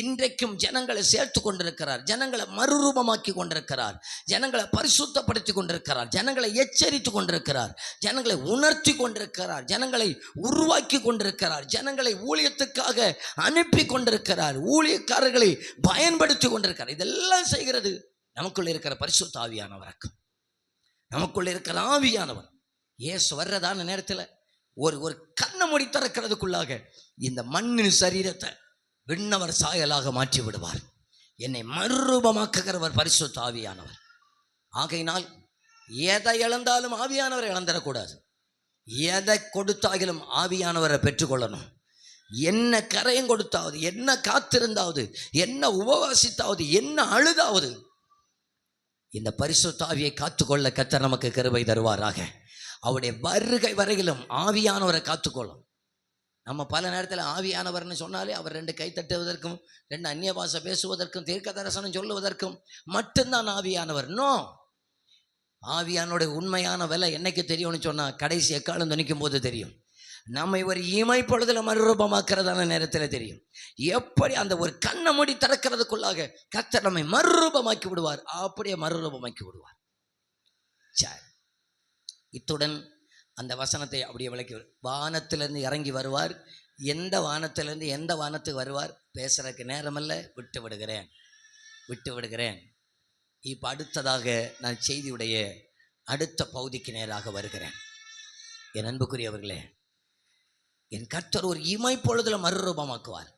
இன்றைக்கும் ஜனங்களை சேர்த்து கொண்டிருக்கிறார், ஜனங்களை மறுரூபமாக்கி கொண்டிருக்கிறார், ஜனங்களை பரிசுத்தப்படுத்தி கொண்டிருக்கிறார், ஜனங்களை எச்சரித்து கொண்டிருக்கிறார், ஜனங்களை உணர்த்தி கொண்டிருக்கிறார், ஜனங்களை உருவாக்கி கொண்டிருக்கிறார், ஜனங்களை ஊழியத்துக்காக அனுப்பி கொண்டிருக்கிறார், ஊழியக்காரர்களை பயன்படுத்தி கொண்டிருக்கிறார். இதெல்லாம் செய்கிறது நமக்குள்ள இருக்கிற பரிசுத்த ஆவியானவருக்கு. நமக்குள்ள இருக்கிற ஆவியானவர் இயேசு வர்றதான நேரத்தில் ஒரு கண்ணை மூடி திறக்கிறதுக்குள்ளாக இந்த மண்ணின் சரீரத்தை விண்ணவர் சாயலாக மாற்றி விடுவார். என்னை மறுரூபமாக்குகிறவர் பரிசுத்த ஆவியானவர். ஆகையினால் எதை இழந்தாலும் ஆவியானவரை இழந்துடக்கூடாது. எதை கொடுத்தாலும் ஆவியானவரை பெற்றுக்கொள்ளணும். என்ன கரையம் கொடுத்தாவது, என்ன காத்திருந்தாவது, என்ன உபவாசித்தாவது, என்ன அழுதாவது, இந்த பரிசுத்த ஆவியை காத்துக்கொள்ள கர்த்தர் நமக்கு கிருபை தருவாராக. அவருடைய வருகை வரையிலும் ஆவியானவரை காத்துக்கொள்ளும். நம்ம பல நேரத்தில் ஆவியானவர்னு சொன்னாலே அவர் 2 கை தட்டுவதற்கும் 2 அந்நிய பாஷை பேசுவதற்கும் தீர்க்க தரிசனம் சொல்லுவதற்கும் மட்டும்தான் ஆவியானவர். நோ, ஆவியானோட உண்மையான விலை என்னைக்கு தெரியும்னு சொன்னால், கடைசி எக்காலம் துணிக்கும் போது தெரியும். நம்ம ஒரு இமை பொழுதுல மறுரூபமாக்குறதான நேரத்தில் தெரியும். எப்படி அந்த ஒரு கண்ணை மூடி திறக்கிறதுக்குள்ளாக கர்த்தர் நம்மை மறுரூபமாக்கி விடுவார். அப்படியே மறுரூபமாக்கி விடுவார். சரி, இத்துடன் அந்த வசனத்தை அப்படியே விளக்கி, வானத்திலிருந்து இறங்கி வருவார். எந்த வானத்திலிருந்து எந்த வானத்துக்கு வருவார் பேசுறதுக்கு நேரமல்ல, விட்டு விடுகிறேன். இப்போ அடுத்ததாக நான் செய்தியுடைய அடுத்த பகுதிக்கு நேராக வருகிறேன். என் அன்புக்குரியவர்களே, என் கர்த்தர் ஒரு இமை பொழுதுல மறுரூபமாக்குவார்.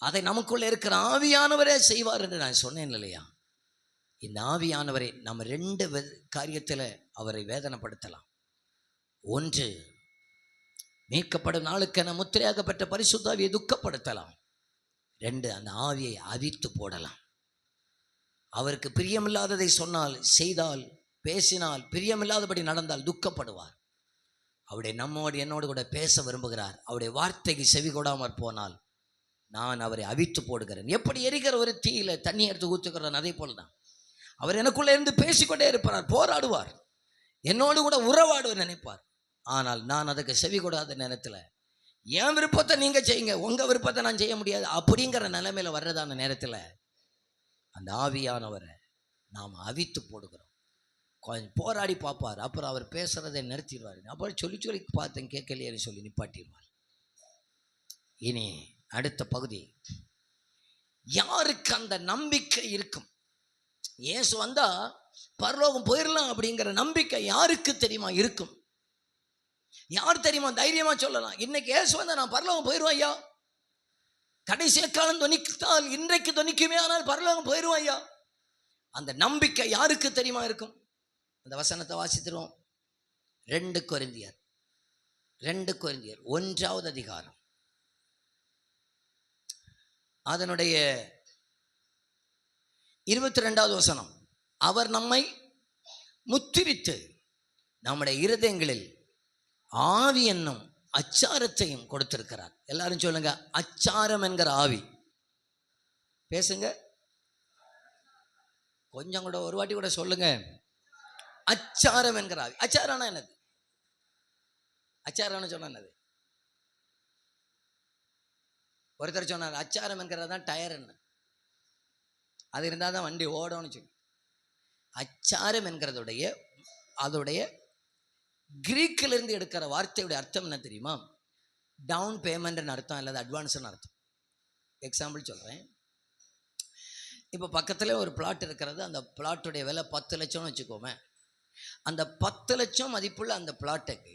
அதை நமக்குள்ள இருக்கிற ஆவியானவரே செய்வார் என்று நான் சொன்னேன் இல்லையா? இந்த ஆவியானவரை நம்ம 2 காரியத்தில் அவரை வேதனைப்படுத்தலாம். ஒன்று, மீட்கப்படும் நாளுக்கென முத்திரையாக பெற்ற பரிசுத்த ஆவியை துக்கப்படுத்தலாம். 2, அந்த ஆவியை அவித்து போடலாம். அவருக்கு பிரியமில்லாததை சொன்னால், செய்தால், பேசினால், பிரியமில்லாதபடி நடந்தால் துக்கப்படுவார். அவருடைய நம்மோடு என்னோடு கூட பேச விரும்புகிறார். அவருடைய வார்த்தைக்கு செவி கொடாமற் போனால் நான் அவரை அவித்து போடுகிறேன். எப்படி எரிகிற ஒரு தீயில தண்ணி எடுத்து ஊற்றுக்கிறேன், அதே போல தான் அவர் எனக்குள்ளே இருந்து பேசிக்கொண்டே இருப்பார், போராடுவார், என்னோடு கூட உறவாடுவார் நினைப்பார். ஆனால் நான் அதுக்கு செவி கொடாத நேரத்தில் என் விருப்பத்தை நீங்கள் செய்யுங்க, உங்கள் விருப்பத்தை நான் செய்ய முடியாது அப்படிங்கிற நிலைமையில் வர்றதான நேரத்தில் அந்த ஆவியானவரை நாம் அவித்து போடுகிறோம். கொஞ்சம் போராடி பார்ப்பார், அப்புறம் அவர் பேசுகிறதை நிறுத்திடுவார். அப்புறம் சொல்லி சொல்லி பார்த்தேன் கேட்கலையேன்னு சொல்லி நிப்பாட்டிடுவார். இனி அடுத்த பகுதி, யாருக்கு அந்த நம்பிக்கை இருக்கும்? இயேசு வந்தா பரலோகம் போயிடலாம் அப்படிங்கிற நம்பிக்கை யாருக்கு தெரியுமா இருக்கும்? யார் தெரியுமா தைரியமா சொல்லலாம், இன்னைக்கு இயேசு வந்தா நான் பரலோகம் போயிடுவேன் ஐயா, கடைசி காலம் தொனித்தால் இன்றைக்கு தொனிக்குமே, ஆனால் பரலோகம் போயிடுவேன் ஐயா. அந்த நம்பிக்கை யாருக்கு தெரியுமா இருக்கும்? அந்த வசனத்தை வாசித்துருவோம். 2 கொரிந்தியர் 1வது அதிகாரம், அதனுடைய 22வது வசனம். அவர் நம்மை முத்திரித்து நம்முடைய இருதயங்களில் ஆவி என்னும் அச்சாரத்தையும் கொடுத்திருக்கிறார். எல்லாரும் சொல்லுங்க, அச்சாரம் என்கிற ஆவி. பேசுங்க, கொஞ்சம் கூட ஒரு வாட்டி கூட சொல்லுங்க, அச்சாரம் என்கிற ஆவி. அச்சாரம்னா என்னது? அச்சாரம்னு சொன்னா என்னது? ஒருத்தர் சொன்னார், அச்சாரம் என்கிறது தான் டயர்ன்னு, அது இருந்தால் தான் வண்டி ஓடணும்னு சொல்லி. அச்சாரம் என்கிறதுடைய அதோடைய கிரீக்கிலிருந்து எடுக்கிற வார்த்தையுடைய அர்த்தம் என்ன தெரியுமா? டவுன் பேமெண்ட்னு அர்த்தம், அல்லது அட்வான்ஸ்னு அர்த்தம். எக்ஸாம்பிள் சொல்கிறேன். இப்போ பக்கத்தில் ஒரு பிளாட் இருக்கிறது, அந்த பிளாட்டுடைய விலை 10 லட்சம்னு வச்சுக்கோமே. அந்த 10 லட்சம் மதிப்புள்ள அந்த பிளாட்டுக்கு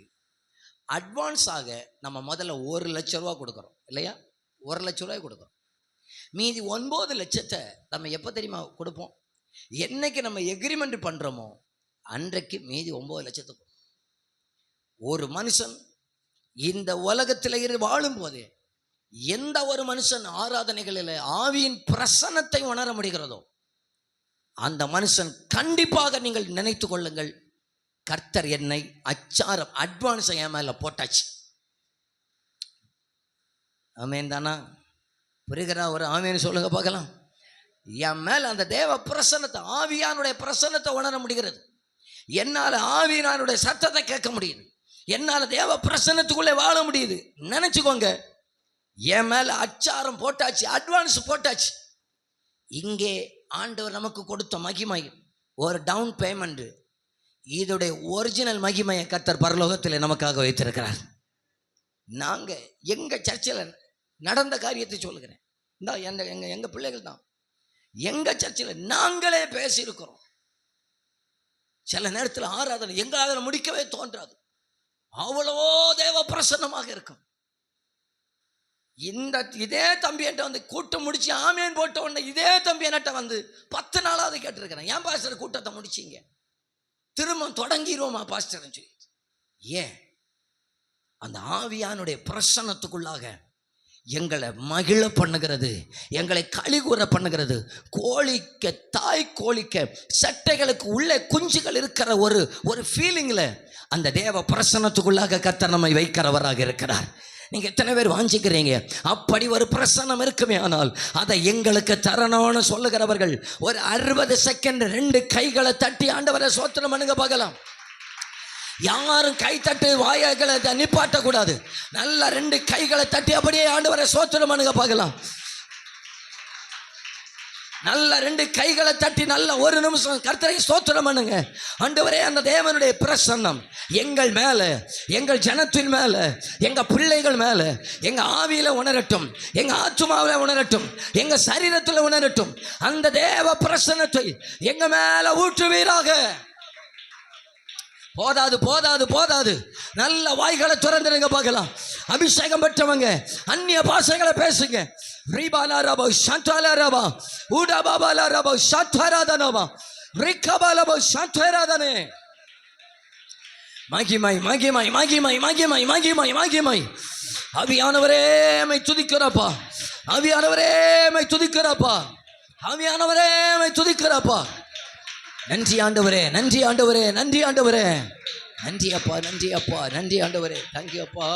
அட்வான்ஸாக நம்ம முதல்ல 1 லட்ச ரூபா கொடுக்குறோம் இல்லையா? 1 லட்ச ரூபாய் கொடுக்குறோம். மீதி 9 லட்சத்தை நம்ம எப்போ தெரியுமா கொடுப்போம்? என்னைக்கு நம்ம எக்ரிமெண்ட் பண்ணுறோமோ அன்றைக்கு மீதி 9 லட்சத்தை கொடுப்போம். ஒரு மனுஷன் இந்த உலகத்தில் வாழும் போதே எந்த ஒரு மனுஷன் ஆராதனைகளில் ஆவியின் பிரசன்னத்தை உணர முடிகிறதோ அந்த மனுஷன் கண்டிப்பாக நீங்கள் நினைத்து கொள்ளுங்கள், கர்த்தர் என்னை அச்சாரம் அட்வான்ஸை என் மேல போட்டாச்சு. ஆமேன் தானா? புரிகிறா? ஒரு ஆமேன்னு சொல்லுங்க பார்க்கலாம். என் மேல அந்த தேவ பிரசன்னத்தை, ஆவியானுடைய பிரசன்னத்தை உணர முடிகிறது. என்னால் ஆவியானுடைய சத்தத்தை கேட்க முடியுது, என்னால் தேவ பிரசன்னத்துக்குள்ளே வாழ முடியுது. நினைச்சுக்கோங்க, என் மேல அச்சாரம் போட்டாச்சு, அட்வான்ஸ் போட்டாச்சு. இங்கே ஆண்டவர் நமக்கு கொடுத்த மகிமை ஒரு டவுன் பேமெண்ட். இதோடைய ஒரிஜினல் மகிமையை கர்த்தர் பரலோகத்தில் நமக்காக வைத்திருக்கிறார். நாங்கள் எங்கள் சர்ச்சில் நடந்த காரியத்தை சொல்லுகிறேன். இந்த எங்கள் பிள்ளைகள் தான் எங்கள் சர்ச்சில் நாங்களே பேசியிருக்கிறோம். சில நேரத்தில் ஆராதனை எங்களால் முடிக்கவே தோன்றாது, அவ்வளோ தேவ பிரசன்னமாக இருக்கும். இதே தம்பி என்கிட்ட வந்து கூட்டம் முடிச்சு ஆமேன் போட்ட உடனே இதே தம்பி என்கிட்ட வந்து 10 நாளாவது கேட்டிருக்கிறேன், ஏன் பாஸ்டர் கூட்டத்தை முடிச்சிங்க, திரும்ப தொடங்கிடுவோமா பாஸ்டர் சொல்லி. ஏன்? அந்த ஆவியானுடைய பிரசன்னத்துக்குள்ளாக எங்களை மகிழ பண்ணுகிறது, எங்களை களிகூற பண்ணுகிறது. கோழிக்க, தாய் கோழிக்க சட்டைகளுக்கு உள்ளே குஞ்சுகள் இருக்கிற ஒரு ஃபீலிங்கில் அந்த தேவ பிரசன்னத்துக்குள்ளாக கர்த்தர் நம்மை வைக்கிறவராக இருக்கிறார். நீங்கள் எத்தனை பேர் வாஞ்சிக்கிறீங்க அப்படி ஒரு பிரசன்னம் இருக்குமே? ஆனால் அதை எங்களுக்கு தரணும்னு சொல்லுகிறவர்கள் ஒரு 60 செகண்ட் 2 கைகளை தட்டி ஆண்டவரை சோத்திரம் பண்ணுங்க பார்க்கலாம். யாரும் கை தட்டு வாய்களை நிப்பாட்டக்கூடாது. நல்லா 2 கைகளை தட்டி அப்படியே ஆண்டவரை சோத்திரம் பண்ணுங்க பார்க்கலாம். நல்ல 2 கைகளை தட்டி நல்ல 1 நிமிஷம் கர்த்தரை ஸ்தோத்திரம் பண்ணுங்க. ஆண்டவரே, அந்த தேவனுடைய பிரசன்னம் எங்கள் மேல, எங்கள் ஜனத்தின் மேல, எங்க பிள்ளைகள் மேல, எங்க ஆவியில உணரட்டும், எங்க ஆத்துமாவில உணரட்டும், எங்க சரீரத்தில் உணரட்டும். அந்த தேவ பிரசன்னத்தை எங்க மேல ஊற்றுவீராக. போதாது போதாது போதாது, நல்ல வாய்களை திறந்துடுங்க பார்க்கலாம். அபிஷேகம் பெற்றவங்க அந்நிய பாஷைகளை பேசுங்க. ரீபாலாரபா சந்தாலாரபா ஊடாபாலாரபா சத்வராதனபா ரிக்கபாலபா சத்வராதனே. மகிமை மகிமை மகிமை மகிமை மகிமை மகிமை. ஆவியானவரே மை துதிக்கிறப்பா, ஆவியானவரே மை துதிக்கிறப்பா, ஆவியானவரே மை துதிக்கிறப்பா. நன்றி ஆண்டவரே, நன்றி ஆண்டவரே, நன்றி ஆண்டவரே, நன்றி அப்பா, நன்றி அப்பா, நன்றி ஆண்டவரே. தேங்க்யூ அப்பா.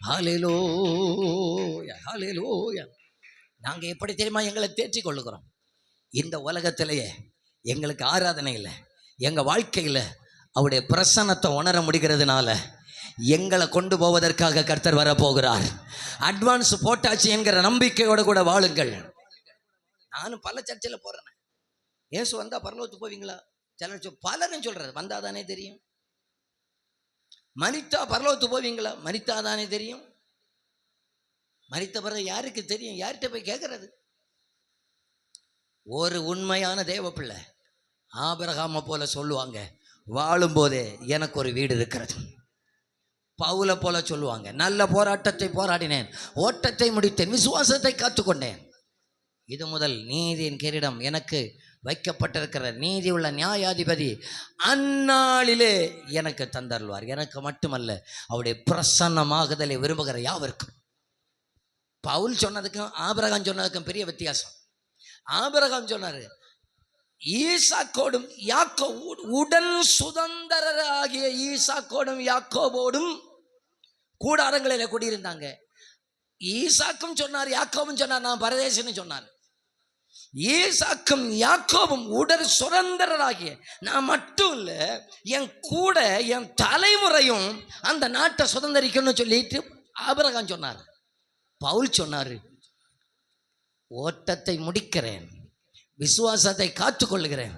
ஹல்லேலூயா, ஹல்லேலூயா. நாங்கள் எப்படி தெரியுமா எங்களை தேற்றிக் கொள்ளுகிறோம்? இந்த உலகத்திலேயே எங்களுக்கு ஆராதனை இல்லை, எங்கள் வாழ்க்கையில் அவருடைய பிரசன்னத்தை உணர முடிகிறதுனால எங்களை கொண்டு போவதற்காக கர்த்தர் வரப்போகிறார். அட்வான்ஸ் போட்டாச்சு என்கிற நம்பிக்கையோடு கூட வாழுங்கள். நானும் பல சர்ச்சையில் போகிறேன். இயேசு வந்தால் பரலோகத்துக்கு போவீங்களா? சிலர் பலரும் சொல்கிறது வந்தாதானே தெரியும். மரித்தா பரலோகத்துக்கு போவீங்களா? மரித்தாதானே தெரியும். மரித்த பிறகு யாருக்கு தெரியும்? யார்கிட்ட போய் கேட்கறது? ஒரு உண்மையான தேவ பிள்ளை ஆபிரகாமை போல சொல்லுவாங்க, வாழும்போதே எனக்கு ஒரு வீடு இருக்கிறது. பவுலை போல சொல்லுவாங்க, நல்ல போராட்டத்தை போராடினேன், ஓட்டத்தை முடித்தேன், விசுவாசத்தை காத்துக்கொண்டேன். இது முதல் நீதியின் கிரீடம் எனக்கு வைக்கப்பட்டிருக்கிற நீதி உள்ள நியாயாதிபதி அந்நாளிலே எனக்கு தந்தருள்வார். எனக்கு மட்டுமல்ல, அவருடைய பிரசன்னமாகுதலை விரும்புகிற யாவருக்கும். பவுல் சொன்னதுக்கும் ஆபிரகாம் சொன்னதுக்கும் பெரிய வித்தியாசம். ஆபிரகாம் சொன்னாரு, ஈசாக்கோடும் உடன் சுதந்திரராகிய ஈசாக்கோடும் யாக்கோபோடும் கூடாரங்களில் குடியிருந்தாங்க. ஈசாக்கும் சொன்னார், யாக்கோபும் சொன்னார், நான் பரதேசன்னு சொன்னார். ஈசாக்கும் யாக்கோபும் உடல் சுதந்திரராகிய, நான் மட்டும் இல்லை, என் கூட என் தலைமுறையும் அந்த நாட்டை சுதந்திரிக்கணும்னு சொல்லிட்டு ஆபிரகாம் சொன்னார். பவுல் சொன்னார், ஓட்டத்தை முடிக்கிறேன், விசுவாசத்தை காத்துக்கொள்ளுகிறேன்.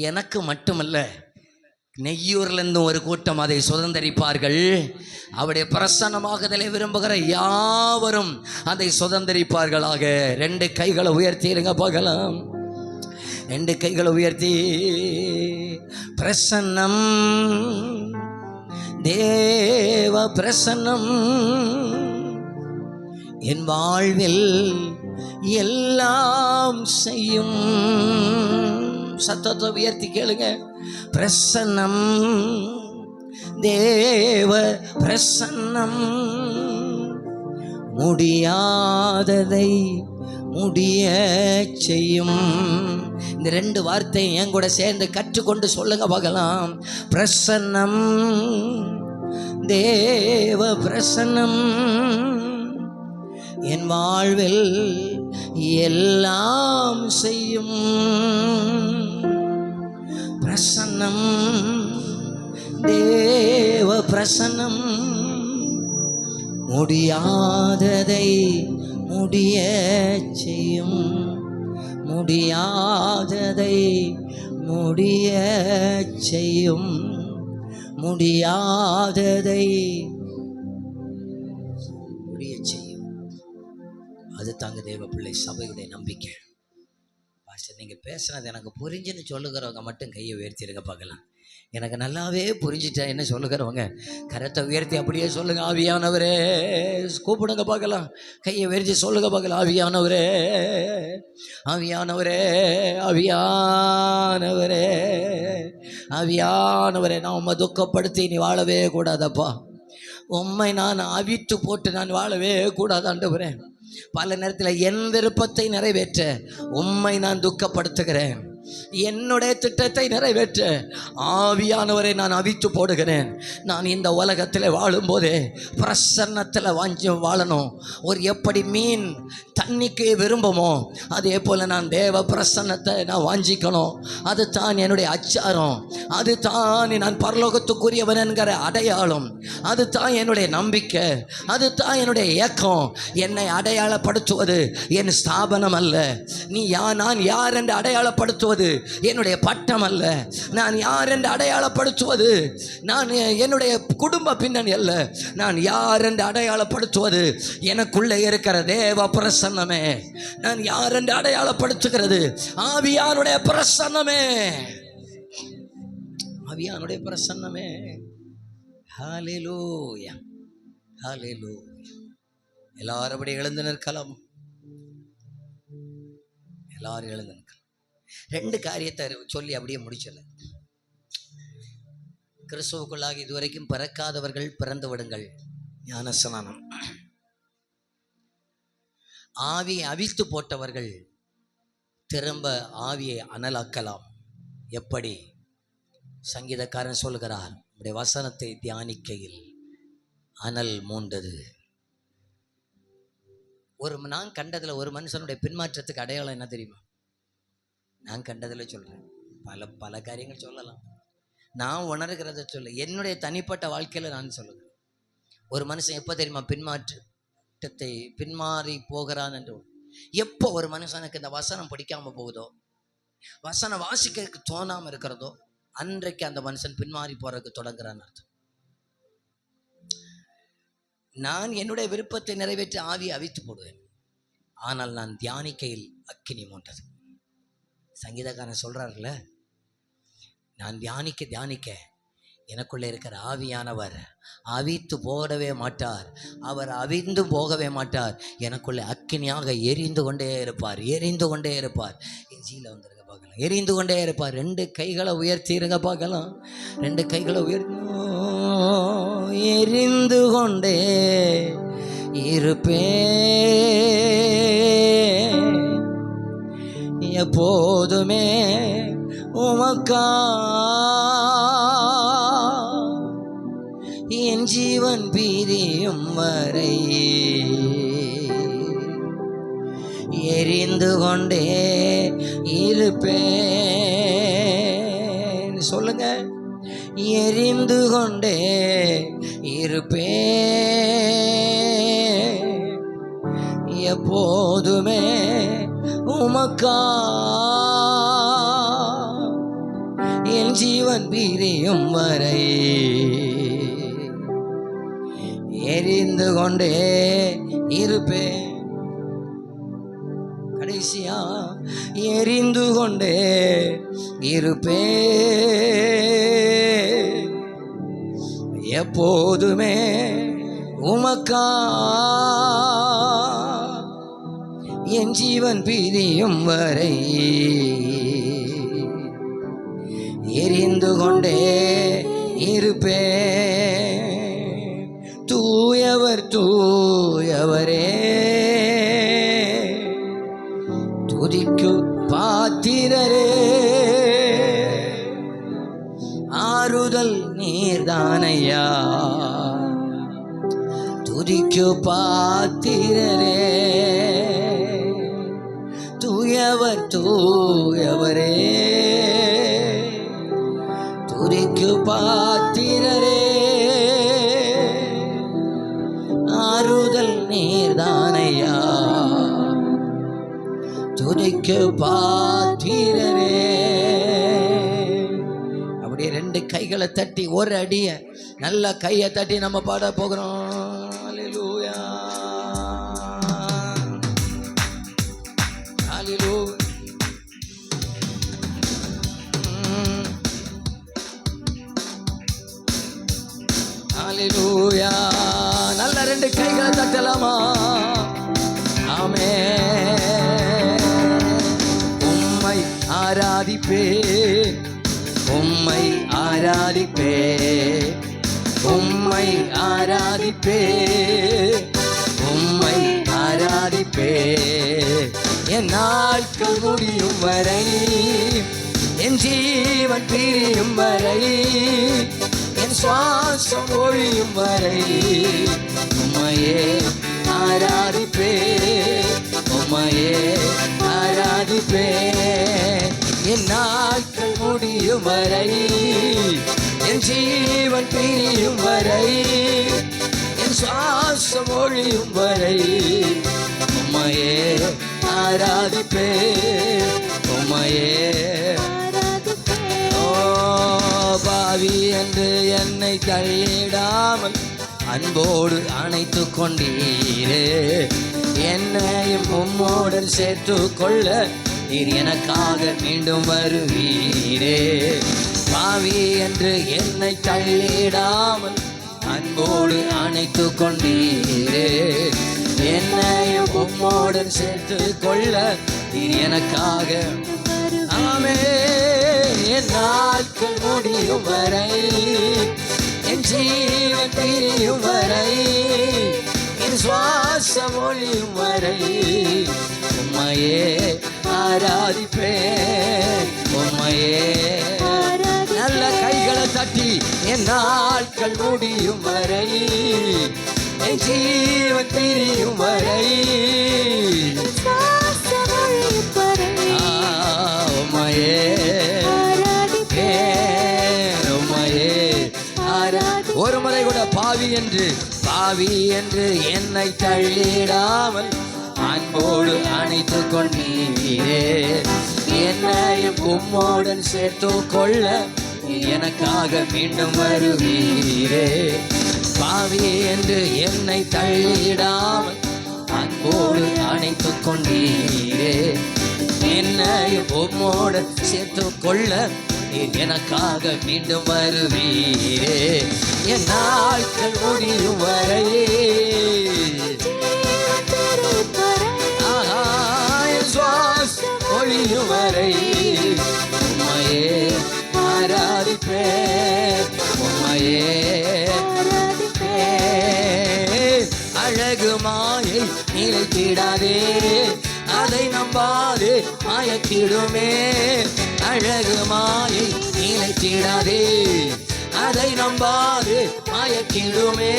எனக்கு மட்டுமல்ல, நெய்யூர்லேருந்து ஒரு கூட்டம் அதை சுதந்திரிப்பார்கள். அவருடைய பிரசன்னமாகுதலை விரும்புகிற யாவரும் அதை சுதந்திரிப்பார்களாக. 2 கைகளை உயர்த்திடுங்க பார்க்கலாம். 2 கைகளை உயர்த்தி, பிரசன்னம், தேவ பிரசன்னம் என் வாழ்வில் எல்லாம் செய்யும். சத்தத்தை உயர்த்தி கேளுங்க. பிரசன்னம், தேவ பிரசன்னம் முடியாததை முடிய செய்யும். இந்த 2 வார்த்தை என் கூட சேர்ந்து கற்றுக்கொண்டு சொல்லுங்க பார்க்கலாம். பிரசன்னம், தேவ பிரசன்னம் என் வாழ்வில் எல்லாம் செய்யும். பிரசன்னம், தேவ பிரசன்னம் முடியாததை முடிய செய்யும். முடியாததை முடிய செய்யும். முடியாததை முடிய செய்யும். அது தாங்க தேவ பிள்ளை சபையுடைய நம்பிக்கை. பாஸ்டர், நீங்கள் பேசுனது எனக்கு புரிஞ்சுன்னு சொல்லுகிறவங்க மட்டும் கையை உயர்த்திடுங்க பார்க்கலாம். எனக்கு நல்லாவே புரிஞ்சிட்டா என்ன சொல்லுகிறவங்க கரத்தை உயர்த்தி அப்படியே சொல்லுங்க. ஆவியானவரே கூப்பிடுங்க பார்க்கலாம். கையை உயர்த்தி சொல்லுங்க பார்க்கலாம். ஆவியானவரே, ஆவியானவரே, ஆவியானவரே, ஆவியானவரே, நான் உம்மை துக்கப்படுத்தி நீ வாழவே கூடாதப்பா. உம்மை நான் அவித்து போட்டு நான் வாழவே கூடாது ஆண்டவரே. பல நேரத்தில் என் விருப்பத்தை நிறைவேற்ற உம்மை நான் துக்கப்படுத்துகிறேன். என்னுடைய திட்டத்தை நிறைவேற்ற ஆவியானவரை நான் அவித்து போடுகிறேன். நான் இந்த உலகத்தில் வாழும்போதே பிரசன்னத்தில் வாழணும். ஒரு எப்படி மீன் தண்ணிக்கு விரும்புமோ அதே போல் நான் தேவ பிரசன்னத்தை நான் வாஞ்சிக்கணும். அது தான் என்னுடைய அச்சாரம், அது தான் நான் பரலோகத்துக்குரியவன் என்கிற அடையாளம், அது தான் என்னுடைய நம்பிக்கை, அது தான் என்னுடைய ஏக்கம். என்னை அடையாளப்படுத்துவது என் ஸ்தாபனம் அல்ல. நான் யார் என்று அடையாளப்படுத்துவது என்னுடைய பட்டம் அல்ல. நான் யார் என்று அடையாளப்படுத்துவது நான் என்னுடைய குடும்ப பின்னணி அல்ல. நான் யார் என்று அடையாளப்படுத்துவது எனக்குள்ளே இருக்கிற தேவ பிரசன்னமே. நான் யார் என்று அடையாளப்படுத்துகிறது ஆவியானுடைய பிரசன்னமே. ஆவியானுடைய பிரசன்னமே. ஹல்லேலூயா, ஹல்லேலூயா. எல்லாரும் அப்படி எழுந்து நிற்கலாம். எல்லாரும் எழுந்து நிற்கலாம். 2 காரியத்தை சொல்லி அப்படியே முடிச்சல. கிறிஸ்துவுக்குள்ளாக இதுவரைக்கும் பிறக்காதவர்கள் பிறந்து விடுங்கள். ஞானஸ்நானம். ஆவியை அவிழ்த்து போட்டவர்கள் திரும்ப ஆவியை அனலாக்கலாம். எப்படி? சங்கீதக்காரன் சொல்கிறார், உடைய வசனத்தை தியானிக்கையில் அனல் மூண்டது. நான் கண்டதில் ஒரு மனுஷனுடைய பின்மாற்றத்துக்கு அடையாளம் என்ன தெரியுமா? நான் கண்டதில் சொல்கிறேன். பல காரியங்கள் சொல்லலாம். நான் உணர்கிறத சொல்ல, என்னுடைய தனிப்பட்ட வாழ்க்கையில் நான் சொல்லுகிறேன். ஒரு மனுஷன் எப்போ தெரியுமா பின்மாற்றத்தை பின்மாறி போகிறான் என்று? எப்போ ஒரு மனுஷனுக்கு இந்த வசனம் பிடிக்காமல் போகுதோ, வசனம் வாசிக்கிறதுக்கு தோணாமல் இருக்கிறதோ, அன்றைக்கு அந்த மனுஷன் பின்மாறி போறதுக்கு தொடங்குறான்னு அர்த்தம். நான் என்னுடைய விருப்பத்தை நிறைவேற்றி ஆவியை அவித்து போடுவேன், ஆனால் நான் தியானிக்கையில் அக்கினி மூண்டது. சங்கீதக்காரன் சொல்றாருல, நான் தியானிக்க எனக்குள்ளே இருக்கிற ஆவியானவர் அவித்து போடவே மாட்டார், அவர் அவிந்து போகவே மாட்டார். எனக்குள்ளே அக்கினியாக எரிந்து கொண்டே இருப்பார். எஞ்சியில் வந்துருங்க பார்க்கலாம். எரிந்து கொண்டே இருப்பார். 2 கைகளை உயர்த்திருங்க பார்க்கலாம். 2 கைகளை எரிந்து கொண்டே இருப்பேன் எப்போதுமே உமக்கா, என் ஜீவன் பிரியும் வரை எரிந்து கொண்டே இருப்பேன். சொல்லுங்க, எரிந்து கொண்டே இருப்பேன் எப்போதுமே உமக்கா, என் ஜீவன் பிரியும் வரை எரிந்து கொண்டே இருப்பேன். கடைசியா எரிந்து கொண்டே இருப்பேன் எப்போதுமே உமக்கா, என் ஜீவன் பிரியும் வரை எரிந்து கொண்டே இருப்பேன். தூயவர் தூயவரே, துதிக்கு பாத்திரரே, ஆறுதல் நீர்தானையா, துதிக்கு பாத்திரரே, தூயவர் தூயவரே, துதிக்கு பாத்திரரே, ஆறுதல் நீர்தானையா, துதிக்கு பாத்திரரே. அப்படியே 2 கைகளை தட்டி ஒரு அடிய நல்ல கையை தட்டி நம்ம பாட போகிறோம். அல்லேலூயா, அல்லேலூயா. அல்லேலூயா. நல்ல 2 கைகளை தட்டலாமா? ஆமென். உம்மை ஆராதிப்பேன், உம்மை ஆராதிப்பேன், உம்மை ஆராதிப்பேன், உம்மை ஆராதிப்பேன் என் நாட்கள் முடியும் வரை, என் ஜீவன் பிரியும் வரை, என் சுவாசம் ஒழியும் வரை உம்மையே ஆராதிப்பேன், உம்மையே ஆராதிப்பேன் என் நாட்கள் முடியும் வரை, என் ஜீவன் பிரியும் வரை, என் சுவாசம் ஒழியும் வரை உம்மையே ஆராதிப்பேன், உம்மையே. ஓ பாவி என்று என்னை தள்ளிடாமல் அன்போடு அணைத்து கொண்டீரே, என்னையும் உம்மோடு சேர்த்து கொள்ள நீர் எனக்காக மீண்டும் வருவீரே. பாவி என்று என்னை தள்ளிடாமல் அன்போடு அணைத்து கொண்டீரே, என்னையும் உம்மோடன் சேர்த்து கொள்ள நீர் எனக்காக. ஆமே, என் நாட்கள் முடியும் வரை, என் ஜீவன் பிரியும் வரை, என் சுவாசம் ஒழியும் வரை உம்மையே ஆராதிப்பேன். உம்மையே நல்ல கைகளை தட்டி, என் நாட்கள் முடியும் வரை, என் ஜீவன் பிரியும் வரை உம்மையே ஒரு முறை கூட பாவி என்று என்னை தள்ளிடாமல் அன்போடு அணைத்து கொண்டீரே. என்னையும் உம்மோடன் சேர்த்து கொள்ள எனக்காக மீண்டும் வருவீரே. பாவி என்று என்னை தள்ளிடாமல் அன்போடு அணைத்து கொண்டீரே. என்னையும் உம்மோடன் சேர்த்து கொள்ள எனக்காக மீண்டும் வருவீரே. என் நாட்கள் முடியும் வரை, என் சுவாசம் ஒழியும் வரை உம்மையே ஆராதிப்பேன். உம்மையே அழகு மாயை நிலைத்திடாதே, அதை நம்பாதே மாயத்திடுமே. அழகு மாயை நிலைத்திடாதே, அதை நம்பாதே மாயத்திடுமே.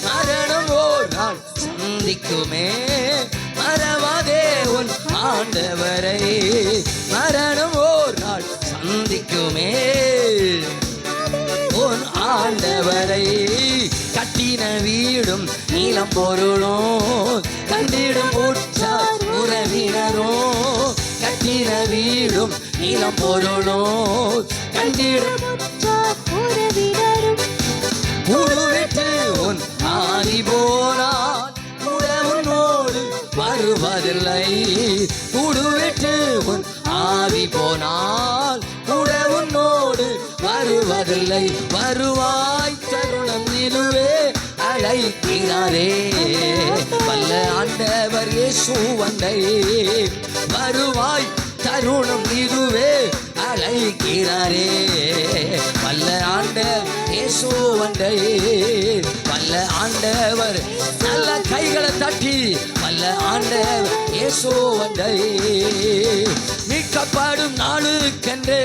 மரணம் ஓர் நாள் சந்திக்குமே, மறவாதே உன் ஆண்டவரை. மரணம் ஓர் நாள் சந்திக்குமே உன் ஆண்டவரை. கட்டின வீடும் நீளம் பொருளும் கண்டிடும் உற்றார் உறவினரும். கட்டின வீடும் நீளம் பொருளும் கண்டிடும் உருவிட்டு உன் ஆதி போனால் உறவுனோடு வருவதில்லை. உருவிட்டு உன் ஆவி போனால் உறவுனோடு வருவதில்லை. வருவாய் தருணம் இதுவே அழைக்கிறாரே, வல்ல ஆண்டவர் இயேசு வந்தை. வருவாய் தருணம் இதுவே அழைக்கிறாரே, வல்ல ஆண்டவர் இயேசு வந்தை. வல்ல ஆண்டவர் நல்ல கைகளை தட்டி, வல்ல ஆண்டவர் இயேசு வந்தை. மீட்கப்படும் நாளுக்கென்றே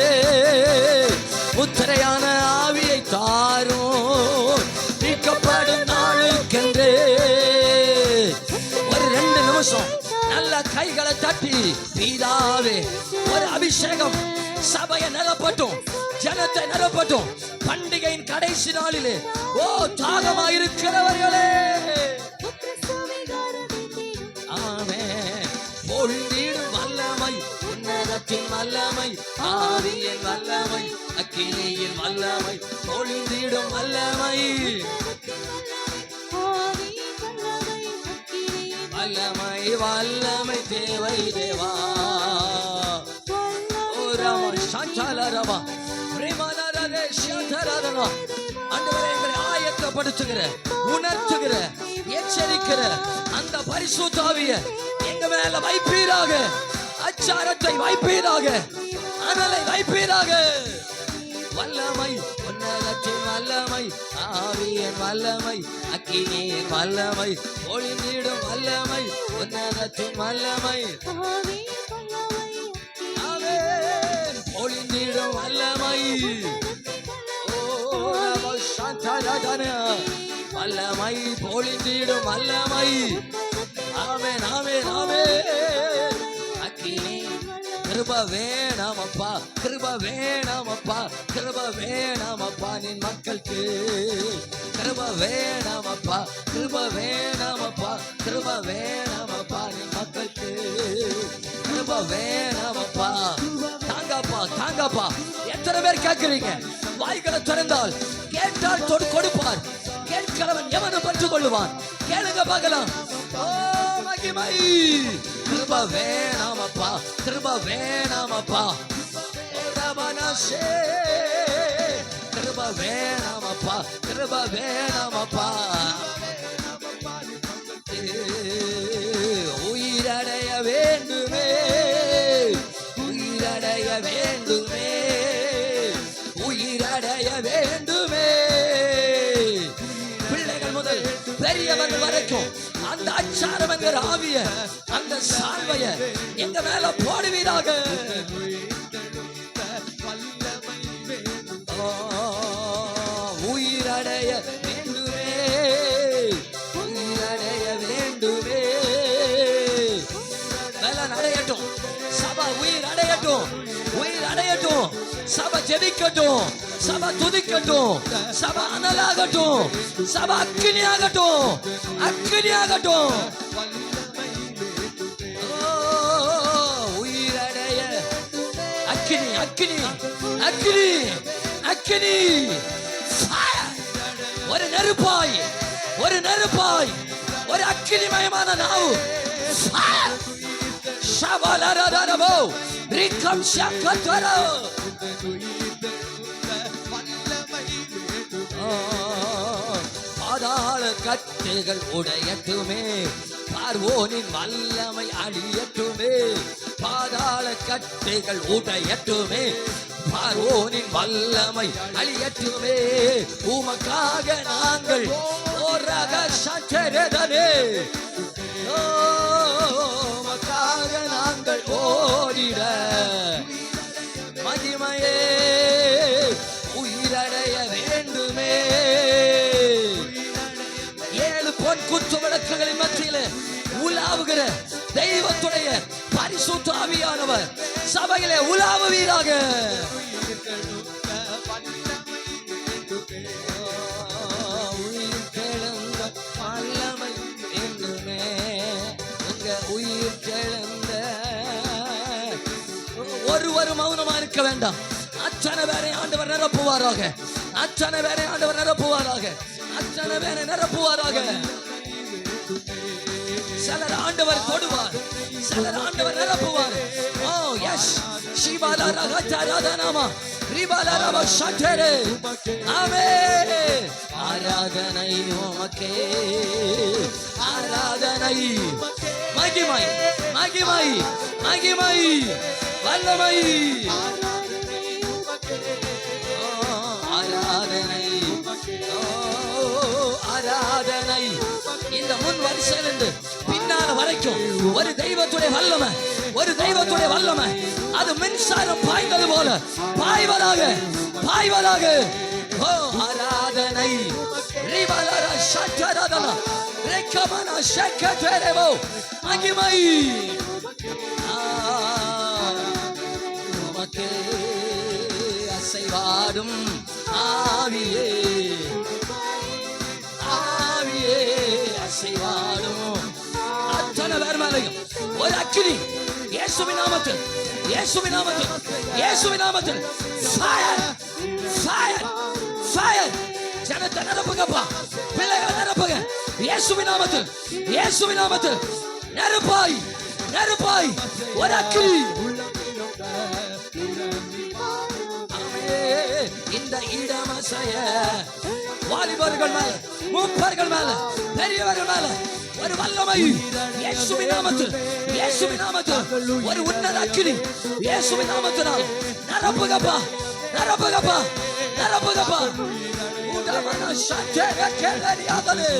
முத்திரையான ஆவியை தாரும். மீட்கப்படும் நாளுக்கென்றே ஒரு 2 நிமிஷம் நல்ல கைகளை தட்டி, பிதாவே ஒரு அபிஷேகம் சபையை நிரப்பட்டும், ஜனத்தை நிரப்பட்டும். பண்டிகையின் கடைசி நாளிலே ஓ தாகமாயிருக்கிறவர்களே, ஆமென். பொழிந்திடும் வல்லமை, உன்னதத்தின் வல்லமை, ஆவியின் வல்லமை, அக்கினியின் வல்லமை, பொழிந்திடும் வல்லமை, வல்லமை வல்லமை தேவை தேவா. ஆண்டவரே, எங்களை ஆயத்தப்படுத்துகிற, உணர்த்துகிற, எச்சரிக்கிற அந்த பரிசுத்த ஆவியை எங்க மேல வைப்பீராக. அச்சாரத்தை வைப்பீராக, அனலை வைப்பீராக. வல்லமை, உன்னதத்தின் வல்லமை, ஆவியின் வல்லமை, அக்கினியின் வல்லமை, பொழிந்திடும் வல்லமை, உன்னதத்தின் வல்லமை, ஆமென். பொழிந்திடும் வல்லமை, வல்லமை, பொழிந்திடும் வல்லமை, ஆமென், ஆமென், ஆமென். அக்கினி கிருப வேணாமப்பா, கிருப வேணாமப்பா, கிருப வேணாமப்பா நின் மக்களுக்கு. கிருப வேணாமப்பா, கிருப வேணாமப்பா, கிருப வேணாமப்பா நின் மக்களுக்கு. கிருப வேணாமப்பா. தாங்கப்பா, தாங்கப்பா. எத்தனை பேர் கேட்கிறீங்க? வாய்களை திறந்தால் கேட்டால் கொடுப்பார். கேட்கிறவன் எவனும் பெற்றுக் கொள்ளுவான். கேளுங்க பார்க்கலாம். ஓ மகிமை. கிருப வேணாமப்பா, கிருப வேணாமப்பா, கிருப வேணாமப்பா, கிருப வேணாமப்பா. வேண்டுமே, உயிரடைய வேண்டுமே, உயிரடைய வேண்டுமே. பிள்ளைகள் முதல் பெரியவர்கள் வரைக்கும் அந்த அச்சாரம் என்கிற ஆவிய, அந்த சால்வைய எங்க மேல போடுவீராக. உயிரடைய வேண்டுமே, உயிரடைய வேண்டுமே. பலன் அடையட்டும், சபை உயிர் அடையட்டும், உயிர் அடையட்டும். சபை ஜெபிக்கட்டும், சபை துதிக்கட்டும், சபை அனலாகட்டும், சபை அக்கினியாகட்டும், அக்கினியாகட்டும். உயிரடைய அக்கினி, அக்கினி, அக்கினி, அக்கினி. ஒரு நெருப்பாய், ஒரு நெருப்பாய், ஒரு அக்கினிமயமான நாவு. ஷபலரரரபோ ரிகம் ஷக்கதரோ. பாதாள கட்டுகள் உடையட்டுமே, பார்வோனின் வல்லமை அழியட்டுமே. பாதாள கட்டுகள் உடையட்டுமே, பார்வோனின் வல்லமை அழியட்டுமே. உமக்காக நாங்கள் ஓரக சச்சரதனே, உமக்காக நாங்கள் ஓடிட. மகிமையே உயிரடைய வேண்டுமே. 7 பொன் குத்து விளக்குகளின் மத்தியிலே உலாவுகிற தெய்வத்துடைய பரிசுத்த ஆவியானவர் சபையிலே உலாவுவீராக. உயிர் தெழுந்த வல்லமை வேண்டுமே, உங்க உயிர் தெழுந்த. ஒருவரும் மௌனமா இருக்க வேண்டாம். அத்தனை பேரை ஆண்டவர் நிரப்புவாராக, அத்தனை பேரை ஆண்டவர் நிரப்புவாராக, அத்தனை பேரை நிரப்புவாராக. சிலர் ஆண்டவர் தொடுவார், சிலர் ஆண்டவர் நிரப்புவார். ஓ எஸ், சிவாலா ரகதராதனாமா ரிபாலரவ ஷட்டரே. ஆமென். ஆராதனை உமக்கே, ஆராதனை. மகிமை, மகிமை, மகிமை, வல்லமை. ஆராதனை, ஆராதனை. இந்த முன் வரிசையிலிருந்து பின்னால வரைக்கும் ஒரு தெய்வத்துடைய வல்லமை, ஒரு தெய்வத்துடைய வல்லமை. அது மின்சாரம் பாய்ந்தது போல பாய்வதாக, பாய்வதாக. ஓ ஆராதனை. ரிபலர ஷட்டரதன ரெக்கமன ஷக்கதரவோ. மகிமை உமக்கே. அசைவாடும் ஆவியே, ஆவியே அசைவாடும். அத்தனை பேர் மேலையும் ஒரு அக்கினி. இயேசுவின் நாமத்தில், இயேசுவின் நாமத்தில், இயேசுவின் நாமத்தில். Fire, fire, fire. ஜனத்தை நிரப்புங்கப்பா, பிள்ளைகளை நிரப்புங்க. இயேசுவின் நாமத்தில், இயேசுவின் நாமத்தில். நெருப்பாய், நெருப்பாய், ஒரு அக்கினி. இந்த இடமசைய வாலிபர்கள் மேல, மூப்பர்கள் மேல, பெரியவர்கள் மேல ஒரு வல்லமை. இயேசுவின் நாமத்தில், இயேசுவின் நாமத்தில் ஒரு உன்னத அக்கினி. இயேசுவின் நாமத்தினால் நிரப்புங்கப்பா, நிரப்புங்கப்பா, நிரப்புங்கப்பா. உடமன சட்டே கேளரியாதலே.